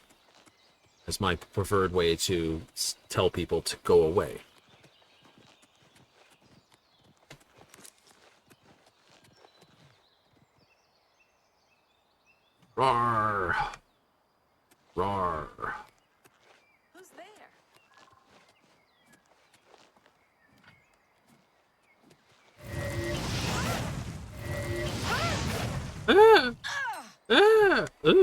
as my preferred way to tell people to go away. Roar! Roar! Who's there? Ah! Ah! Ah!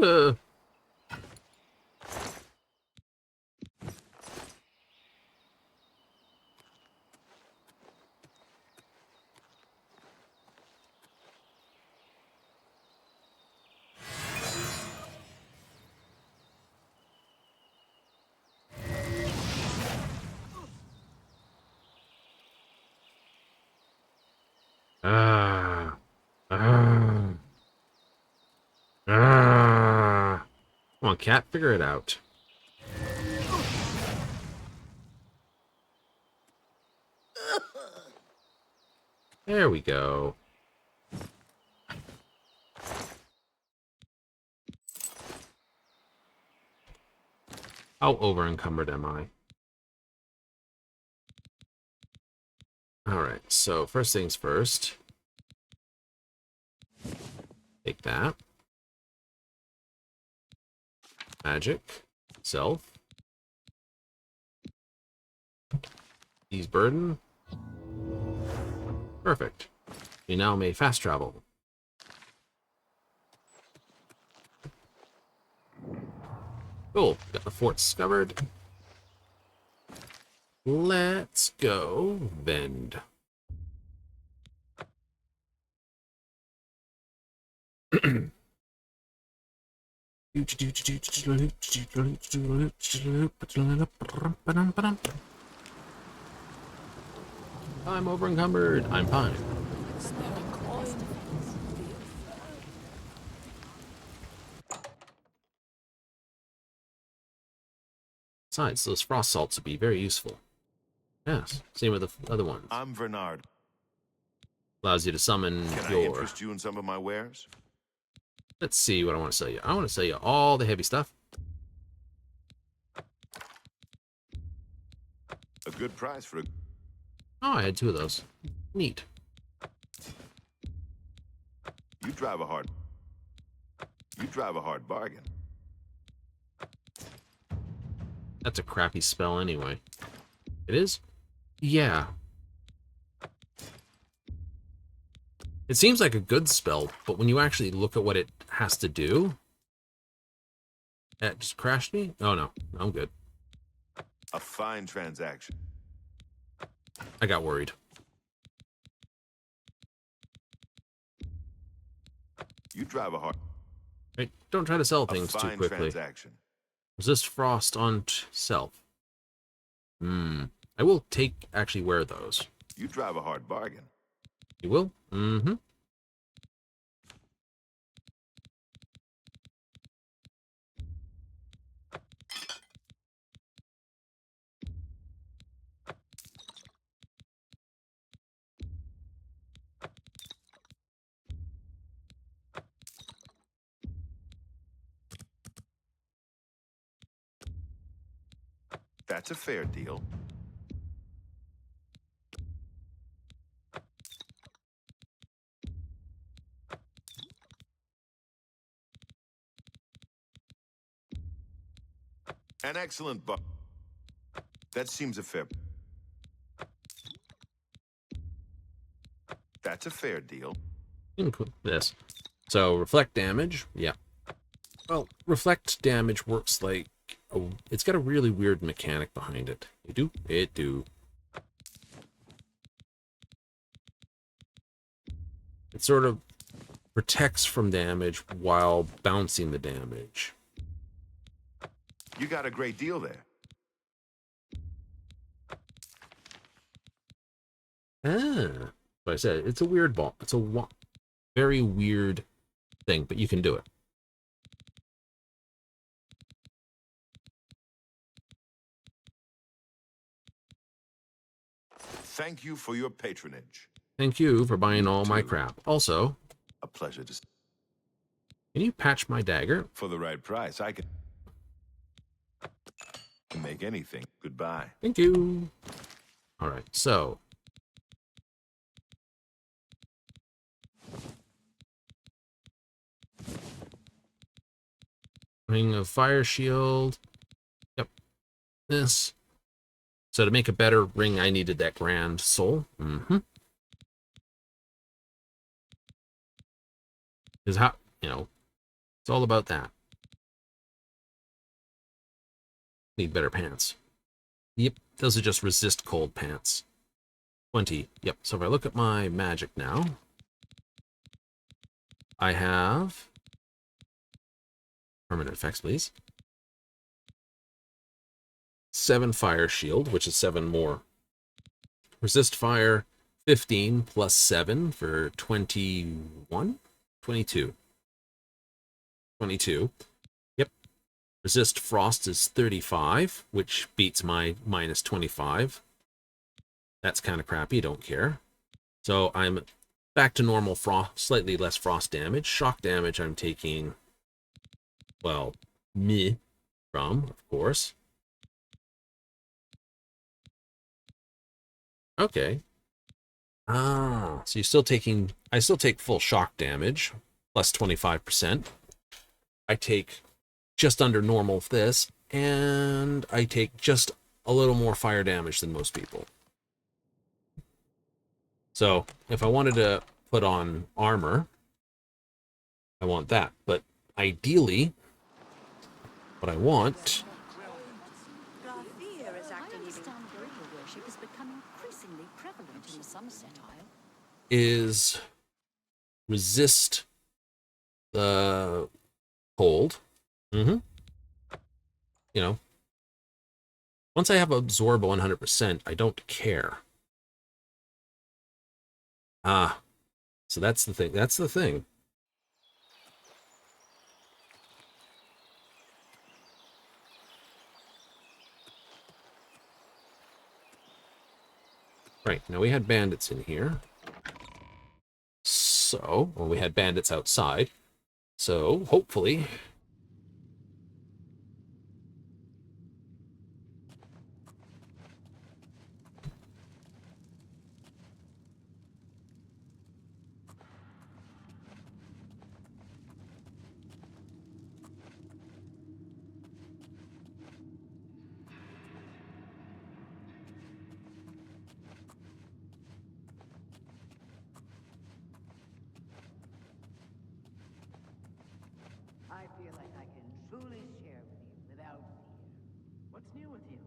Ah! Ah! Come on, cat, figure it out. There we go. How over encumbered am I? Alright, so first things first. Take that. Magic. Self. Ease burden. Perfect. We now may fast travel. Cool. Got the fort discovered. Let's go vend. I'm over encumbered. I'm fine. Besides, those frost salts would be very useful. Yes, same with the other ones. I'm Bernard. Allows you to summon Can your... I interest you in some of my wares? Let's see what I want to sell you. I want to sell you all the heavy stuff. A good price for a... Oh, I had 2 of those. Neat. You drive a hard bargain. That's a crappy spell anyway. It is? Yeah. It seems like a good spell, but when you actually look at what it has to do... That just crashed me? Oh no, I'm good. A fine transaction. I got worried. You drive a hard... Right, don't try to sell things too quickly. Transaction. Resist frost on self. I will actually wear those. You drive a hard bargain. You will? Mm-hmm. That's a fair deal. An excellent buck. That seems a fair... That's a fair deal. This. So, reflect damage. Yeah. Well, reflect damage works like... it's got a really weird mechanic behind it. It do? It do. It sort of protects from damage while bouncing the damage. You got a great deal there. Ah. But I said, it's a weird ball. It's a very weird thing, but you can do it. Thank you for your patronage. Thank you for buying all my crap. Also, a pleasure to... Can you patch my dagger? For the right price, I can make anything. Goodbye. Thank you. All right, so... Ring of Fire Shield. Yep. This. So to make a better ring, I needed that Grand Soul. Mm-hmm. Because how, it's all about that. Need better pants. Yep, those are just resist cold pants. 20. Yep, so if I look at my magic now, I have... Permanent effects, please. 7 Fire Shield, which is 7 more. Resist Fire, 15 plus 7 for 21? 22. 22. Yep. Resist Frost is 35, which beats my minus 25. That's kind of crappy, don't care. So I'm back to normal frost, slightly less frost damage. Shock damage I'm taking, well, me from, of course. Okay. Ah, so you're still taking... I still take full shock damage, plus 25%. I take just under normal of this, and I take just a little more fire damage than most people. So, if I wanted to put on armor, I want that. But ideally, what I want... is resist the cold, Mm-hmm. You know, once I have absorb 100%, I don't care. Ah, so that's the thing. That's the thing. Right, now we had bandits in here. So, well, we had bandits outside. So, hopefully... I feel like I can truly share with you without fear. What's new with you?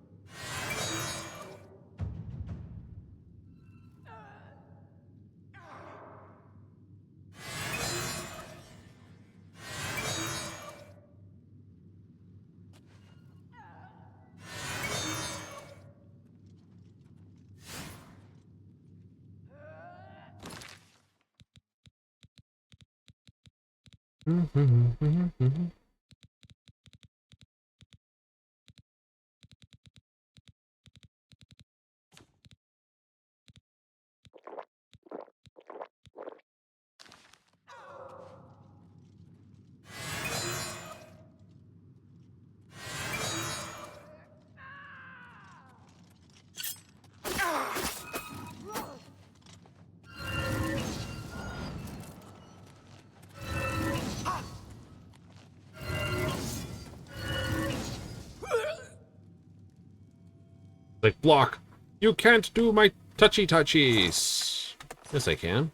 Like, block! You can't do my touchy-touchies! Yes, I can.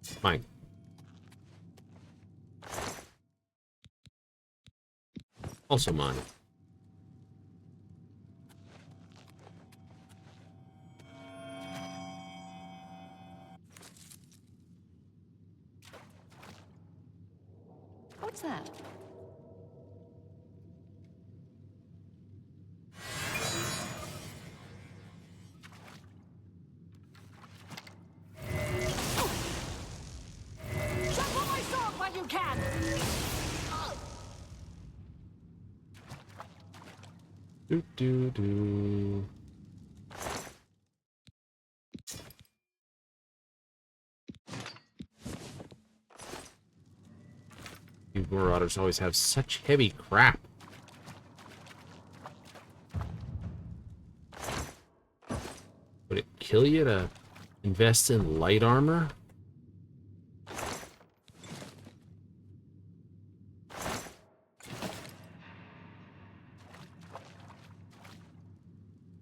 Fine. Also mine. What's that? Jump on my sword while you can! Do. You marauders always have such heavy crap. Would it kill you to invest in light armor?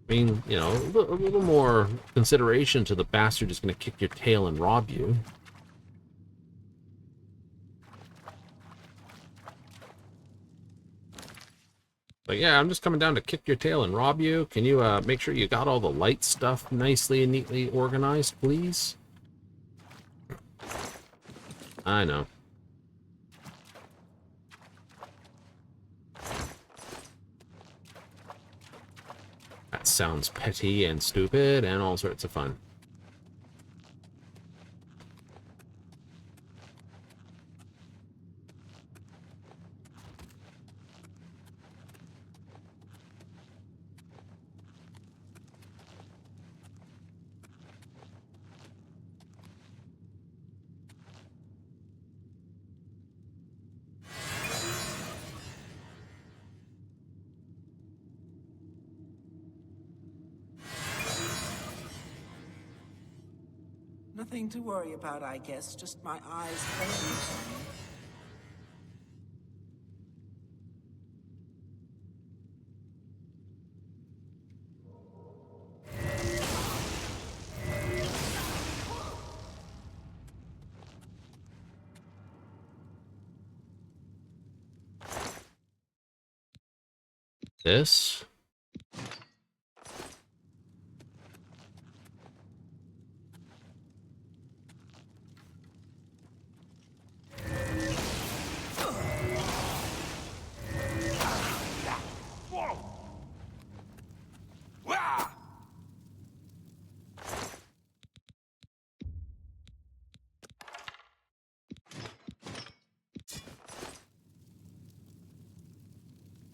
I mean, you know, a little more consideration to the bastard who's going to kick your tail and rob you. But yeah, I'm just coming down to kick your tail and rob you. Can you make sure you got all the light stuff nicely and neatly organized, please? I know. That sounds petty and stupid and all sorts of fun. Nothing to worry about, I guess. Just my eyes playing tricks on me. This.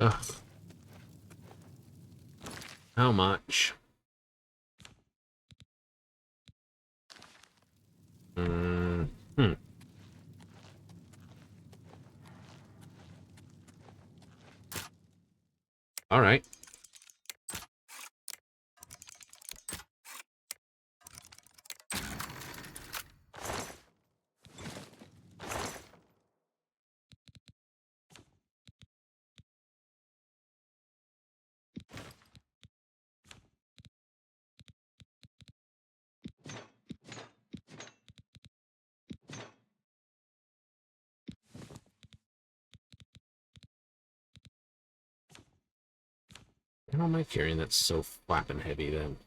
Ugh. How much? All right. How am I carrying that so flapping heavy then?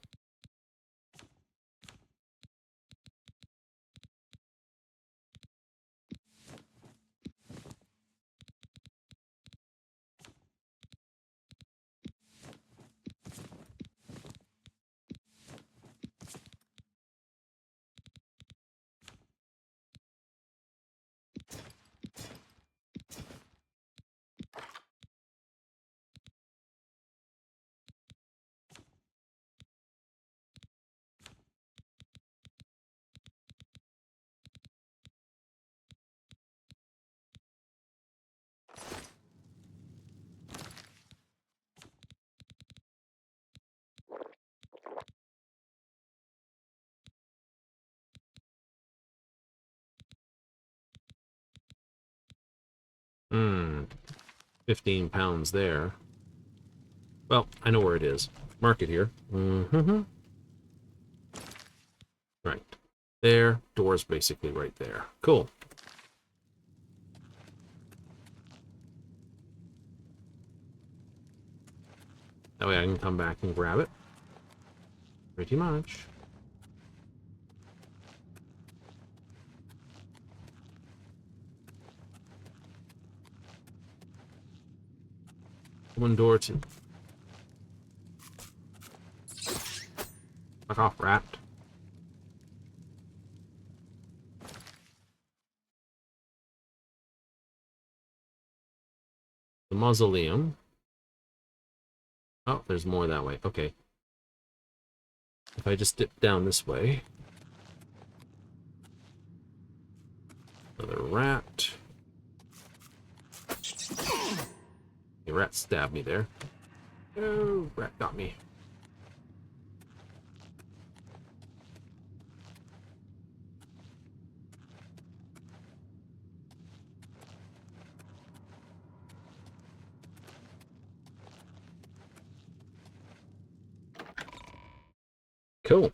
Hmm. 15 pounds there. Well, I know where it is. Mark it here. Mm-hmm. Right. There. Door's basically right there. Cool. That way I can come back and grab it. Pretty much. One door to... Fuck off, rat. The mausoleum. Oh, there's more that way. Okay. If I just dip down this way. Another rat. The rat stabbed me there. Oh, rat got me. Cool.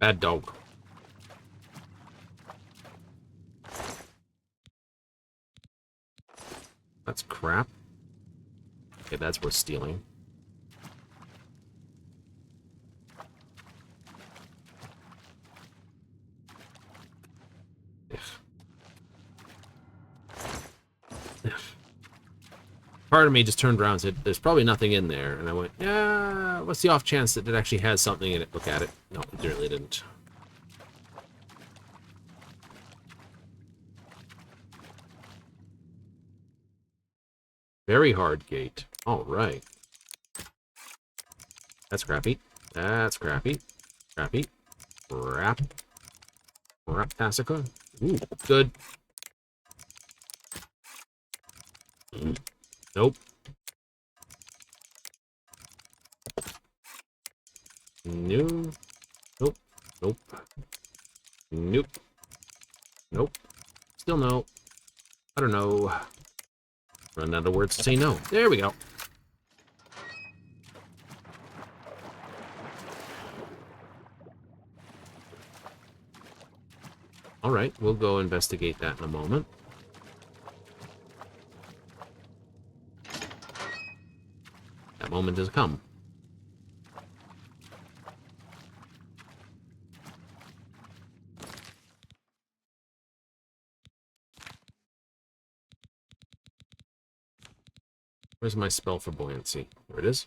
Bad dog. That's crap. Okay, that's worth stealing. Part of me just turned around and said, there's probably nothing in there. And I went, yeah, what's the off chance that it actually has something in it? Look at it. No, it really didn't. Very hard gate. All right. That's crappy. That's crappy. Crappy. Crap. Crap-tassica. Ooh, good. Nope. No. Nope. Nope. Nope. Nope. Still no. I don't know. Run out of words to say no. There we go. Alright, we'll go investigate that in a moment. That moment has come. Where's my spell for buoyancy? There it is.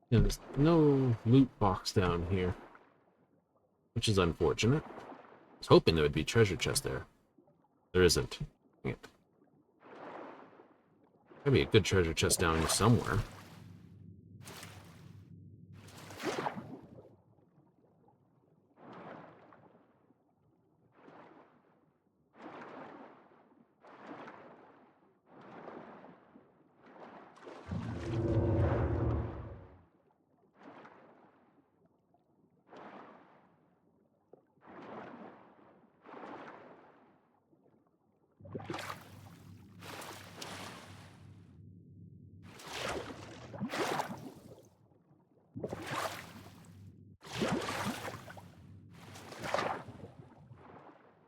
Yeah, there's no loot box down here, which is unfortunate. I was hoping there would be a treasure chest there. There isn't. Dang it. There'd be a good treasure chest down here somewhere.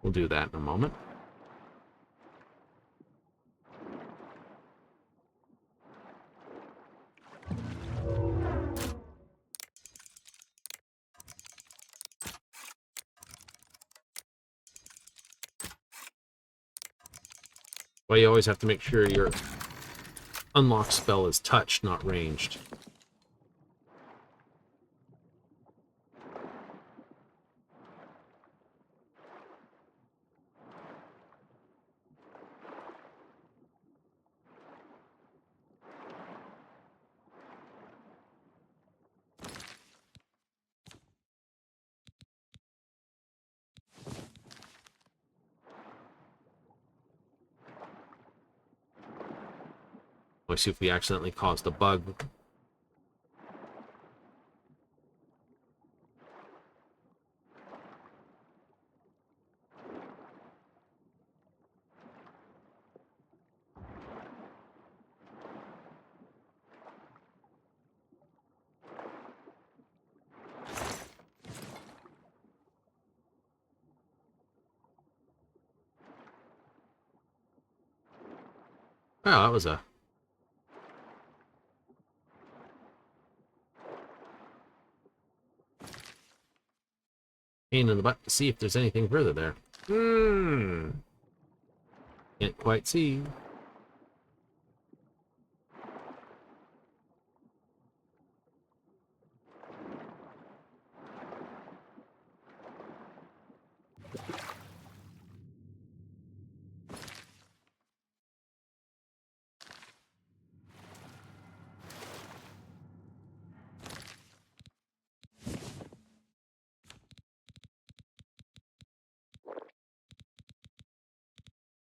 We'll do that in a moment. Well, you always have to make sure your unlock spell is touched, not ranged. Let's see if we accidentally caused a bug. Oh, that was a pain in the butt to see if there's anything further there. Can't quite see.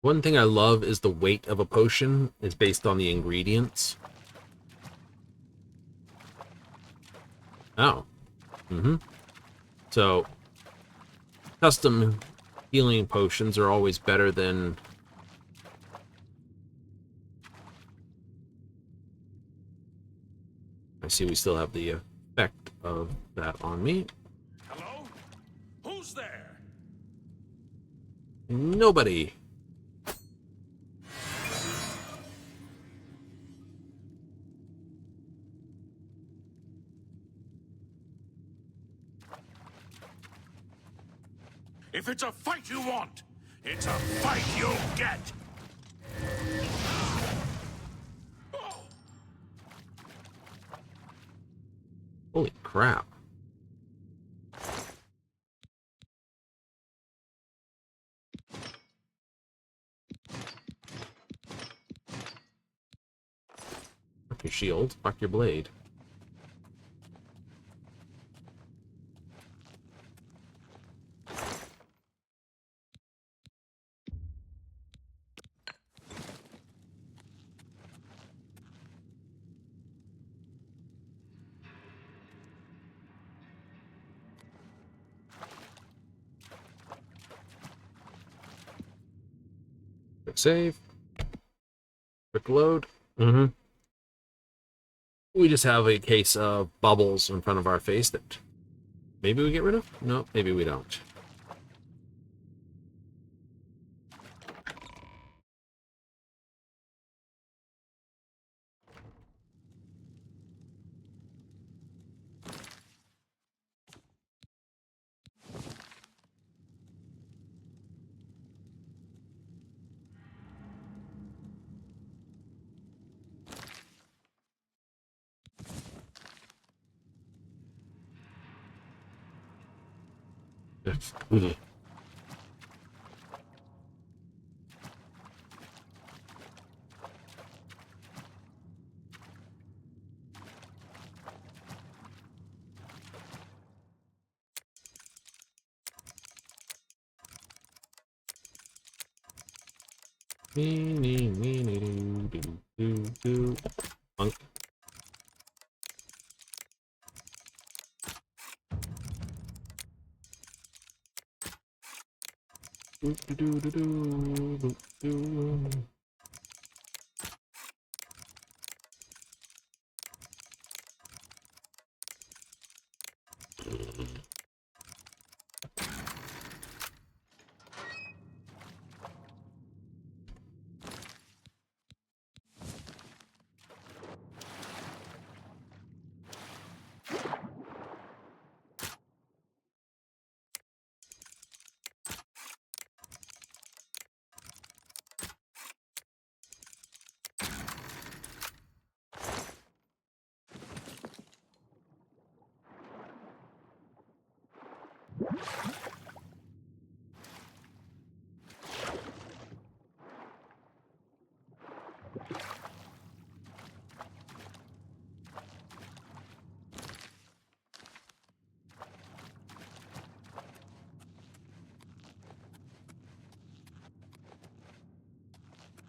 One thing I love is the weight of a potion is based on the ingredients. Oh. So, custom healing potions are always better than I see we still have the effect of that on me. Hello? Who's there? Nobody. If it's a fight you want, it's a fight you'll get. Holy crap. Fuck your shield. Fuck your blade. Quick save. Quick load. We just have a case of bubbles in front of our face that maybe we get rid of? No, maybe we don't. Ugh. Monk.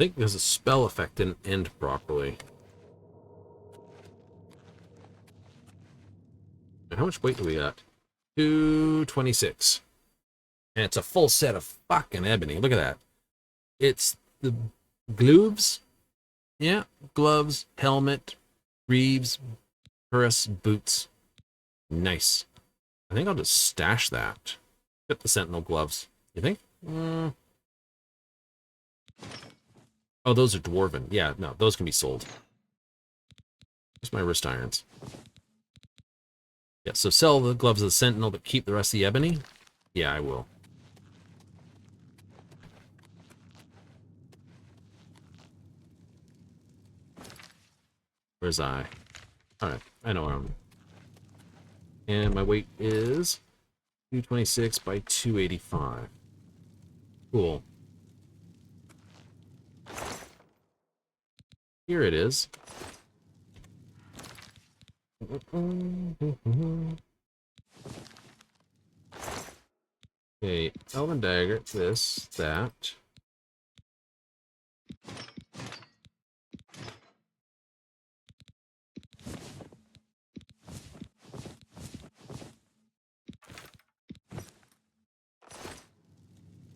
I think there's a spell effect didn't end properly. How much weight do we got? 226. And it's a full set of fucking ebony. Look at that. It's the gloves. Yeah, gloves, helmet, greaves, cuirass, boots. Nice. I think I'll just stash that. Get the sentinel gloves. You think? Oh, those are dwarven. Yeah, no, those can be sold. Just my wrist irons. Yeah, so sell the gloves of the sentinel, but keep the rest of the ebony? Yeah, I will. Where's I? Alright, I know where I'm. And my weight is 226 by 285. Cool. Here it is. Okay, Elven Dagger, this, that.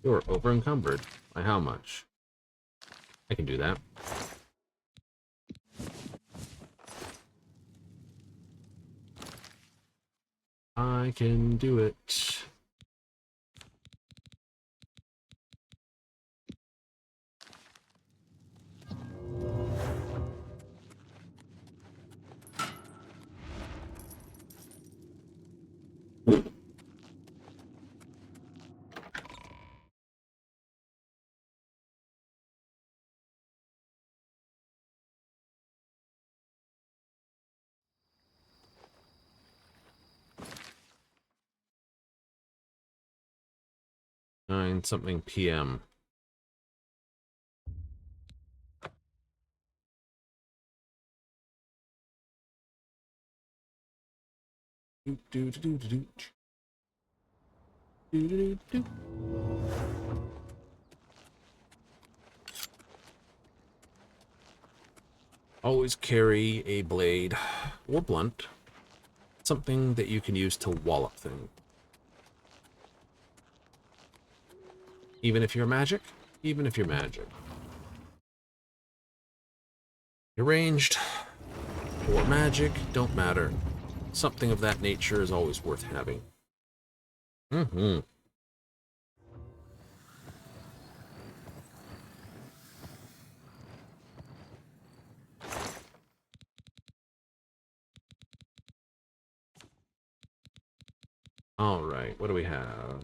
You're over encumbered. By how much? I can do that. I can do it. Nine something PM. Do, do, do, do, do. Do, do, do, do. Always carry a blade or blunt, something that you can use to wallop things. Even if you're magic, even if you're magic. You're ranged or magic, don't matter. Something of that nature is always worth having. Mm-hmm. All right, what do we have?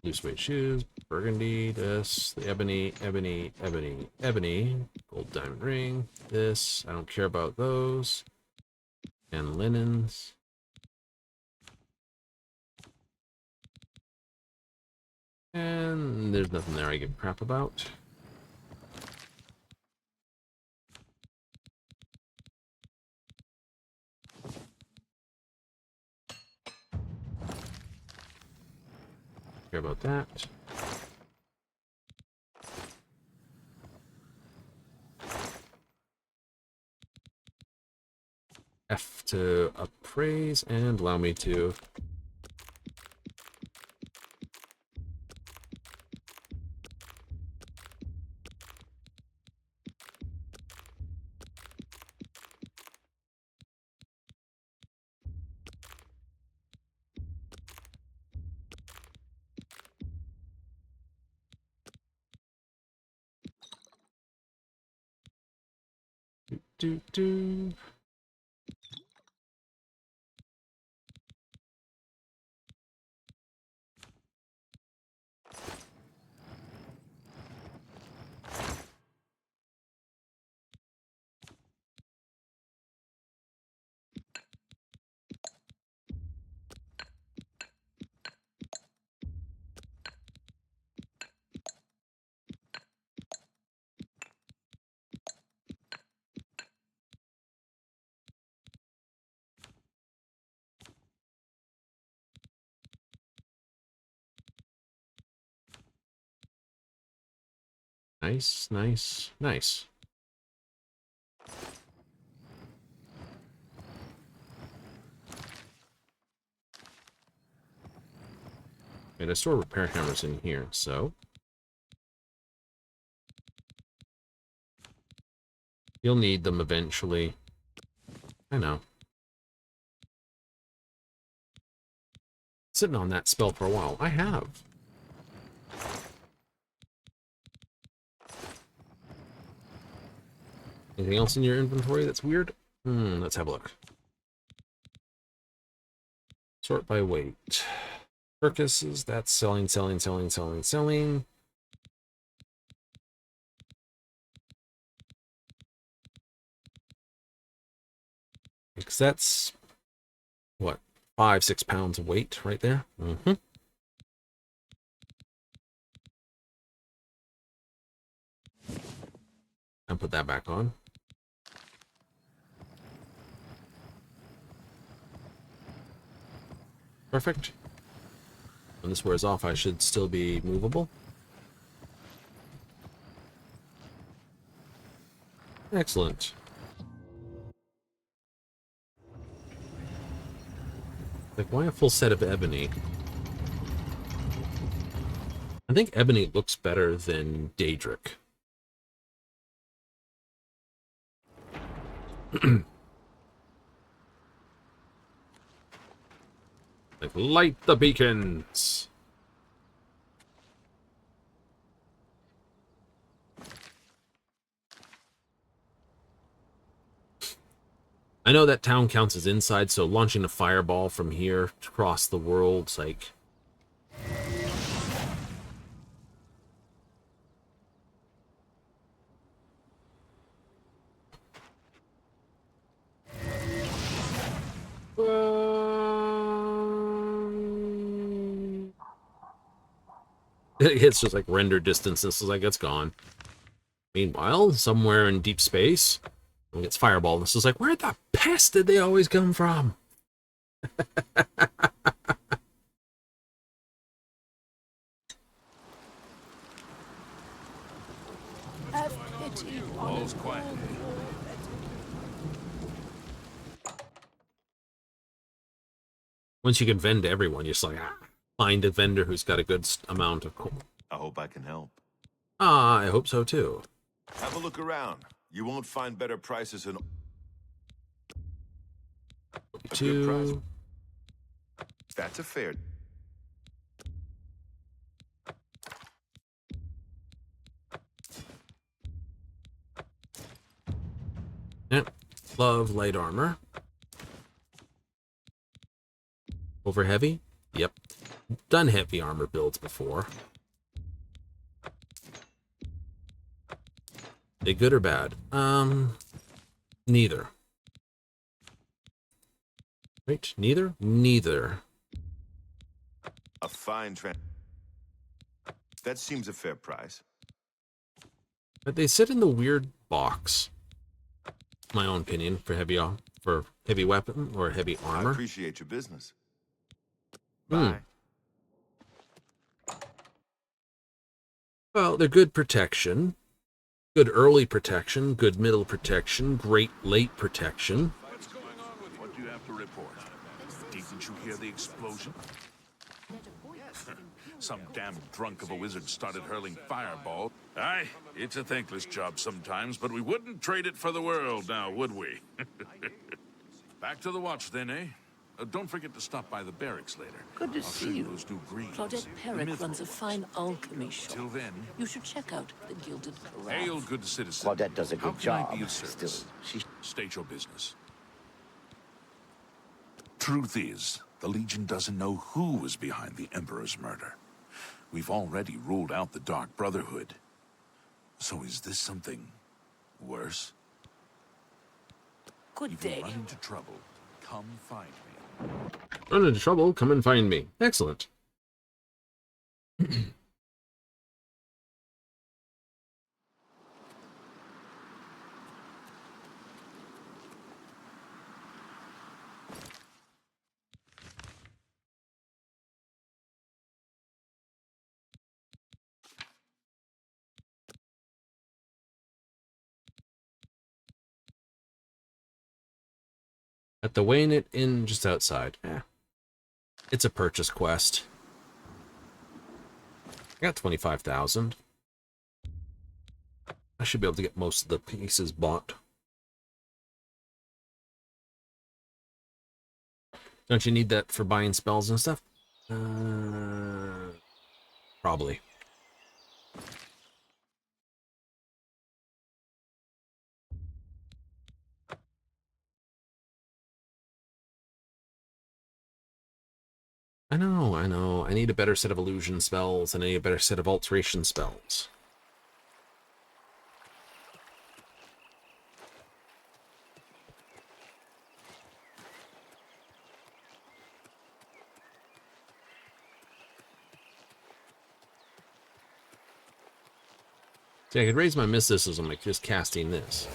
Loose weight shoes, burgundy, this, the ebony, ebony, ebony, ebony, gold diamond ring, this, I don't care about those, and linens. And there's nothing there I give a crap about. Care about that. F to appraise and allow me to do. Nice, nice, nice. And I store repair hammers in here, so you'll need them eventually. I know. Sitting on that spell for a while. I have. Anything else in your inventory that's weird? Let's have a look. Sort by weight. Carcasses, that's selling, selling, selling, selling, selling. Because that's, what, 5-6 pounds of weight right there? Mm-hmm. And put that back on. Perfect. When this wears off, I should still be movable. Excellent. Like, why a full set of ebony? I think ebony looks better than Daedric. Like, light the beacons! I know that town counts as inside, so launching a fireball from here across the world's like... It's just like render distance. This is like, it's gone. Meanwhile, somewhere in deep space, it gets fireball. This is like, where the pest did they always come from? Have pity on All's quiet. Once you can vend to everyone, you're just like, find a vendor who's got a good amount of coal. I hope I can help. I hope so too. Have a look around. You won't find better prices in... A good price. That's a fair... Yep. Love light armor. Over heavy? Yep. Done heavy armor builds before. They good or bad? Neither. Right? Neither? Neither. A fine that seems a fair price. But they sit in the weird box. My own opinion for heavy weapon or heavy armor. I appreciate your business. Hmm. Bye. Well, they're good protection. Good early protection, good middle protection, great late protection. What's going on with what do you have to report? Didn't you hear the explosion? Some damn drunk of a wizard started hurling fireball. Aye, it's a thankless job sometimes, but we wouldn't trade it for the world now, would we? Back to the watch then, eh? Don't forget to stop by the barracks later. Good to I'll see show you. those new greens. Claudette Perrick runs a fine alchemy shop. Till then, You should check out the Gilded Carafe. hail, good citizen. Claudette does a How good can I job. be of service? Still, State your business. Truth is, the Legion doesn't know who was behind the Emperor's murder. We've already ruled out the Dark Brotherhood. So is this something worse? Good If you day. run into trouble, come find me. Run into trouble, come and find me. Excellent. At the Weighing It Inn just outside. Yeah. It's a purchase quest. I got 25,000. I should be able to get most of the pieces bought. Don't you need that for buying spells and stuff? Probably. I know. I need a better set of illusion spells, and I need a better set of alteration spells. See, I could raise my mysticism like just casting this.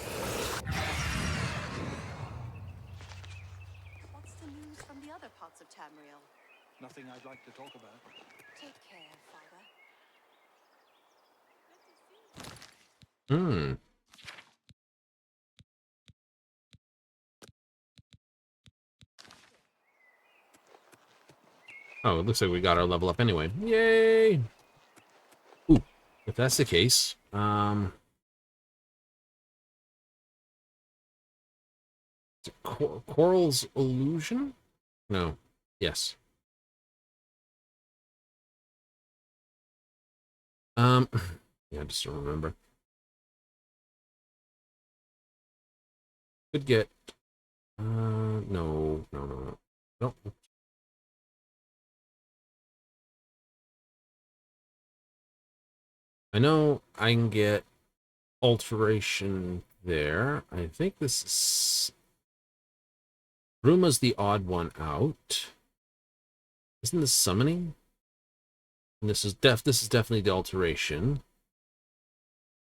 What's the news from the other parts of Tamriel? Nothing I'd like to talk about. Take care, Father. Hmm. Oh, it looks like we got our level up anyway. Yay! Ooh, if that's the case, Coral's illusion? No. Yes. Yeah, just don't remember. Could get, no. Nope. I know I can get alteration there. I think this is... Ruma's the odd one out. Isn't this summoning? And this is definitely the alteration.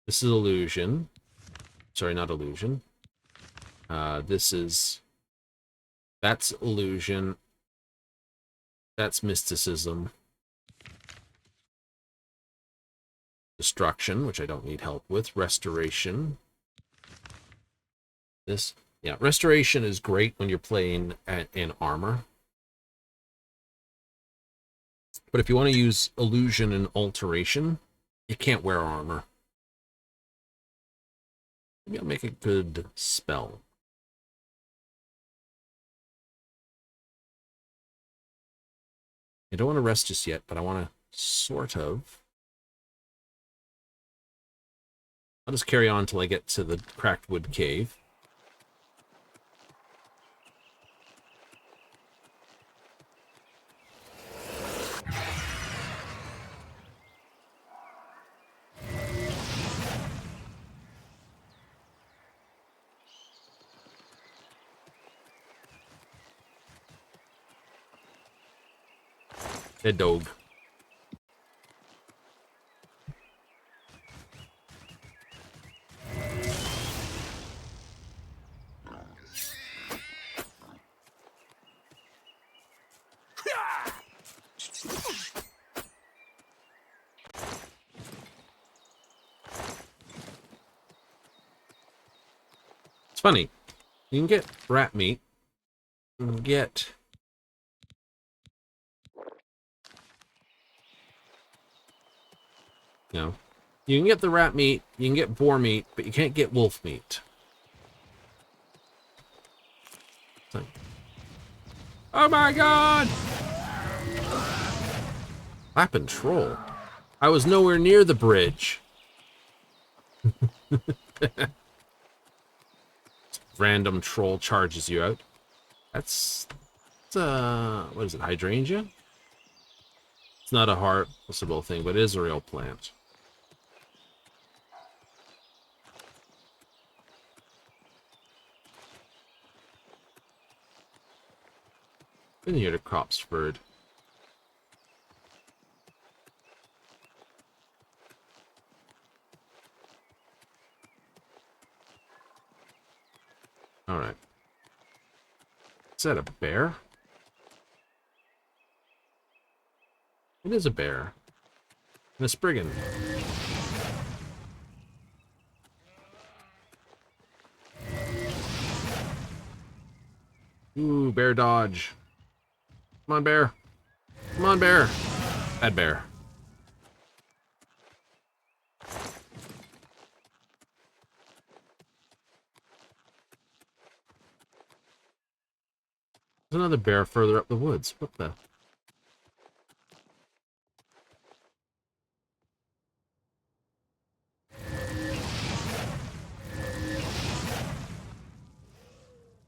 This is illusion. Sorry, not illusion. That's illusion. That's mysticism. Destruction, which I don't need help with. Restoration. This, yeah, restoration is great when you're playing in armor. But if you want to use illusion and alteration, you can't wear armor. Maybe I'll make a good spell. I don't want to rest just yet, but I want to sort of. I'll just carry on until I get to the cracked wood cave. Dead dog. It's funny. You can get rat meat. You can get... No. You can get the rat meat, you can get boar meat, but you can't get wolf meat. So. Oh my god! Lappin' troll. I was nowhere near the bridge. Random troll charges you out. That's what is it, hydrangea? It's not a harvestable thing, but it is a real plant. Been here to Cropsford. Alright. Is that a bear? It is a bear. And a Spriggan. Ooh, bear dodge. Come on, bear. Come on, bear. Bad bear. There's another bear further up the woods. What the?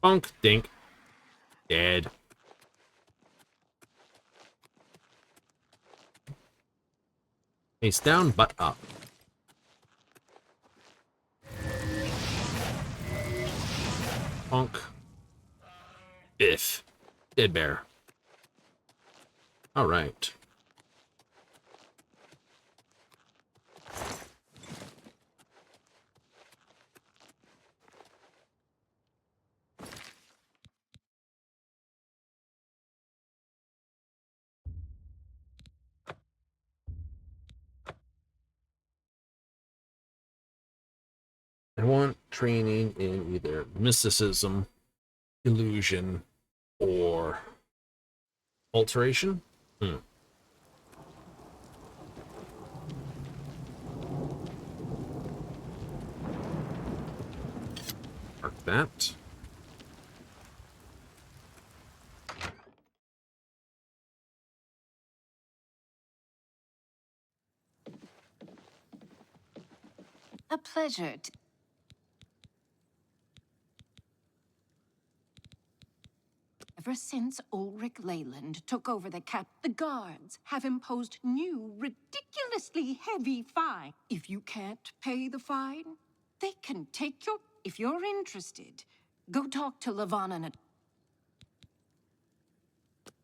Bonk, dink. Dead. Face down, butt up. Bonk. Biff. Dead bear. Alright. I want training in either mysticism, illusion, or alteration. Mark that. pleasure to... Ever since Ulrich Leyland took over the guards have imposed new, ridiculously heavy fine. If you can't pay the fine, they can take your... If you're interested, go talk to Lavana.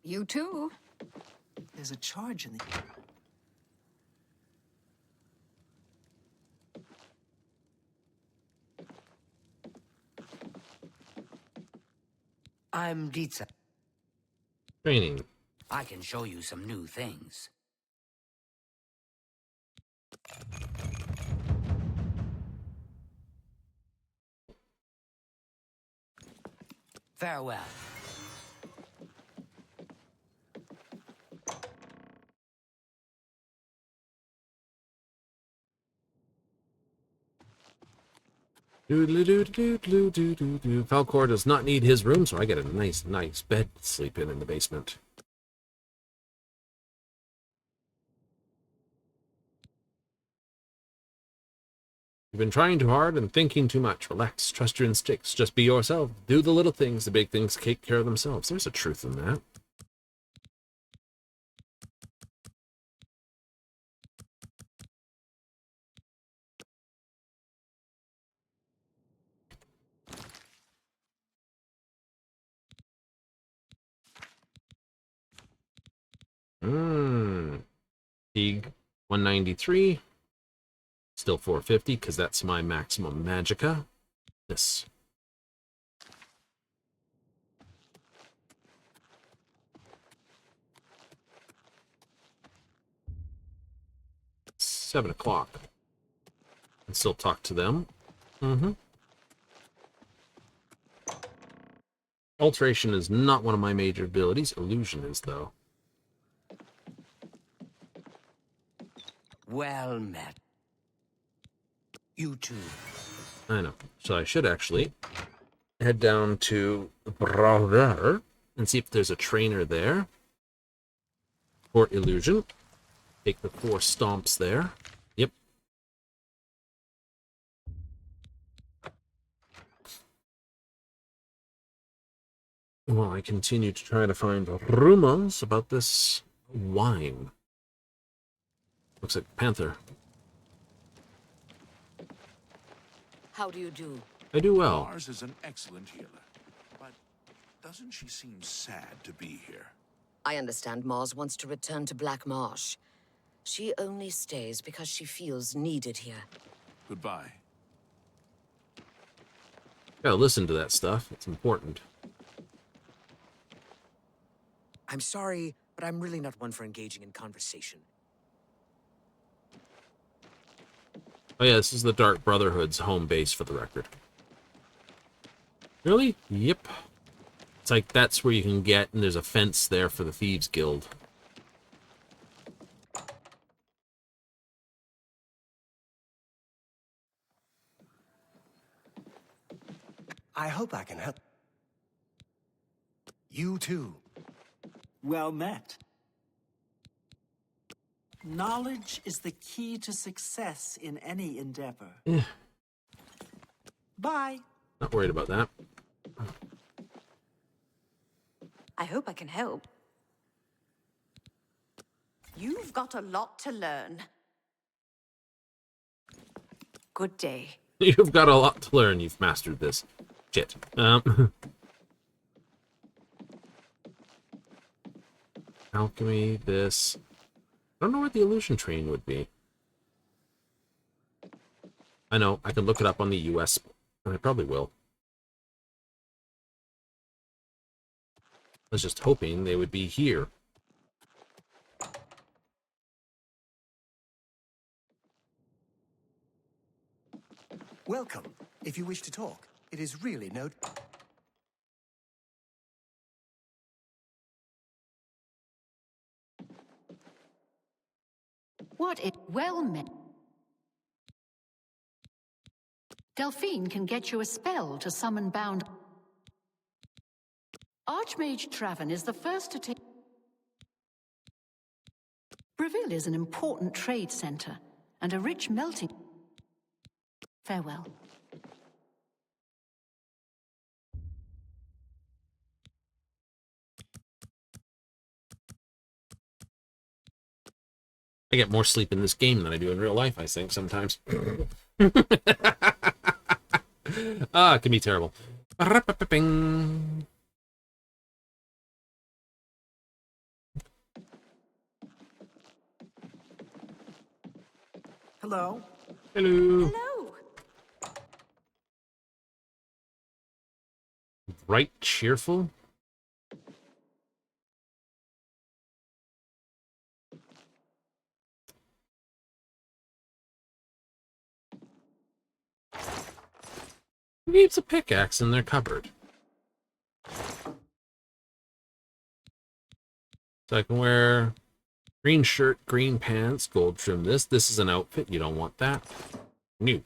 You too. There's a charge in the... I'm Dietza. Training. I can show you some new things. Farewell. Doodle-doo-doo-doo-doo-doo-doo. Falcor does not need his room, so I get a nice bed to sleep in the basement. You've been trying too hard and thinking too much. Relax, trust your instincts, just be yourself. Do the little things, the big things take care of themselves. There's a truth in that. Teague 193. Still 450, because that's my maximum magicka. This. $7 o'clock. And still talk to them. Alteration is not one of my major abilities. Illusion is, though. Well met. You too. I know. So I should actually head down to Brother and see if there's a trainer there for illusion. Take the 4 stomps there. Yep. Well, I continue to try to find rumors about this wine. Looks like Panther. How do you do? I do well. Mars is an excellent healer, but doesn't she seem sad to be here? I understand Mars wants to return to Black Marsh. She only stays because she feels needed here. Goodbye. Gotta listen to that stuff. It's important. I'm sorry, but I'm really not one for engaging in conversation. Oh yeah, this is the Dark Brotherhood's home base for the record. Really? Yep. It's like that's where you can get, and there's a fence there for the Thieves Guild. I hope I can help. You too. Well met. Knowledge is the key to success in any endeavor. Yeah. Bye. Not worried about that. I hope I can help. You've got a lot to learn. Good day. You've got a lot to learn. You've mastered this. Shit. Alchemy, this. I don't know what the illusion train would be. I know, I can look it up on the US, and I probably will. I was just hoping they would be here. Welcome. If you wish to talk, it is really no... What it well met. Delphine can get you a spell to summon bound. Archmage Traven is the first to take. Breville is an important trade center and a rich melting. Farewell. I get more sleep in this game than I do in real life, I think, sometimes. Ah, it can be terrible. Hello? Hello. Hello. Right cheerful? Who keeps a pickaxe in their cupboard? So I can wear green shirt, green pants, gold trim this. This is an outfit. You don't want that. New.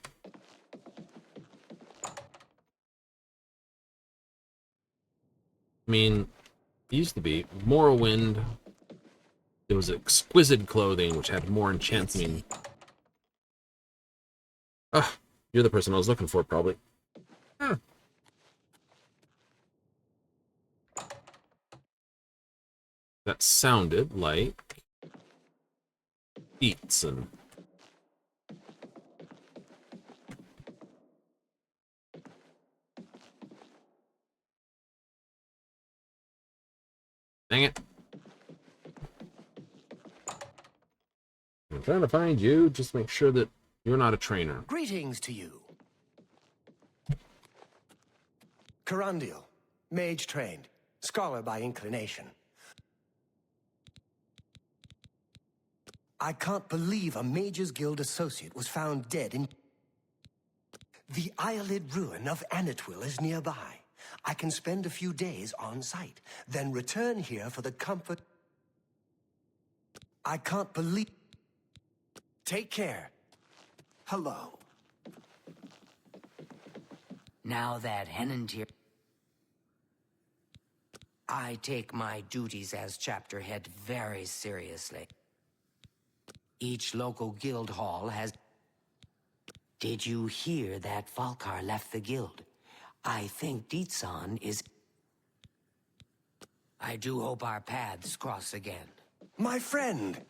I mean, it used to be Morrowind. There was exquisite clothing, which had more enchants. I mean, you're the person I was looking for, probably. Huh. That sounded like beats and dang it. I'm trying to find you. Just make sure that you're not a trainer. Greetings to you. Cyrodiil, mage trained, scholar by inclination. I can't believe a Mages Guild associate was found dead in... The Eyelid ruin of Anatwil is nearby. I can spend a few days on site, then return here for the comfort... I can't believe... Take care. Hello. Now that Henentir... I take my duties as chapter head very seriously. Each local guild hall has... Did you hear that Falkar left the guild? I think Dietsan is... I do hope our paths cross again. My friend!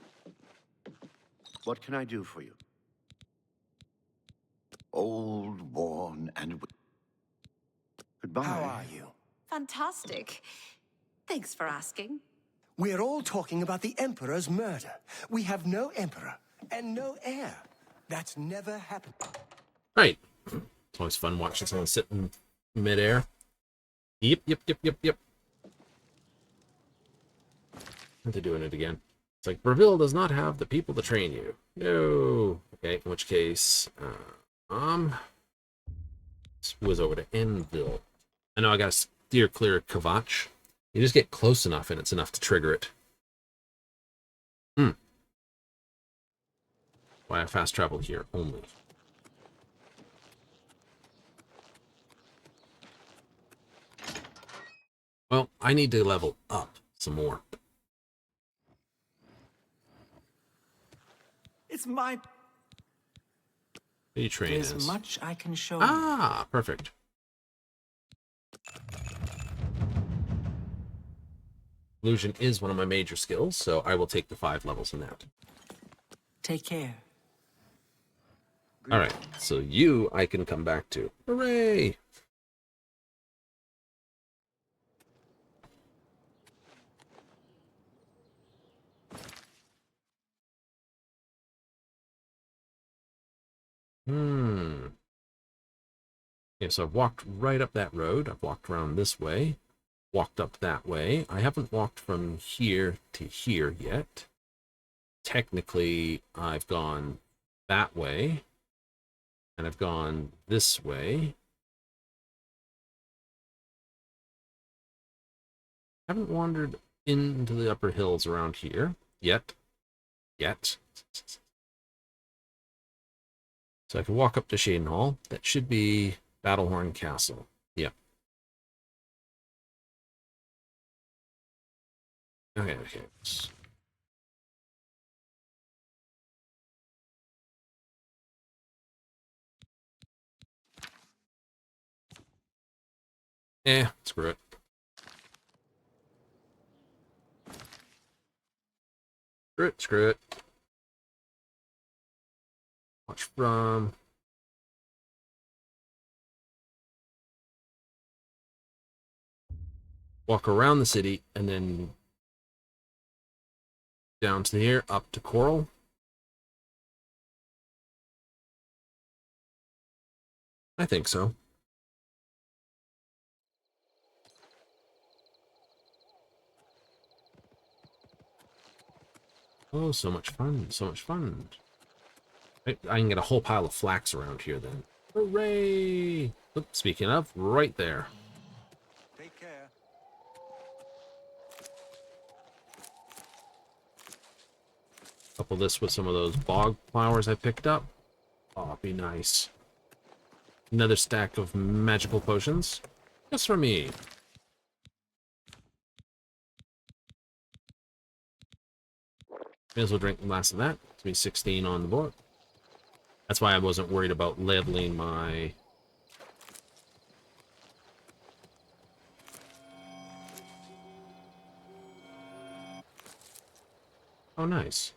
What can I do for you? Old, worn, and... Goodbye. How are you? Fantastic. Thanks for asking. We're all talking about the Emperor's murder. We have no Emperor and no heir. That's never happened. Right. It's always fun watching someone sit in midair. Yep. They're doing it again. It's like, Breville does not have the people to train you. No. Okay, in which case, whiz over to Enville. I know I gotta steer clear of Kvatch. You just get close enough and it's enough to trigger it. Why I fast travel here only. Well, I need to level up some more. It's my... You train There's as... much I can show you. Ah, perfect. Illusion is one of my major skills, so I will take the 5 levels in that. Take care. Alright, so you I can come back to. Hooray! Okay, so I've walked right up that road. I've walked around this way. Walked up that way. I haven't walked from here to here yet. Technically, I've gone that way. And I've gone this way. I haven't wandered into the upper hills around here yet. So I can walk up to Shaden Hall. That should be Battlehorn Castle. Yeah. Okay. Screw it. Screw it. Watch from. Walk around the city and then down to here, up to Coral. I think so. Oh, so much fun. So much fun. I can get a whole pile of flax around here then. Hooray! Oop, speaking of, right there. Take care. Couple this with some of those bog flowers I picked up. Oh, be nice. Another stack of magical potions. Just for me. May as well drink the last of that. It's me 16 on the board. That's why I wasn't worried about leveling my... Oh, nice.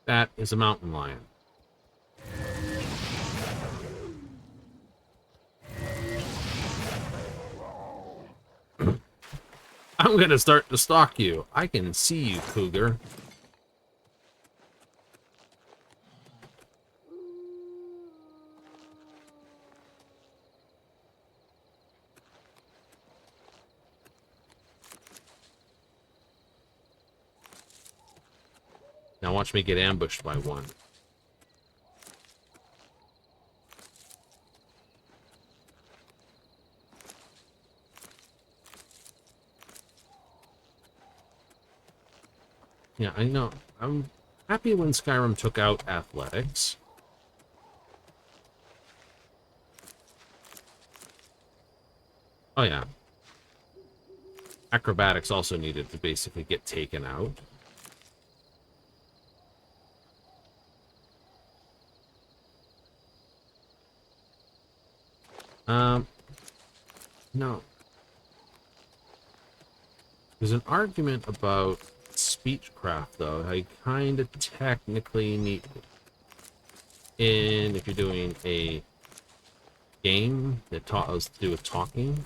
That is a mountain lion. I'm gonna start to stalk you. I can see you, cougar. Now watch me get ambushed by one. Yeah, I know. I'm happy when Skyrim took out athletics. Oh yeah. Acrobatics also needed to basically get taken out. No. There's an argument about speechcraft, though. I kind of technically need... if you're doing a game that has to do with talking.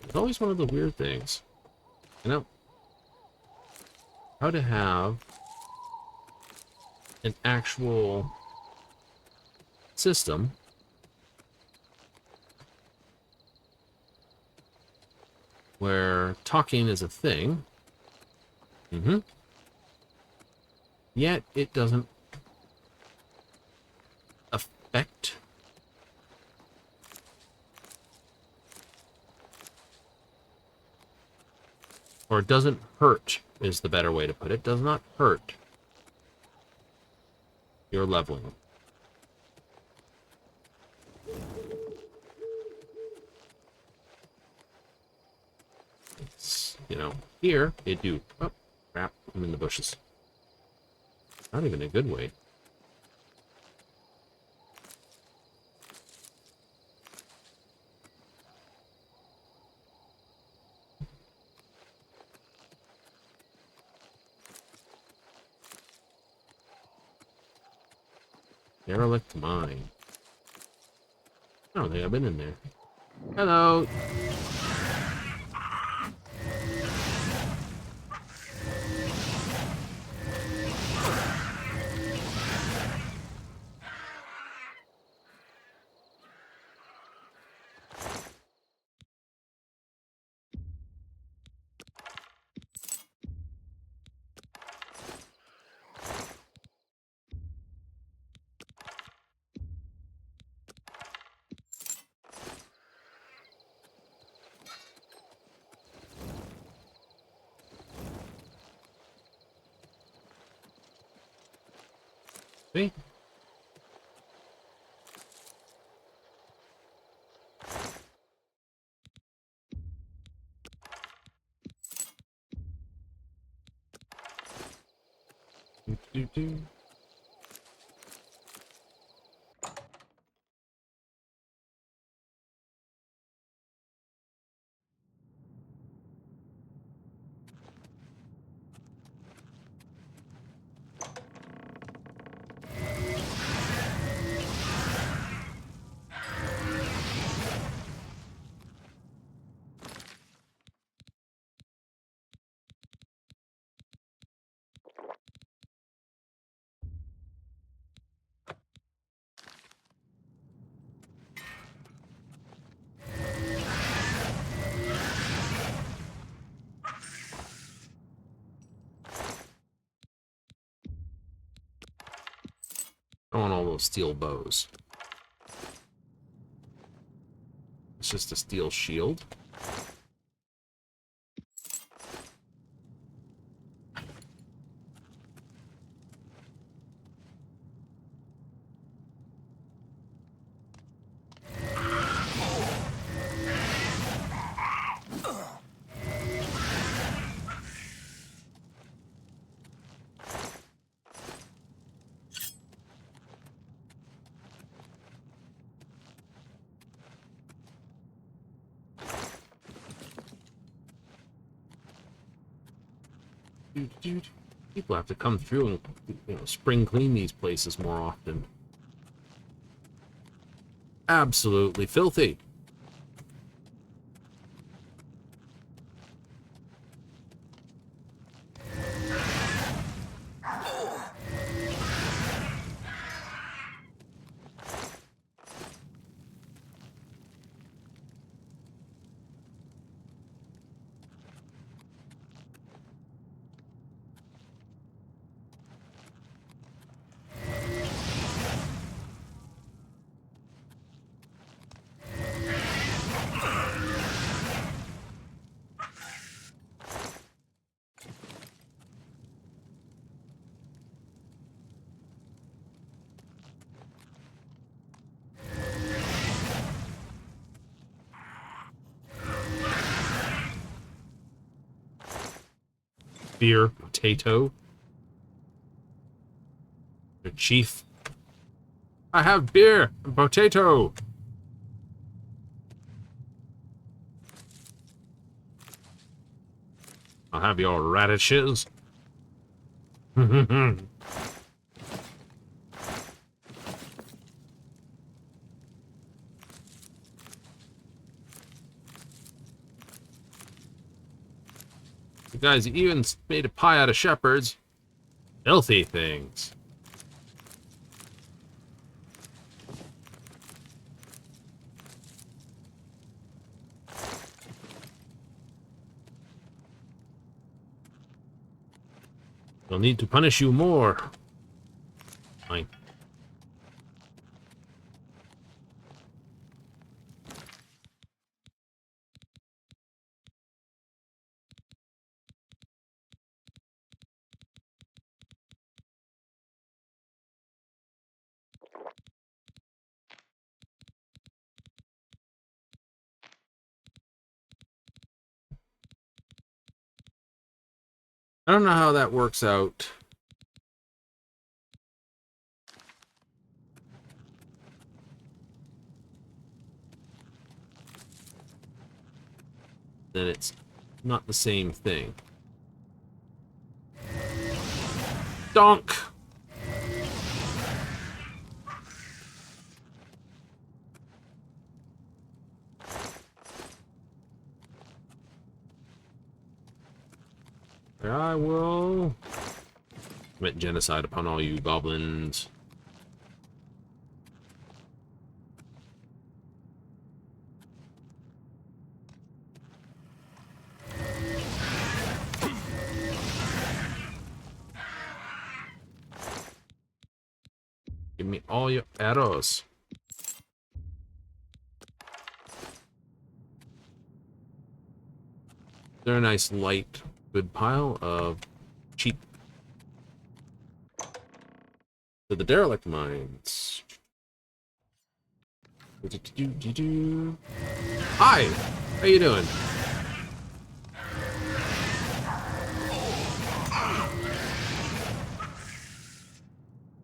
It's always one of the weird things. You know? How to have an actual system where talking is a thing. Yet it doesn't affect or it doesn't hurt is the better way to put it. Does not hurt your leveling. It's, you know, here they do. Oh, crap! I'm in the bushes. Not even a good way. Derelict mine. I don't think I've been in there. Hello. See? Do. I want all those steel bows. It's just a steel shield. People have to come through and, you know, spring clean these places more often. Absolutely filthy. Beer, potato. Your chief. I have beer and potato. I'll have your radishes. You guys even made a pie out of shepherds. Filthy things. We'll need to punish you more. Fine. I don't know how that works out. Then it's not the same thing. Donk! I will commit genocide upon all you goblins. Give me all your arrows. They're a nice, light, good pile of cheap To the derelict mines. Hi! How you doing?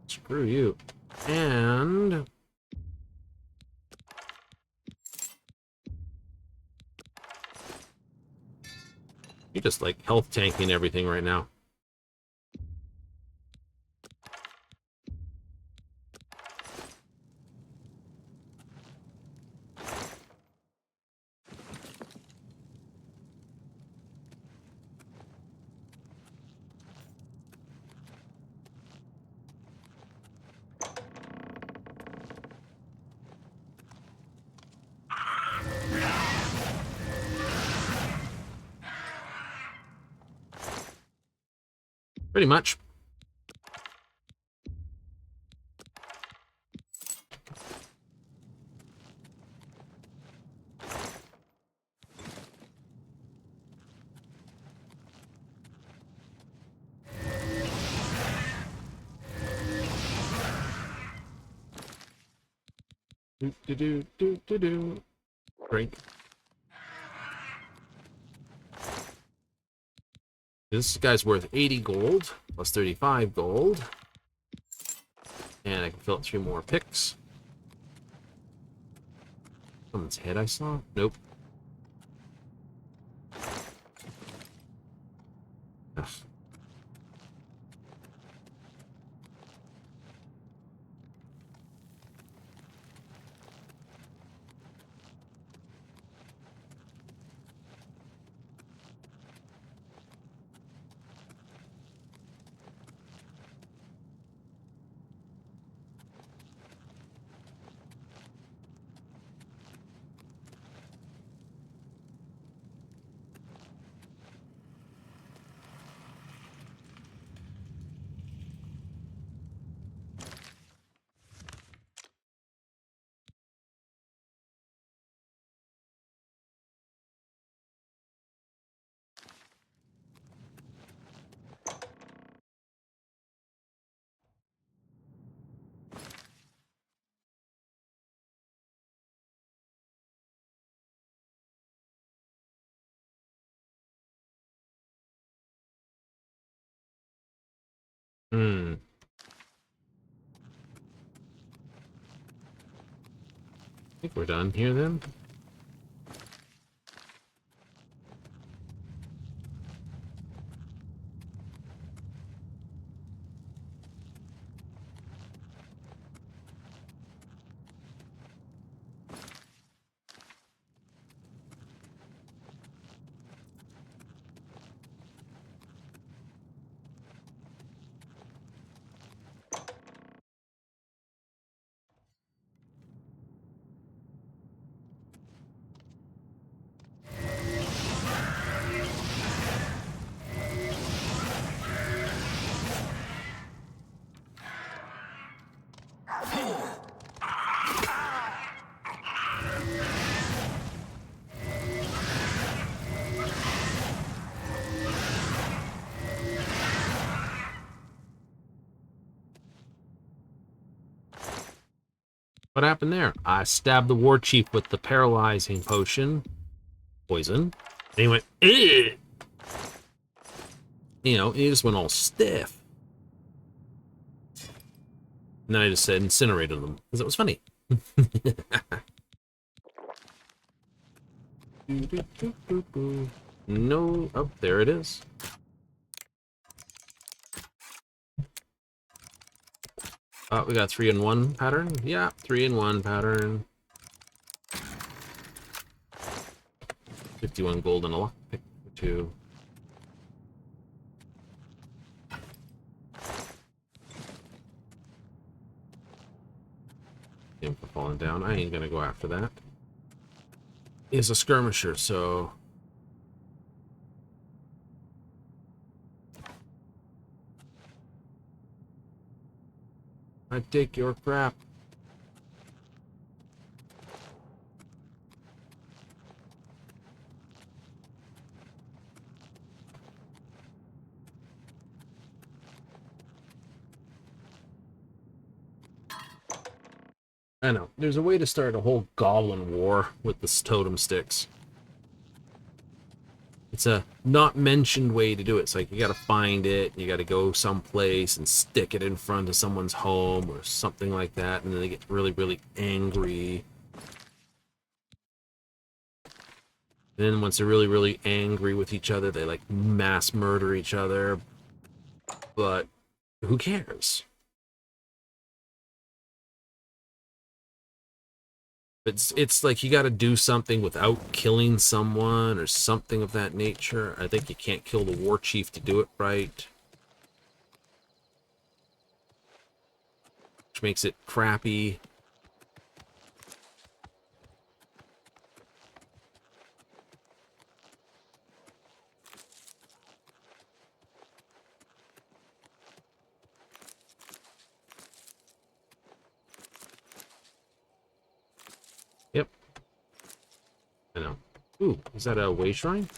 Screw you. And... you're just like health tanking everything right now. Pretty much. Do. Drink. This guy's worth 80 gold, plus 35 gold. And I can fill out 3 more picks. Someone's head I saw? Nope. Ugh. I think we're done here then. What happened there? I stabbed the war chief with the paralyzing potion. Poison. And he went, "Ugh!" You know, he just went all stiff. And then I just said incinerated them, because it was funny. No, oh, there it is. We got 3-in-1 pattern. Yeah, 3-in-1 pattern. 51 gold and a lockpick for 2. Him for falling down. I ain't gonna go after that. He's a skirmisher, so I take your crap. I know. There's a way to start a whole goblin war with the totem sticks. It's a not mentioned way to do it. It's like you gotta find it, you gotta go someplace and stick it in front of someone's home or something like that, and then they get really, really angry. And then once they're really, really angry with each other, they like mass murder each other. But who cares? It's like you got to do something without killing someone or something of that nature. I think you can't kill the war chief to do it right, which makes it crappy. Yep. I know. Ooh, is that a way shrine?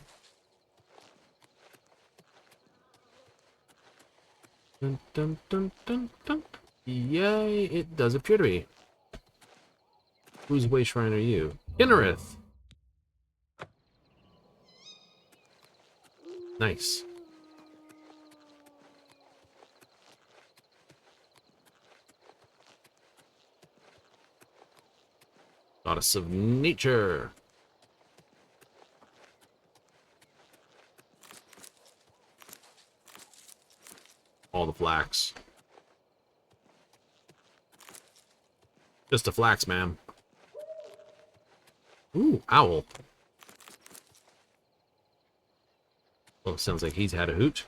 Dun, dun, dun, dun, dun. Yay, it does appear to be. Whose way shrine are you? Kinnereth! Nice. Goddess of nature. All the flax. Just a flax, ma'am. Ooh, owl. Well, sounds like he's had a hoot.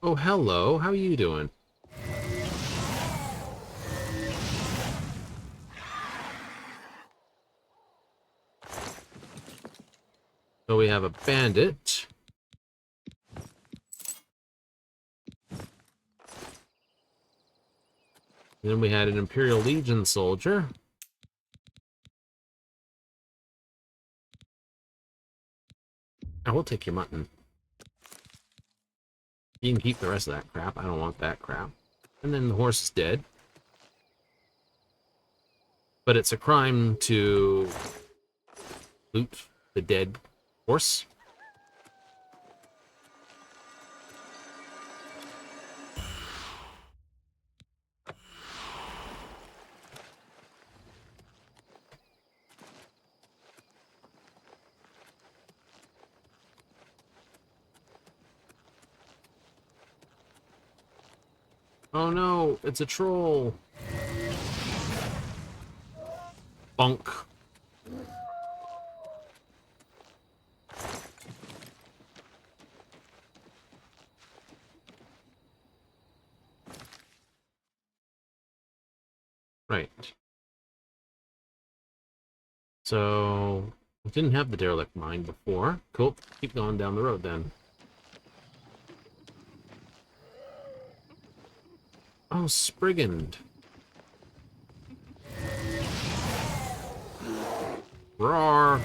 Oh, hello. How are you doing? So we have a bandit. Then we had an Imperial Legion soldier. I will take your mutton. You can keep the rest of that crap. I don't want that crap. And then the horse is dead. But it's a crime to loot the dead horse. Oh no, it's a troll. Bunk. Right. So, we didn't have the derelict mine before. Cool. Keep going down the road then. Oh, Sprigand. Roar.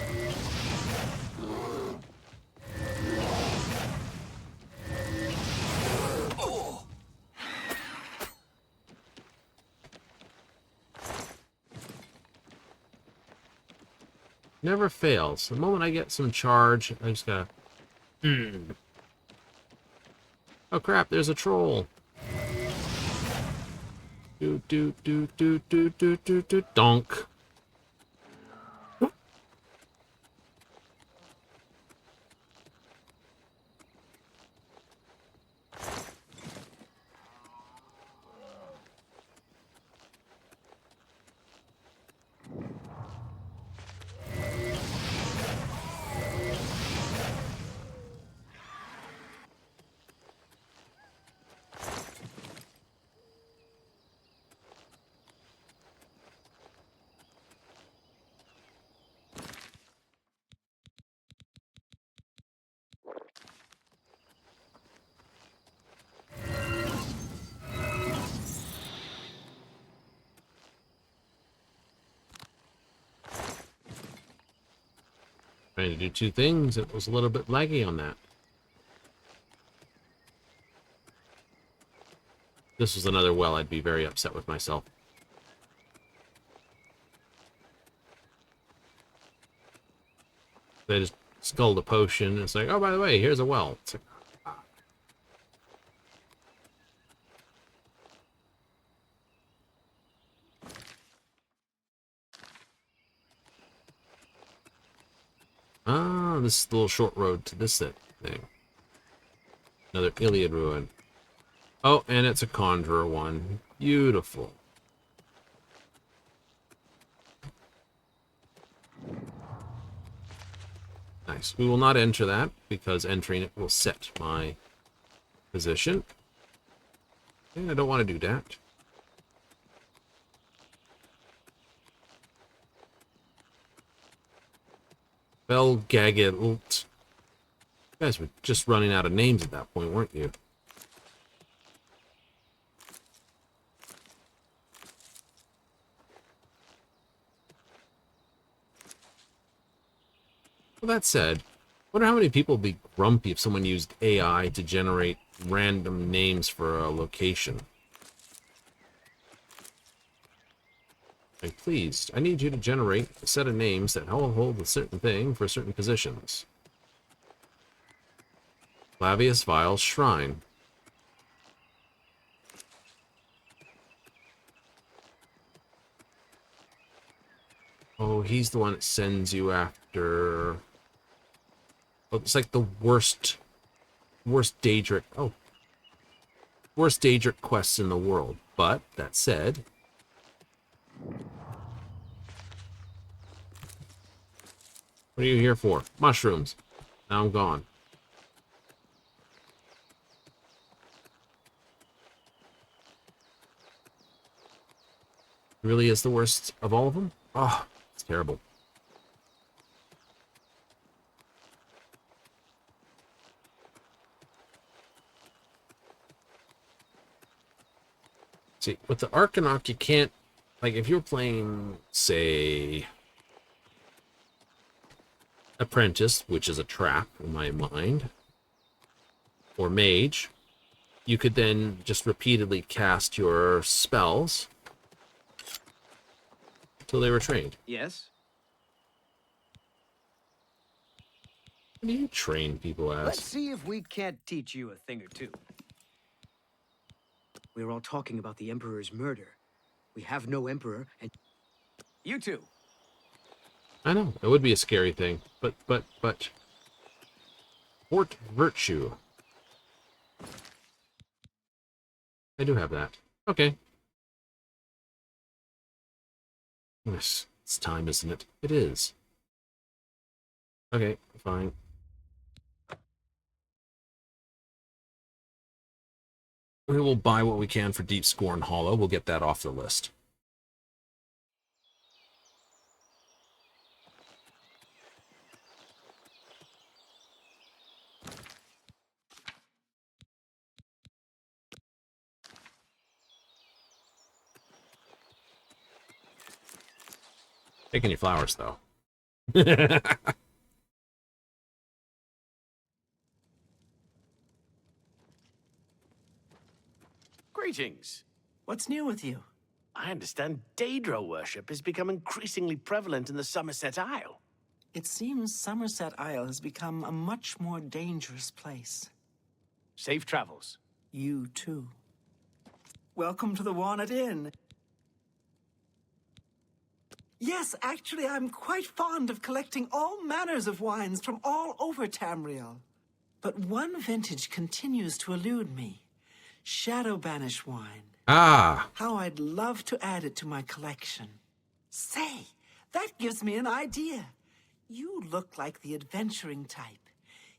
Never fails. The moment I get some charge, I just gotta... Oh crap, there's a troll. Do do do do do do do do donk. Trying to do two things, it was a little bit laggy on that. This was another well, I'd be very upset with myself. They just sculled a potion, and it's like, oh, by the way, here's a well. It's like, this is the little short road to this thing. Another Iliad ruin. Oh, and it's a Conjurer one. Beautiful. Nice. We will not enter that, because entering it will set my position. And I don't want to do that. Belgagelt. You guys were just running out of names at that point, weren't you? Well, that said, I wonder how many people would be grumpy if someone used AI to generate random names for a location. Like, please, I need you to generate a set of names that hold a certain thing for certain positions. Flavius Vile's Shrine. Oh, he's the one that sends you after... Oh, it's like the worst Daedric... Oh. Worst Daedric quests in the world. But, that said... What are you here for? Mushrooms. Now I'm gone. Really is the worst of all of them? Oh, it's terrible. See, with the Arcanaut, you can't... Like, if you're playing, say... Apprentice, which is a trap in my mind, or Mage, you could then just repeatedly cast your spells until they were trained. Yes? What do you train people as? Let's see if we can't teach you a thing or two. We're all talking about the Emperor's murder. We have no Emperor, and... You two! I know, it would be a scary thing, but... Fort Virtue. I do have that. Okay. Yes, it's time, isn't it? It is. Okay, fine. We will buy what we can for Deep Scorn Hollow. We'll get that off the list. Taking your flowers, though. Greetings. What's new with you? I understand Daedra worship has become increasingly prevalent in the Somerset Isle. It seems Somerset Isle has become a much more dangerous place. Safe travels. You too. Welcome to the Walnut Inn. Yes, actually, I'm quite fond of collecting all manners of wines from all over Tamriel. But one vintage continues to elude me. Shadow Banish wine. Ah! How I'd love to add it to my collection. Say, that gives me an idea. You look like the adventuring type.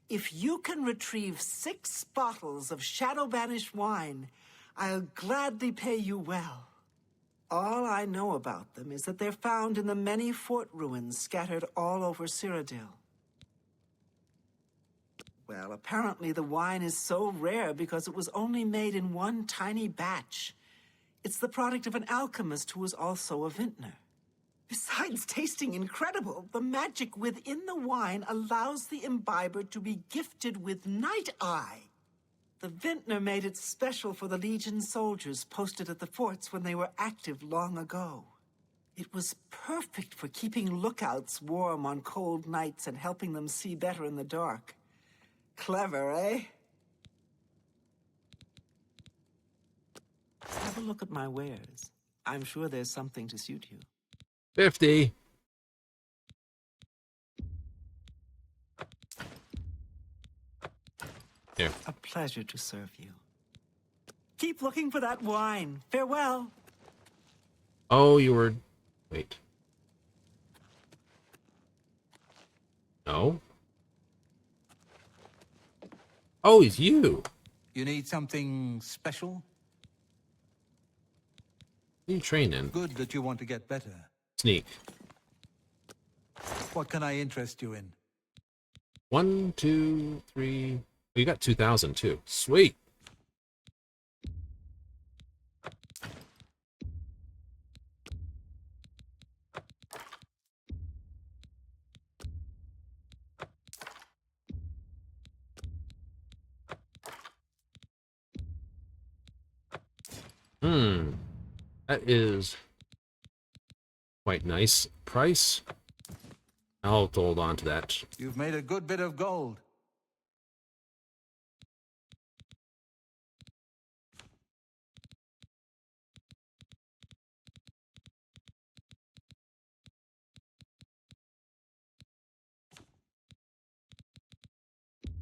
If you can retrieve 6 bottles of Shadow Banish wine, I'll gladly pay you well. All I know about them is that they're found in the many fort ruins scattered all over Cyrodiil. Well, apparently the wine is so rare because it was only made in one tiny batch. It's the product of an alchemist who was also a vintner. Besides tasting incredible, the magic within the wine allows the imbiber to be gifted with Night Eye. The vintner made it special for the Legion soldiers posted at the forts when they were active long ago. It was perfect for keeping lookouts warm on cold nights and helping them see better in the dark. Clever, eh? Have a look at my wares. I'm sure there's something to suit you. 50. Here. A pleasure to serve you. Keep looking for that wine. Farewell. Oh, you were... Wait. No? Oh, it's you. You need something special? What are you training? Good that you want to get better. Sneak. What can I interest you in? 1, 2, 3... Oh, you got 2,000 too. Sweet. That is quite nice price. I'll have to hold on to that. You've made a good bit of gold.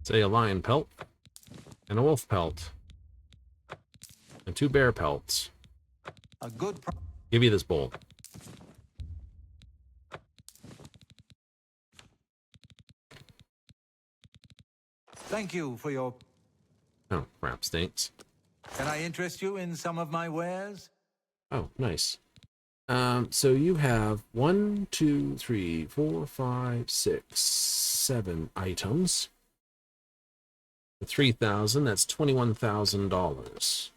Say a lion pelt and a wolf pelt and 2 bear pelts. A good Give you this bowl. Thank you for your... Oh, crap, stinks. Can I interest you in some of my wares? Oh, nice. So you have 1, 2, 3, 4, 5, 6, 7 items. For 3,000, that's $21,000.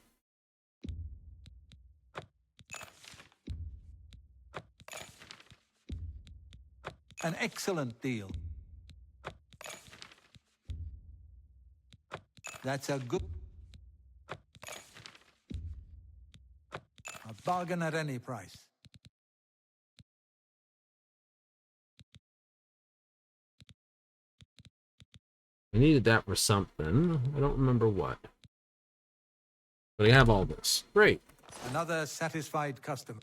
An excellent deal. That's a good... A bargain at any price. I needed that for something. I don't remember what. But I have all this. Great. Another satisfied customer.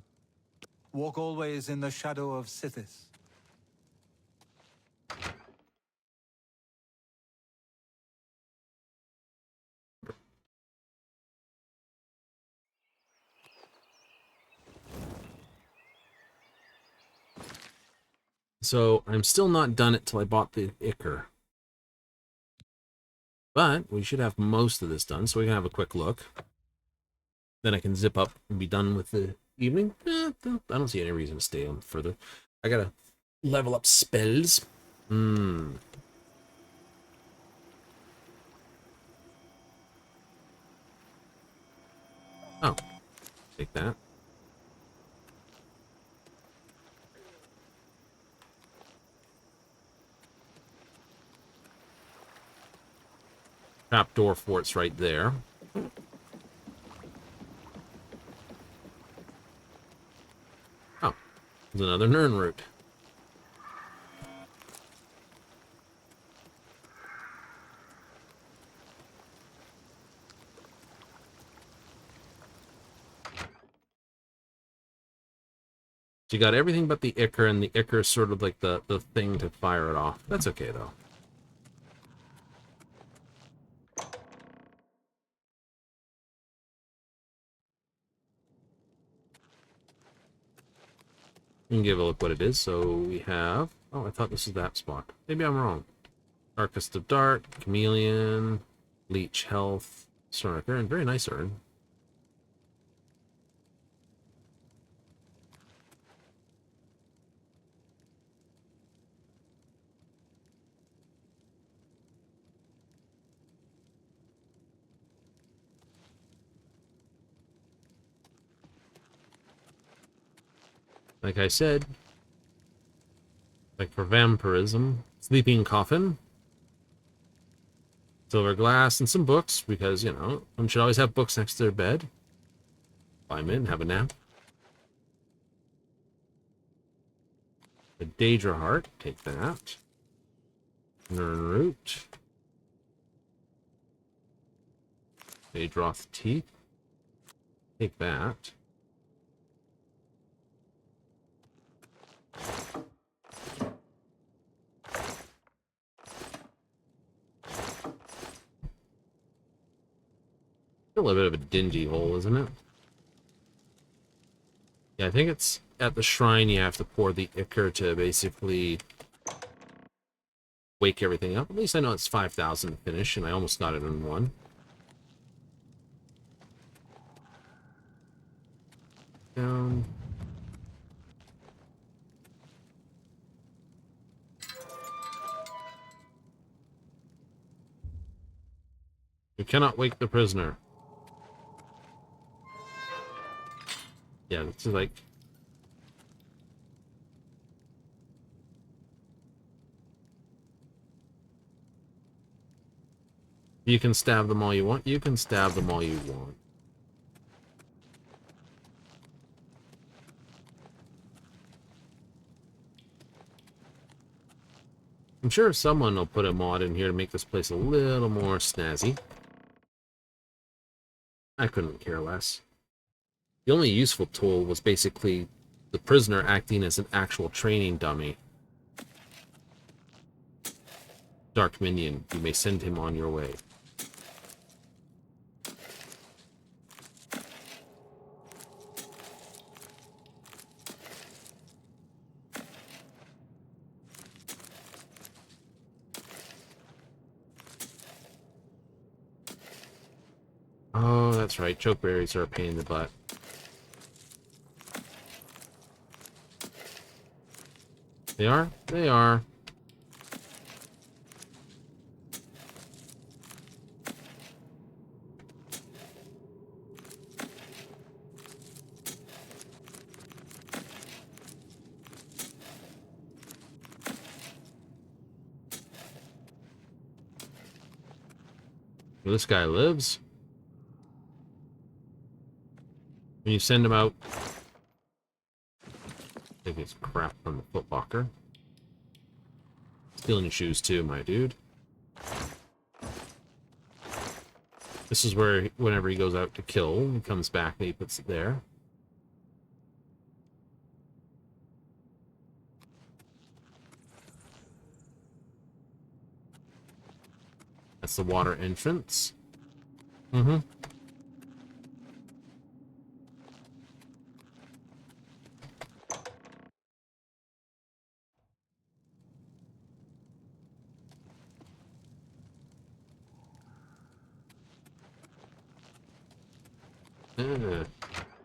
Walk always in the shadow of Sithis. So I'm still not done it till I bought the Ichor. But we should have most of this done, so we can have a quick look. Then I can zip up and be done with the evening. I don't see any reason to stay on further. I gotta level up spells. Oh, take that. Trapdoor fort's right there. Oh, there's another Nern route. So you got everything but the Ichor, and the Ichor is sort of like the thing to fire it off. That's okay, though. You can give a look what it is. So we have... Oh, I thought this was that spot. Maybe I'm wrong. Darkest of Dark, Chameleon, Leech Health, Snorker, and very nice urn. Like I said, Like for vampirism. Sleeping coffin. Silver glass and some books, because, you know, one should always have books next to their bed. Climb in, have a nap. The Daedra heart, take that. Nern root. Daedroth teeth, take that. Still a bit of a dingy hole, isn't it? Yeah, I think it's at the shrine you have to pour the ichor to basically wake everything up. At least I know it's 5,000 to finish, and I almost got it in one. Down. You cannot wake the prisoner. Yeah, it's like... You can stab them all you want. You can stab them all you want. I'm sure someone will put a mod in here to make this place a little more snazzy. I couldn't care less. The only useful tool was basically the prisoner acting as an actual training dummy. Dark Minion, you may send him on your way. Oh, that's right. Chokeberries are a pain in the butt. They are? They are. Well, this guy lives. When you send him out... I think it's crap from the footlocker. Stealing your shoes too, my dude. This is where, whenever he goes out to kill, he comes back and he puts it there. That's the water entrance. Mm-hmm.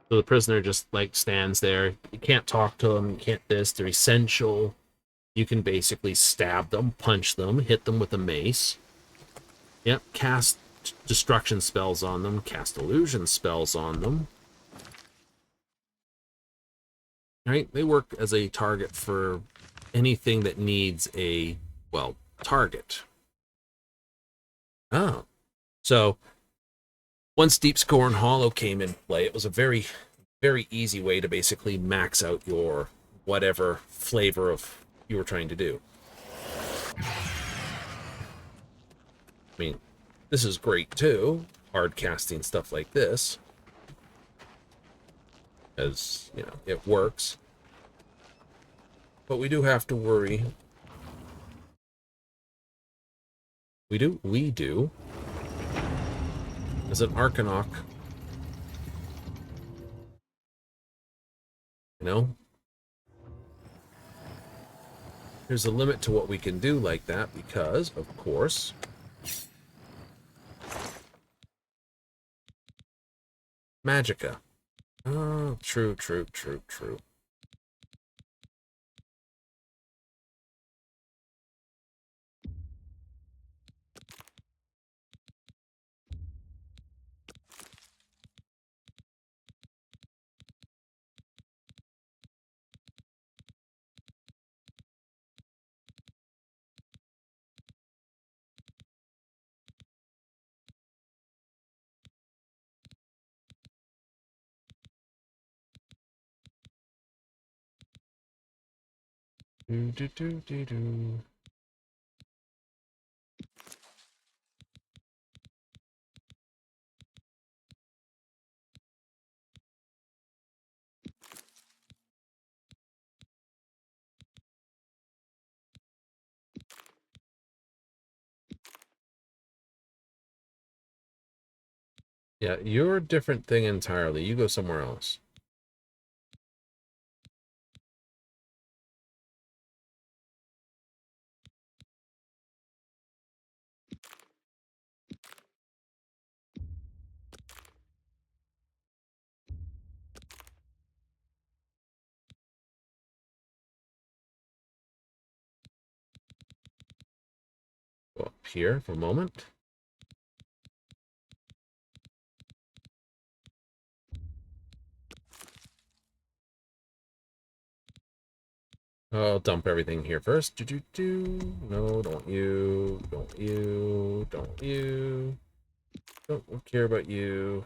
So the prisoner just, like, stands there. You can't talk to them, you can't this. They're essential. You can basically stab them, punch them, hit them with a mace. Yep, cast destruction spells on them, cast illusion spells on them. Right? They work as a target for anything that needs a, well, target. Oh. So, once Deep Scorn Hollow came in play, it was a very, very easy way to basically max out your whatever flavor of you were trying to do. I mean, this is great too, hard casting stuff like this, as, you know, it works. But we do have to worry. We do. As an Arcanok, you know, there's a limit to what we can do like that because, of course, Magicka. Oh, true. Do, do, do, do, do. Yeah, you're a different thing entirely. You go somewhere else. Go up here for a moment. I'll dump everything here first. Do, do, do. No, don't want you. Don't want you. Don't want you. Don't care about you.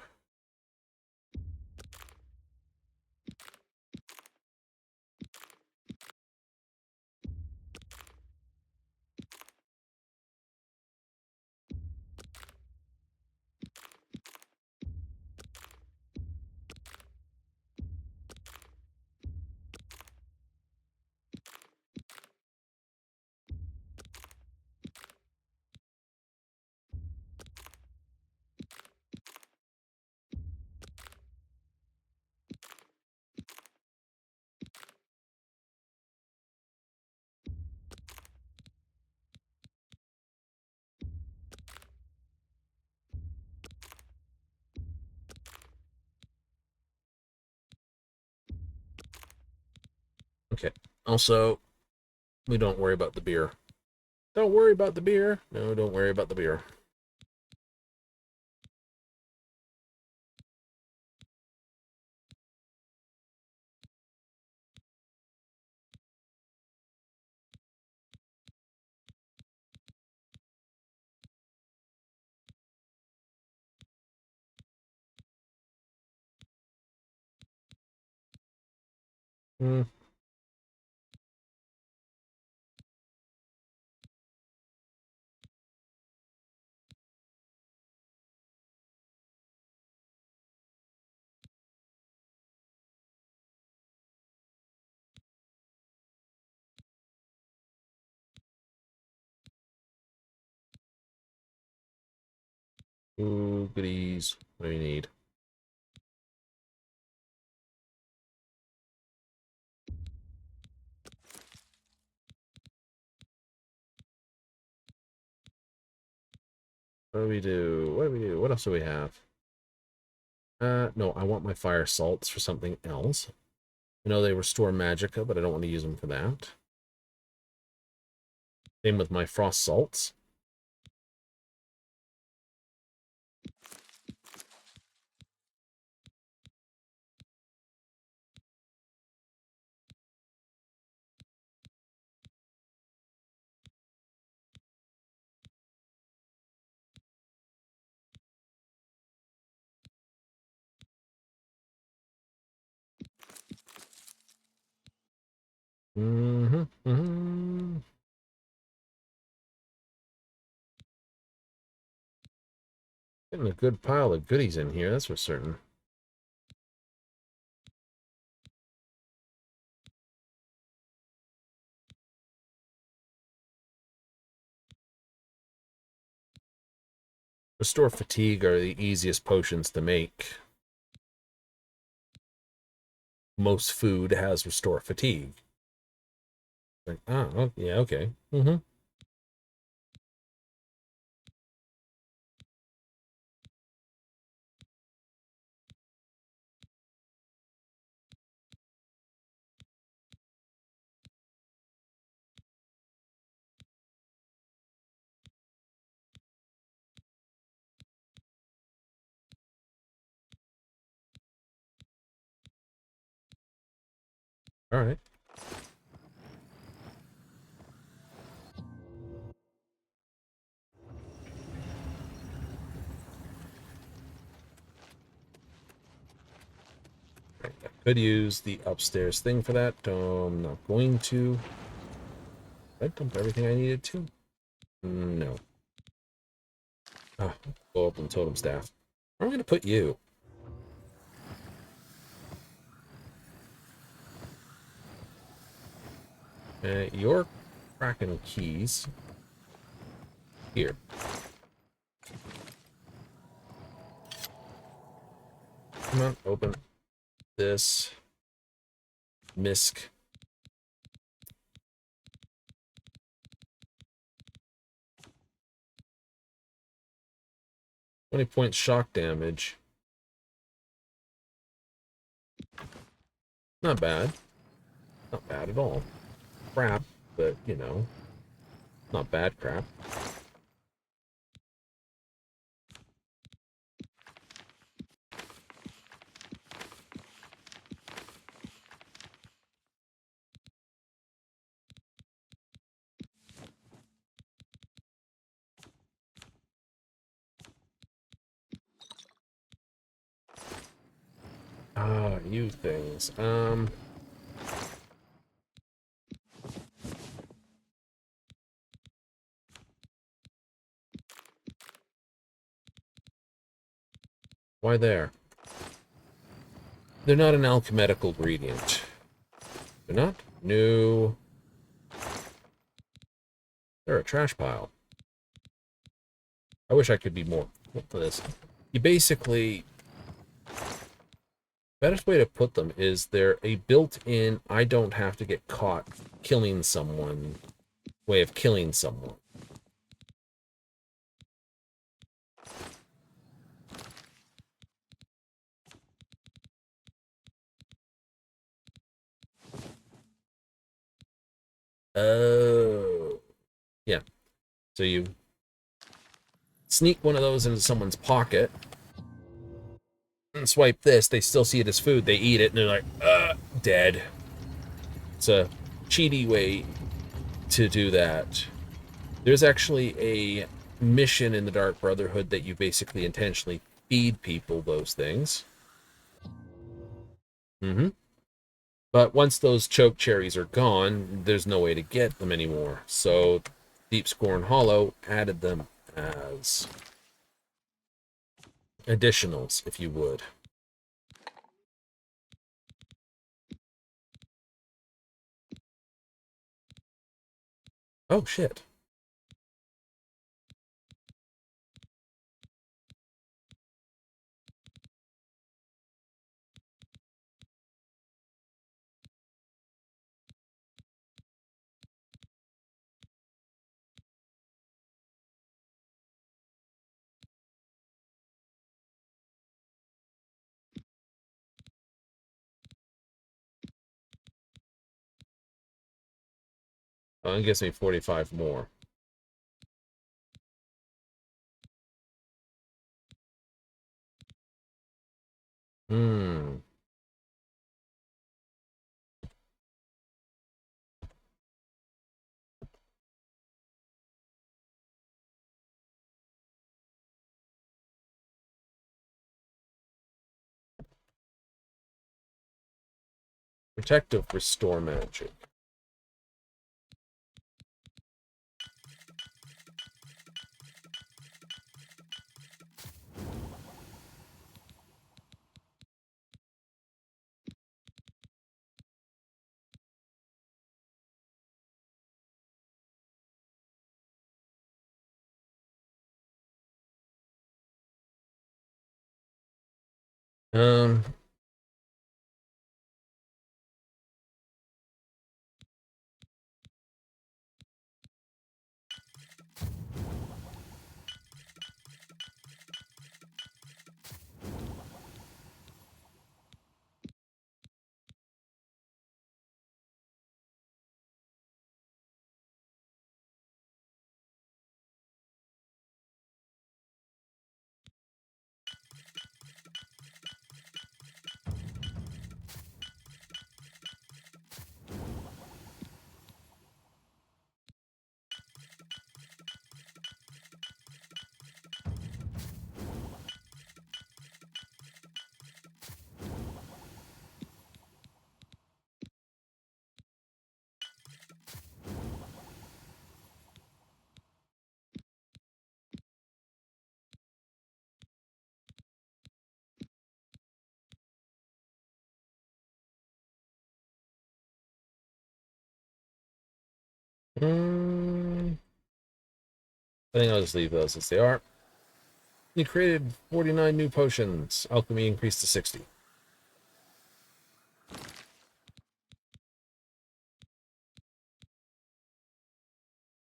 Okay. Also, we don't worry about the beer. Don't worry about the beer. No, don't worry about the beer. Hmm. Ooh, goodies. What do you need? What do we do? What do we do? What else do we have? No, I want my fire salts for something else. I know they restore magicka, but I don't want to use them for that. Same with my frost salts. Mm-hmm. Mm-hmm. Getting a good pile of goodies in here, that's for certain. Restore fatigue are the easiest potions to make. Most food has restore fatigue. Like, oh, yeah, okay. Mm-hmm. All right. I could use the upstairs thing for that. I'm not going to. Did I dump everything I needed to? No. Oh, go up on the totem staff. Where am I going to put you? Your Kraken keys. Here. Come on, open this. Misk. 20 points shock damage. Not bad. Not bad at all. Crap, but, you know, not bad crap. Ah, you things. Why there? They're not an alchemical ingredient. They're not? No. They're a trash pile. I wish I could be more for this. You basically... Best way to put them is they're a built-in, I don't have to get caught killing someone way of killing someone. Oh. Yeah. So you sneak one of those into someone's pocket and swipe this, they still see it as food, they eat it, and they're like, dead. It's a cheaty way to do that. There's actually a mission in the Dark Brotherhood that you basically intentionally feed people those things. But once those choke cherries are gone, there's no way to get them anymore. So Deep Scorn Hollow added them as additionals, if you would. Oh, shit. Oh, it gives me 45 more. Protective Restore Magic. Um... I think I'll just leave those as they are. You created 49 new potions. Alchemy increased to 60.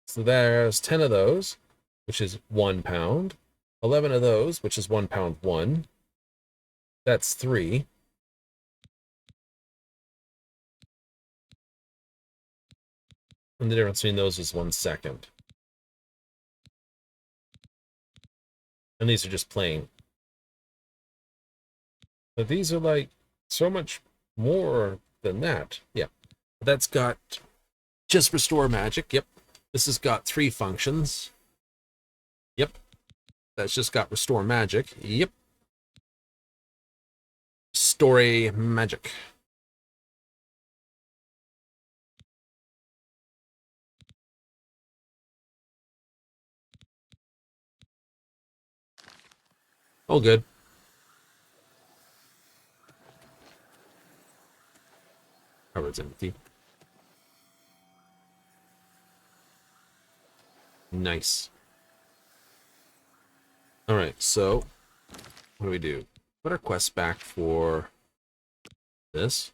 So there's 10 of those, which is £1. 11 of those, which is £1 one. That's 3. And the difference between those is 1 second. And these are just plain. But these are like so much more than that. Yeah. That's got just restore magic. Yep. This has got 3 functions. Yep. That's just got restore magic. Yep. Story magic. All good. Cupboard's empty. Nice. Alright, so what do we do? Put our quest back for this.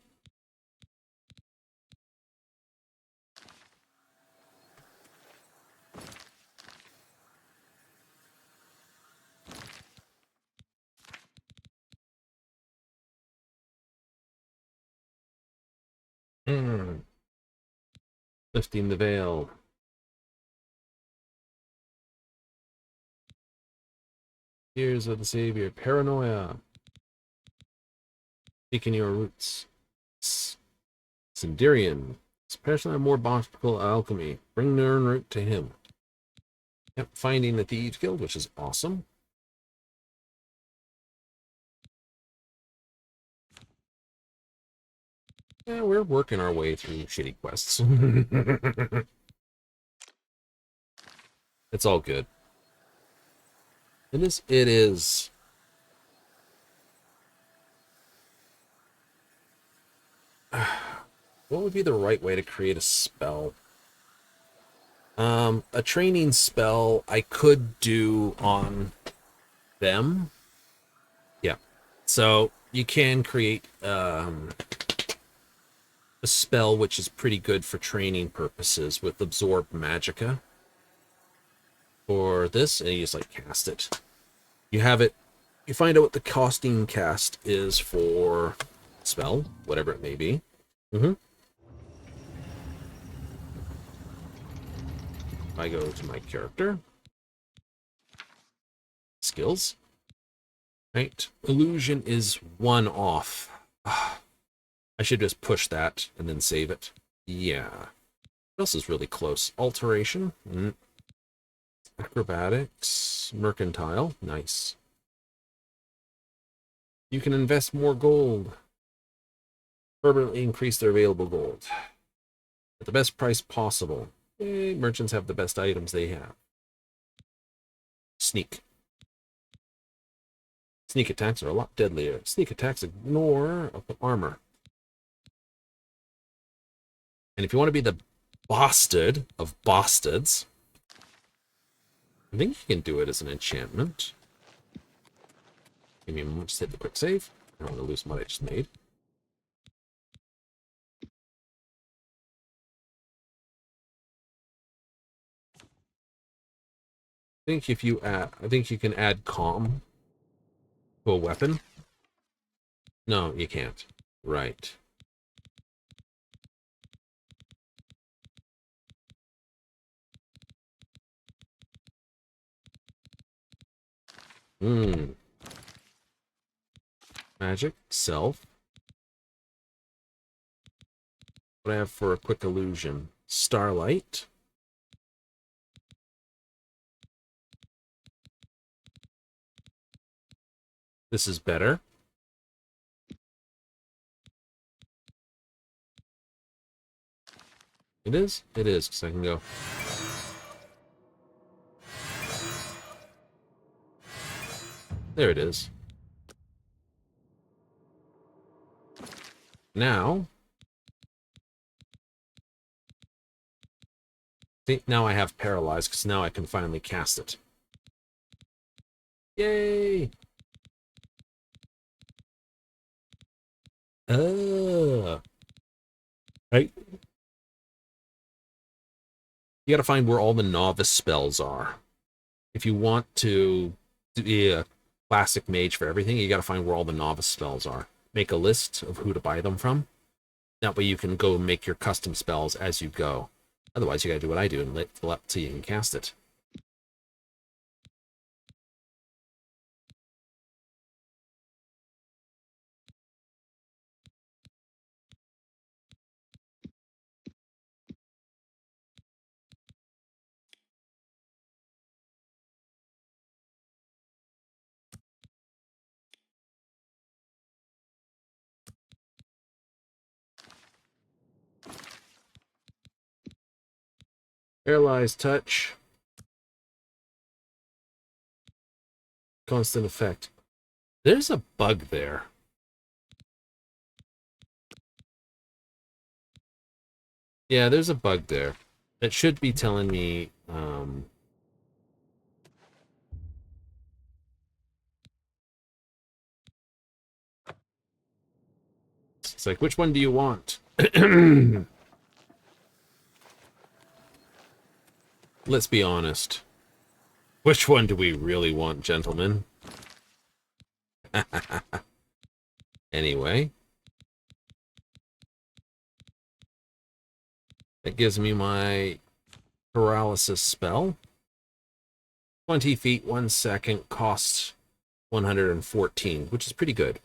Lifting the veil. Tears of the Savior. Paranoia. Seeking your roots. Sindirian. Especially a more bountiful alchemy. Bring Nirnroot to him. Yep, finding the Thieves Guild, which is awesome. Yeah, we're working our way through shitty quests. It's all good. It is. What would be the right way to create a spell? A training spell I could do on them. Yeah. So you can create a spell which is pretty good for training purposes with Absorb Magicka. For this, and you just like cast it. You have it. You find out what the costing cast is for spell, whatever it may be. I go to my character. Skills. Right. Illusion is 1 off. I should just push that and then save it. Yeah. What else is really close? Alteration. Acrobatics. Mercantile. Nice. You can invest more gold. Permanently increase their available gold. At the best price possible. Merchants have the best items they have. Sneak. Sneak attacks are a lot deadlier. Sneak attacks ignore armor. And if you want to be the bastard of bastards, I think you can do it as an enchantment. Give me a moment, just hit the quick save. I don't want to lose what I just made. I think you can add calm to a weapon. No, you can't. Right. Magic, self. What do I have for a quick illusion? Starlight. This is better. It is? It is, because I can go. There it is. Now, See, now I have paralyzed, because now I can finally cast it. Yay! Right? You gotta find where all the novice spells are. If you want to be a classic mage for everything, you gotta find where all the novice spells are. Make a list of who to buy them from. That way you can go make your custom spells as you go. Otherwise, you gotta do what I do and let fill up till you can cast it. Paralyzed touch. Constant effect. There's a bug there. Yeah, there's a bug there. That should be telling me, it's like, which one do you want? Let's be honest. Which one do we really want, gentlemen? Anyway. That gives me my paralysis spell. 20 feet, 1 second, costs 114, which is pretty good.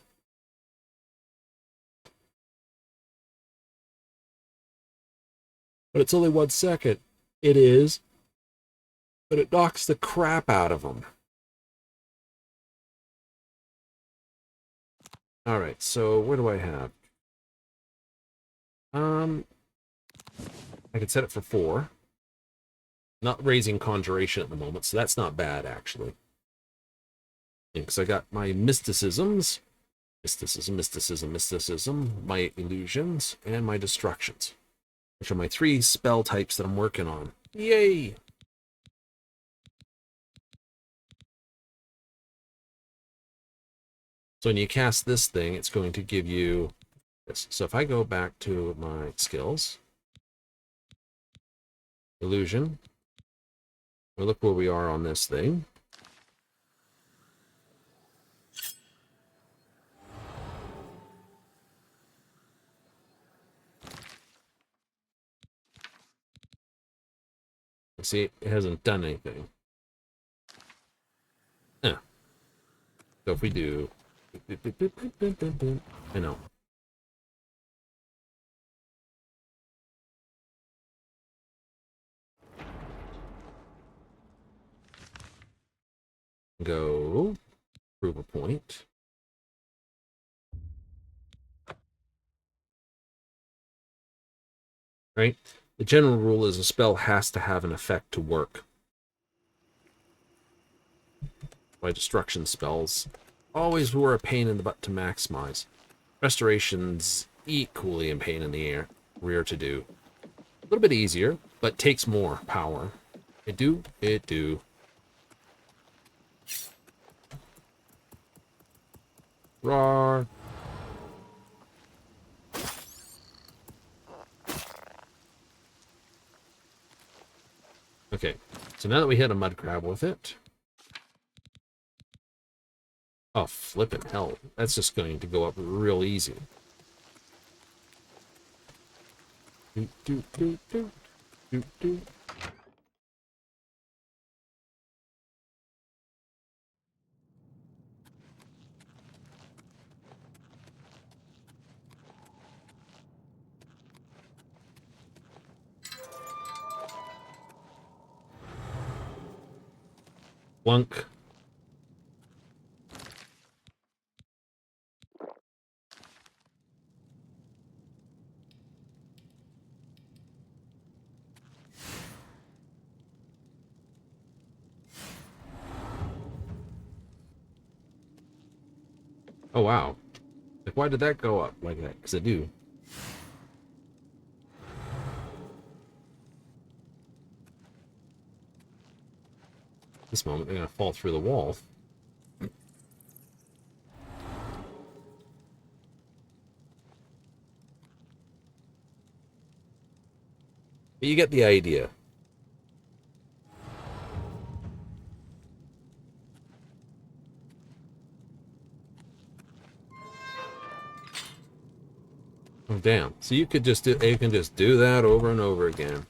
But it's only 1 second. It is. But it knocks the crap out of them. Alright, so what do I have? I could set it for 4. Not raising conjuration at the moment, so that's not bad, actually. Because I got my mysticisms. Mysticism, my illusions, and my destructions. Which are my 3 spell types that I'm working on. Yay! So when you cast this thing, it's going to give you this. So if I go back to my skills, illusion, we'll look where we are on this thing. See, it hasn't done anything. Yeah. So if we do... I know. Go. Prove a point. Right? The general rule is a spell has to have an effect to work. My destruction spells always were a pain in the butt to maximize. Restoration's equally a pain in the rear to do. A little bit easier, but takes more power. It do. Roar. Okay, so now that we hit a mud crab with it. Oh, flippin' hell. That's just going to go up real easy. Blunk. Oh, wow. Like, why did that go up like that? Because I do. This moment, they're going to fall through the wall. But you get the idea. Oh, damn. So you can just do that over and over again.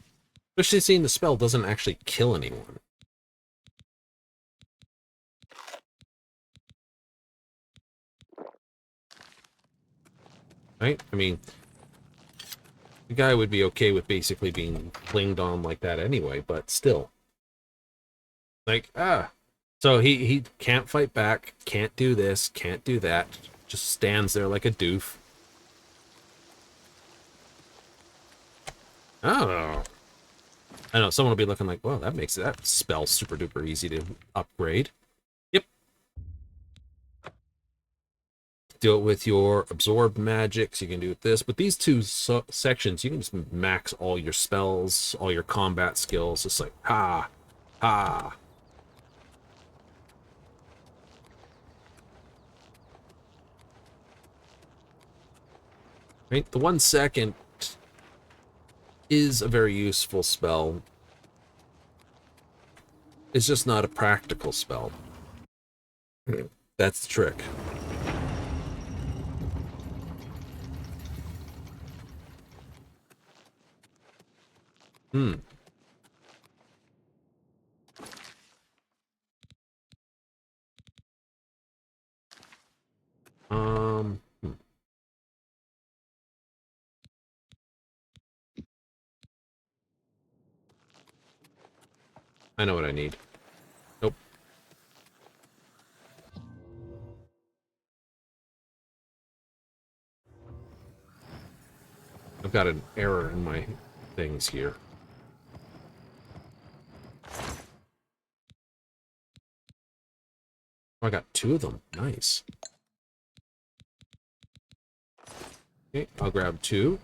Especially seeing the spell doesn't actually kill anyone. Right? I mean, the guy would be okay with basically being flinged on like that anyway, but still. Like, So he can't fight back, can't do this, can't do that. Just stands there like a doof. I don't know. I know, someone will be looking like, well, that makes that spell super duper easy to upgrade. Yep. Do it with your absorbed magics, you can do it this. But these two sections, you can just max all your spells, all your combat skills. Just like, ha, ha. Right? The 1 second is a very useful spell. It's just not a practical spell. That's the trick. Hmm. Hmm. I know what I need. Nope. I've got an error in my things here. Oh, I got 2 of them. Nice. Okay, I'll grab 2.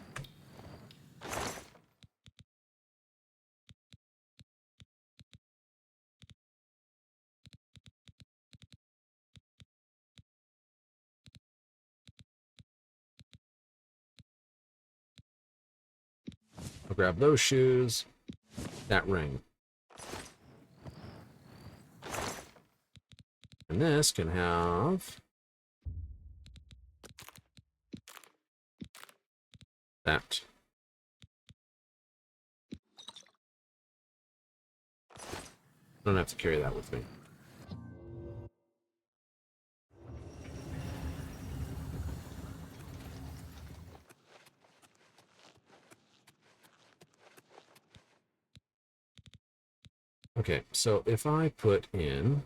I'll grab those shoes. That ring. And this can have that. I don't have to carry that with me. Okay, so if I put in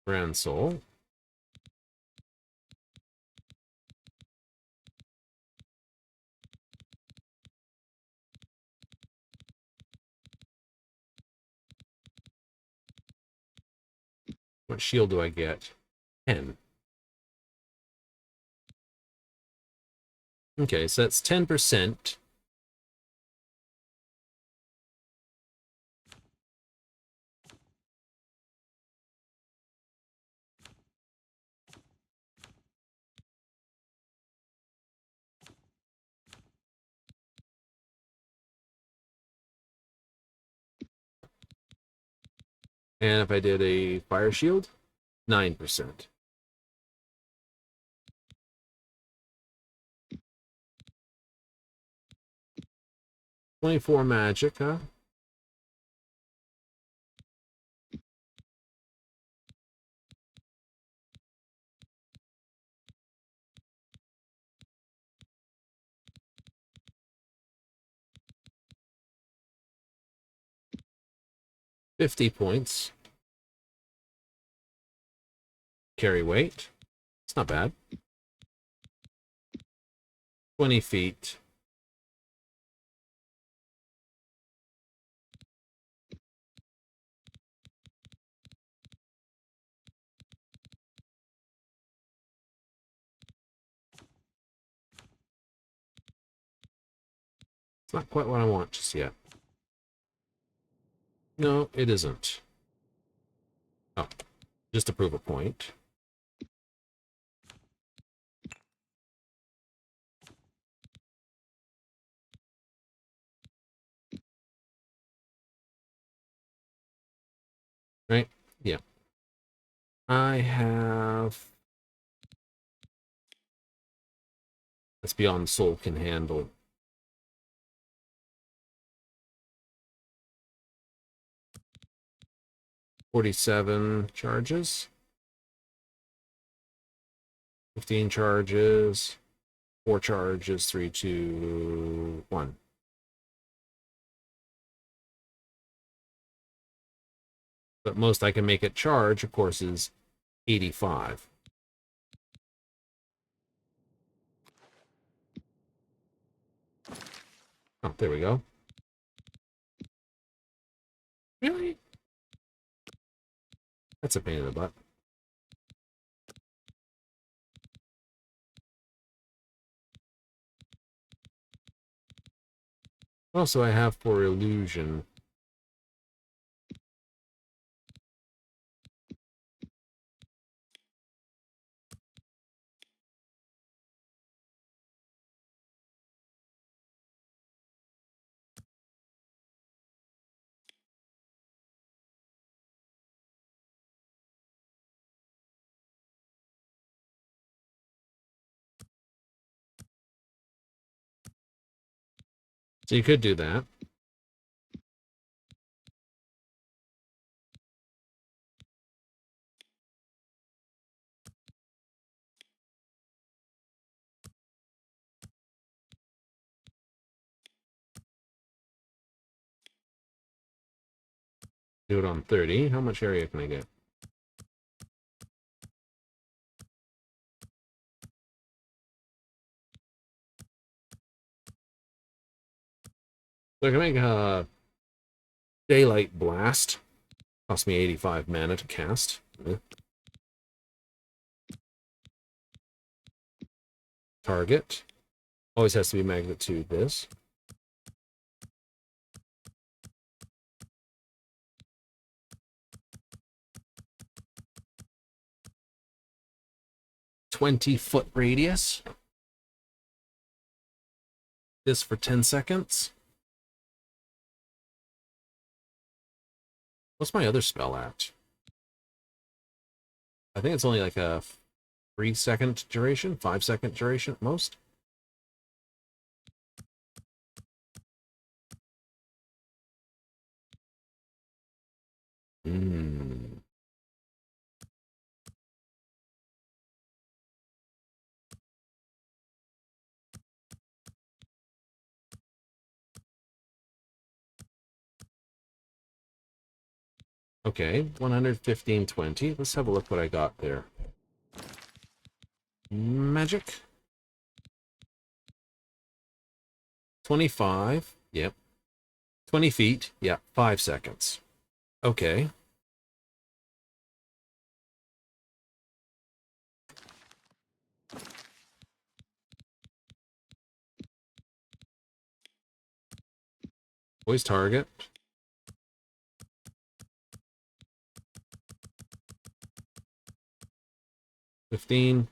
Grand Soul, what shield do I get? 10. Okay, so that's 10%. And if I did a fire shield, 9%. $24 magic, huh? $50. Carry weight. It's not bad. 20 feet. not quite what I want just yet. No, it isn't. Oh, just to prove a point. Right? Yeah. I have... That's beyond soul can handle. $47 charges. 15 charges. 4 charges. 3, 2, 1. But most I can make it charge, of course, is 85. Oh, there we go. Really? That's a pain in the butt. What else do I have for illusion? So you could do that. Do it on 30. How much area can I get? So I can make a daylight blast. Cost me 85 mana to cast. Target. Always has to be magnitude this. .20-foot radius. This for 10 seconds. What's my other spell at? I think it's only like a 3-second duration, 5-second duration at most. Okay, 115.20. Let's have a look what I got there. Magic. 25. Yep. 20 feet. Yep. 5 seconds. Okay. Always target. $15.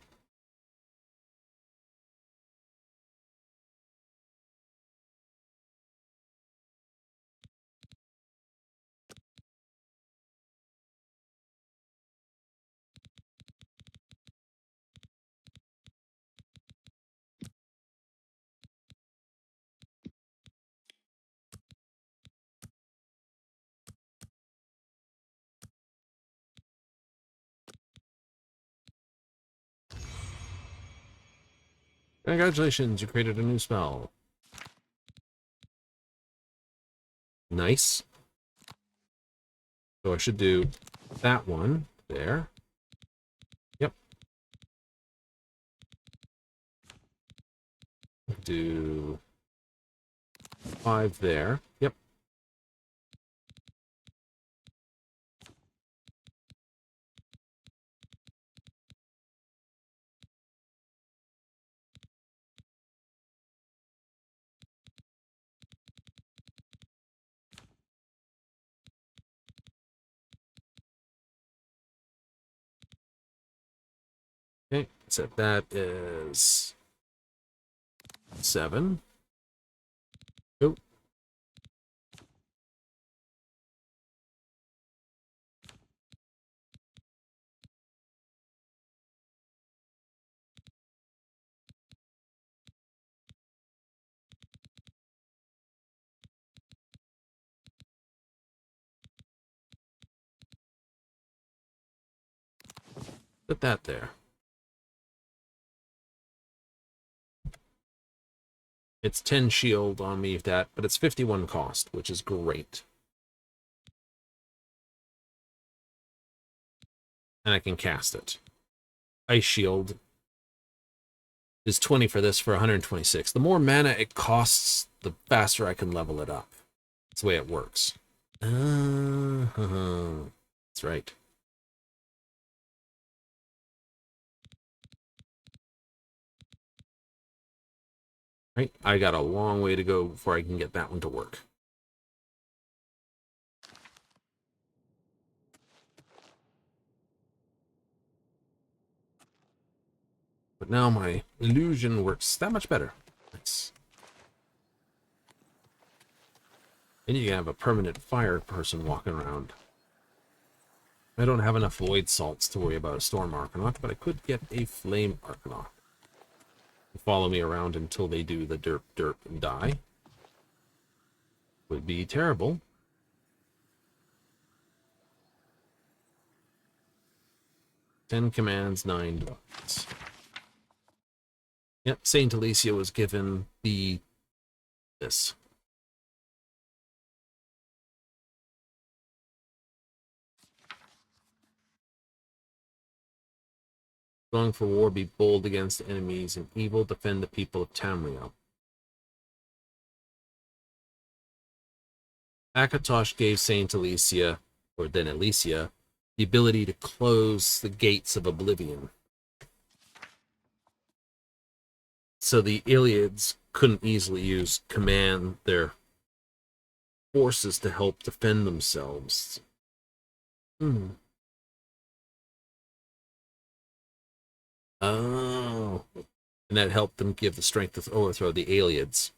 Congratulations, you created a new spell. Nice. So I should do that one there. Yep. Do 5 there. Yep. That's it. That is 7. Nope. Put that there. It's 10 shield on me, that, but it's 51 cost, which is great. And I can cast it. Ice shield is 20 for this for 126. The more mana it costs, the faster I can level it up. That's the way it works. That's right. Right, I got a long way to go before I can get that one to work. But now my illusion works that much better. Nice. And you have a permanent fire person walking around. I don't have enough void salts to worry about a storm Arcanaut, but I could get a flame Arcanaut. Follow me around until they do the derp derp and die. Would be terrible. Ten commands, 9 dwellings. Yep, Saint Alicia was given this. Going for war, be bold against enemies, and evil defend the people of Tamriel. Akatosh gave Saint Alicia, or then Alicia, the ability to close the gates of Oblivion. So the Iliads couldn't easily command their forces to help defend themselves. Oh. And that helped them give the strength to overthrow the Iliads.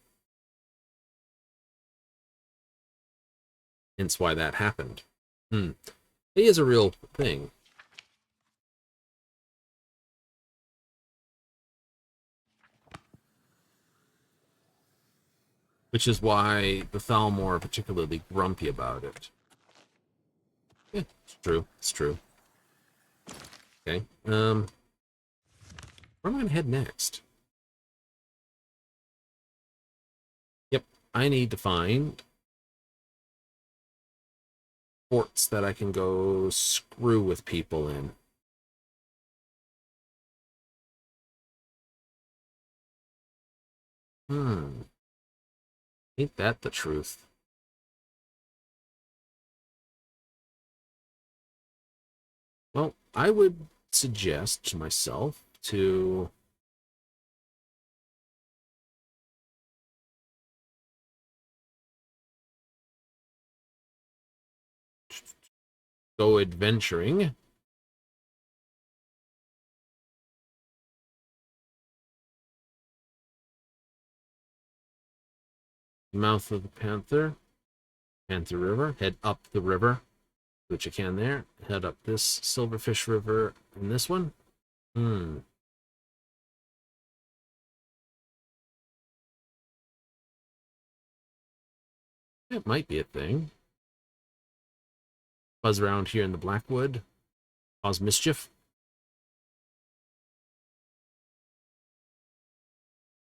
Hence why that happened. It is a real thing. Which is why the Thalmor are particularly grumpy about it. Yeah, it's true. It's true. Okay. Where am I going to head next? Yep. I need to find forts that I can go screw with people in. Ain't that the truth? Well, I would suggest to myself to go adventuring. Mouth of the Panther River, head up the river, which you can there. Head up this Silverfish River and this one. It might be a thing. Buzz around here in the Blackwood. Cause mischief.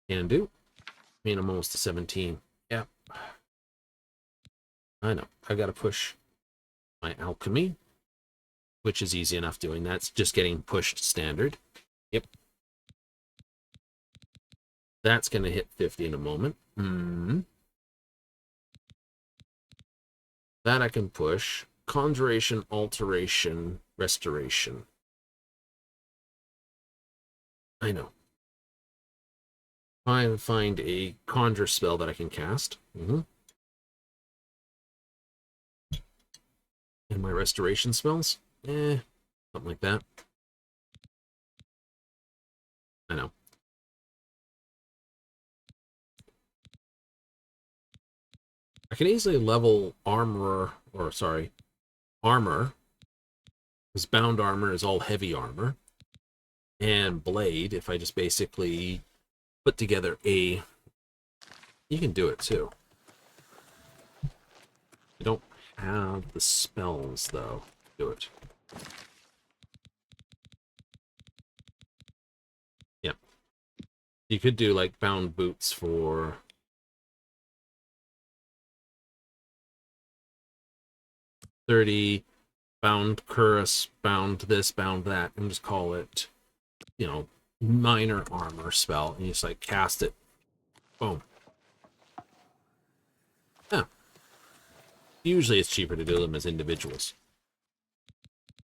Can do. I mean, I'm almost to 17. Yep. I know. I gotta push my alchemy, which is easy enough doing. That's just getting pushed standard. Yep. That's gonna hit 50 in a moment. That I can push. Conjuration, Alteration, Restoration. I know. I find a conjure spell that I can cast. And my restoration spells? Something like that. I know. I can easily level armor, because bound armor is all heavy armor, and blade, if I just basically put together a... You can do it, too. I don't have the spells, though. Do it. Yeah. You could do, like, bound boots for... $30, bound cuirass, bound this, bound that, and just call it, you know, minor armor spell, and you just, like, cast it. Boom. Yeah. Usually it's cheaper to do them as individuals.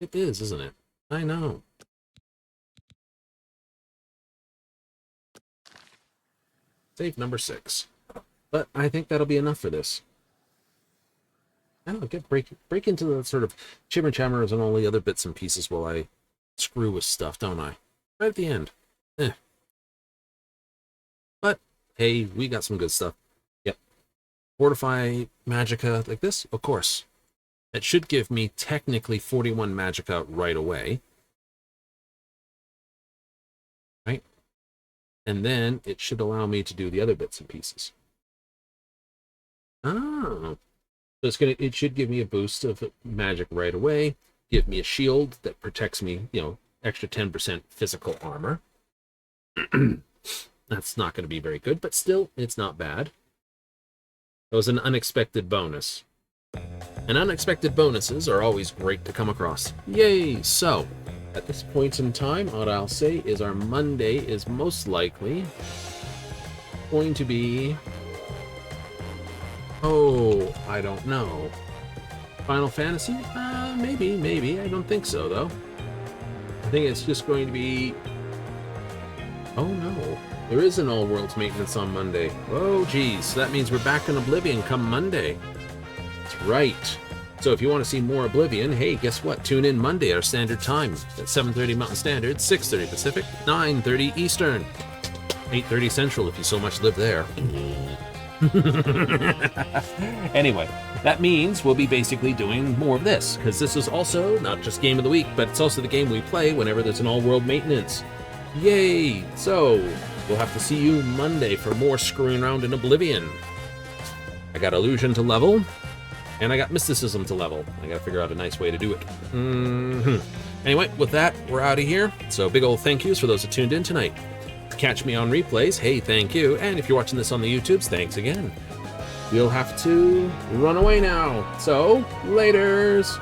It is, isn't it? I know. Save number 6. But I think that'll be enough for this. I don't know, break into the sort of chimmer chammers and all the other bits and pieces while I screw with stuff, don't I? Right at the end. But, hey, we got some good stuff. Yep. Fortify Magicka like this? Of course. It should give me technically 41 Magicka right away. Right? And then it should allow me to do the other bits and pieces. Oh. So it should give me a boost of magic right away, give me a shield that protects me, you know, extra 10% physical armor. That's not going to be very good, but still, it's not bad. It was an unexpected bonus. And unexpected bonuses are always great to come across. Yay! So, at this point in time, what I'll say is our Monday is most likely going to be... Oh, I don't know. Final Fantasy? Maybe. I don't think so, though. I think it's just going to be... Oh, no. There is an all-worlds maintenance on Monday. Oh, geez. That means we're back in Oblivion come Monday. That's right. So if you want to see more Oblivion, hey, guess what? Tune in Monday, our standard time. At 7:30 Mountain Standard, 6:30 Pacific, 9:30 Eastern, 8:30 Central if you so much live there. Anyway, that means we'll be basically doing more of this, because this is also not just Game of the Week, but it's also the game we play whenever there's an all-world maintenance. Yay! So, we'll have to see you Monday for more screwing around in Oblivion. I got Illusion to level, and I got Mysticism to level. I gotta figure out a nice way to do it. Anyway, with that, we're out of here. So big old thank yous for those who tuned in tonight. Catch me on replays, hey, thank you. And if you're watching this on the YouTubes, thanks again. We'll have to run away now. So, laters!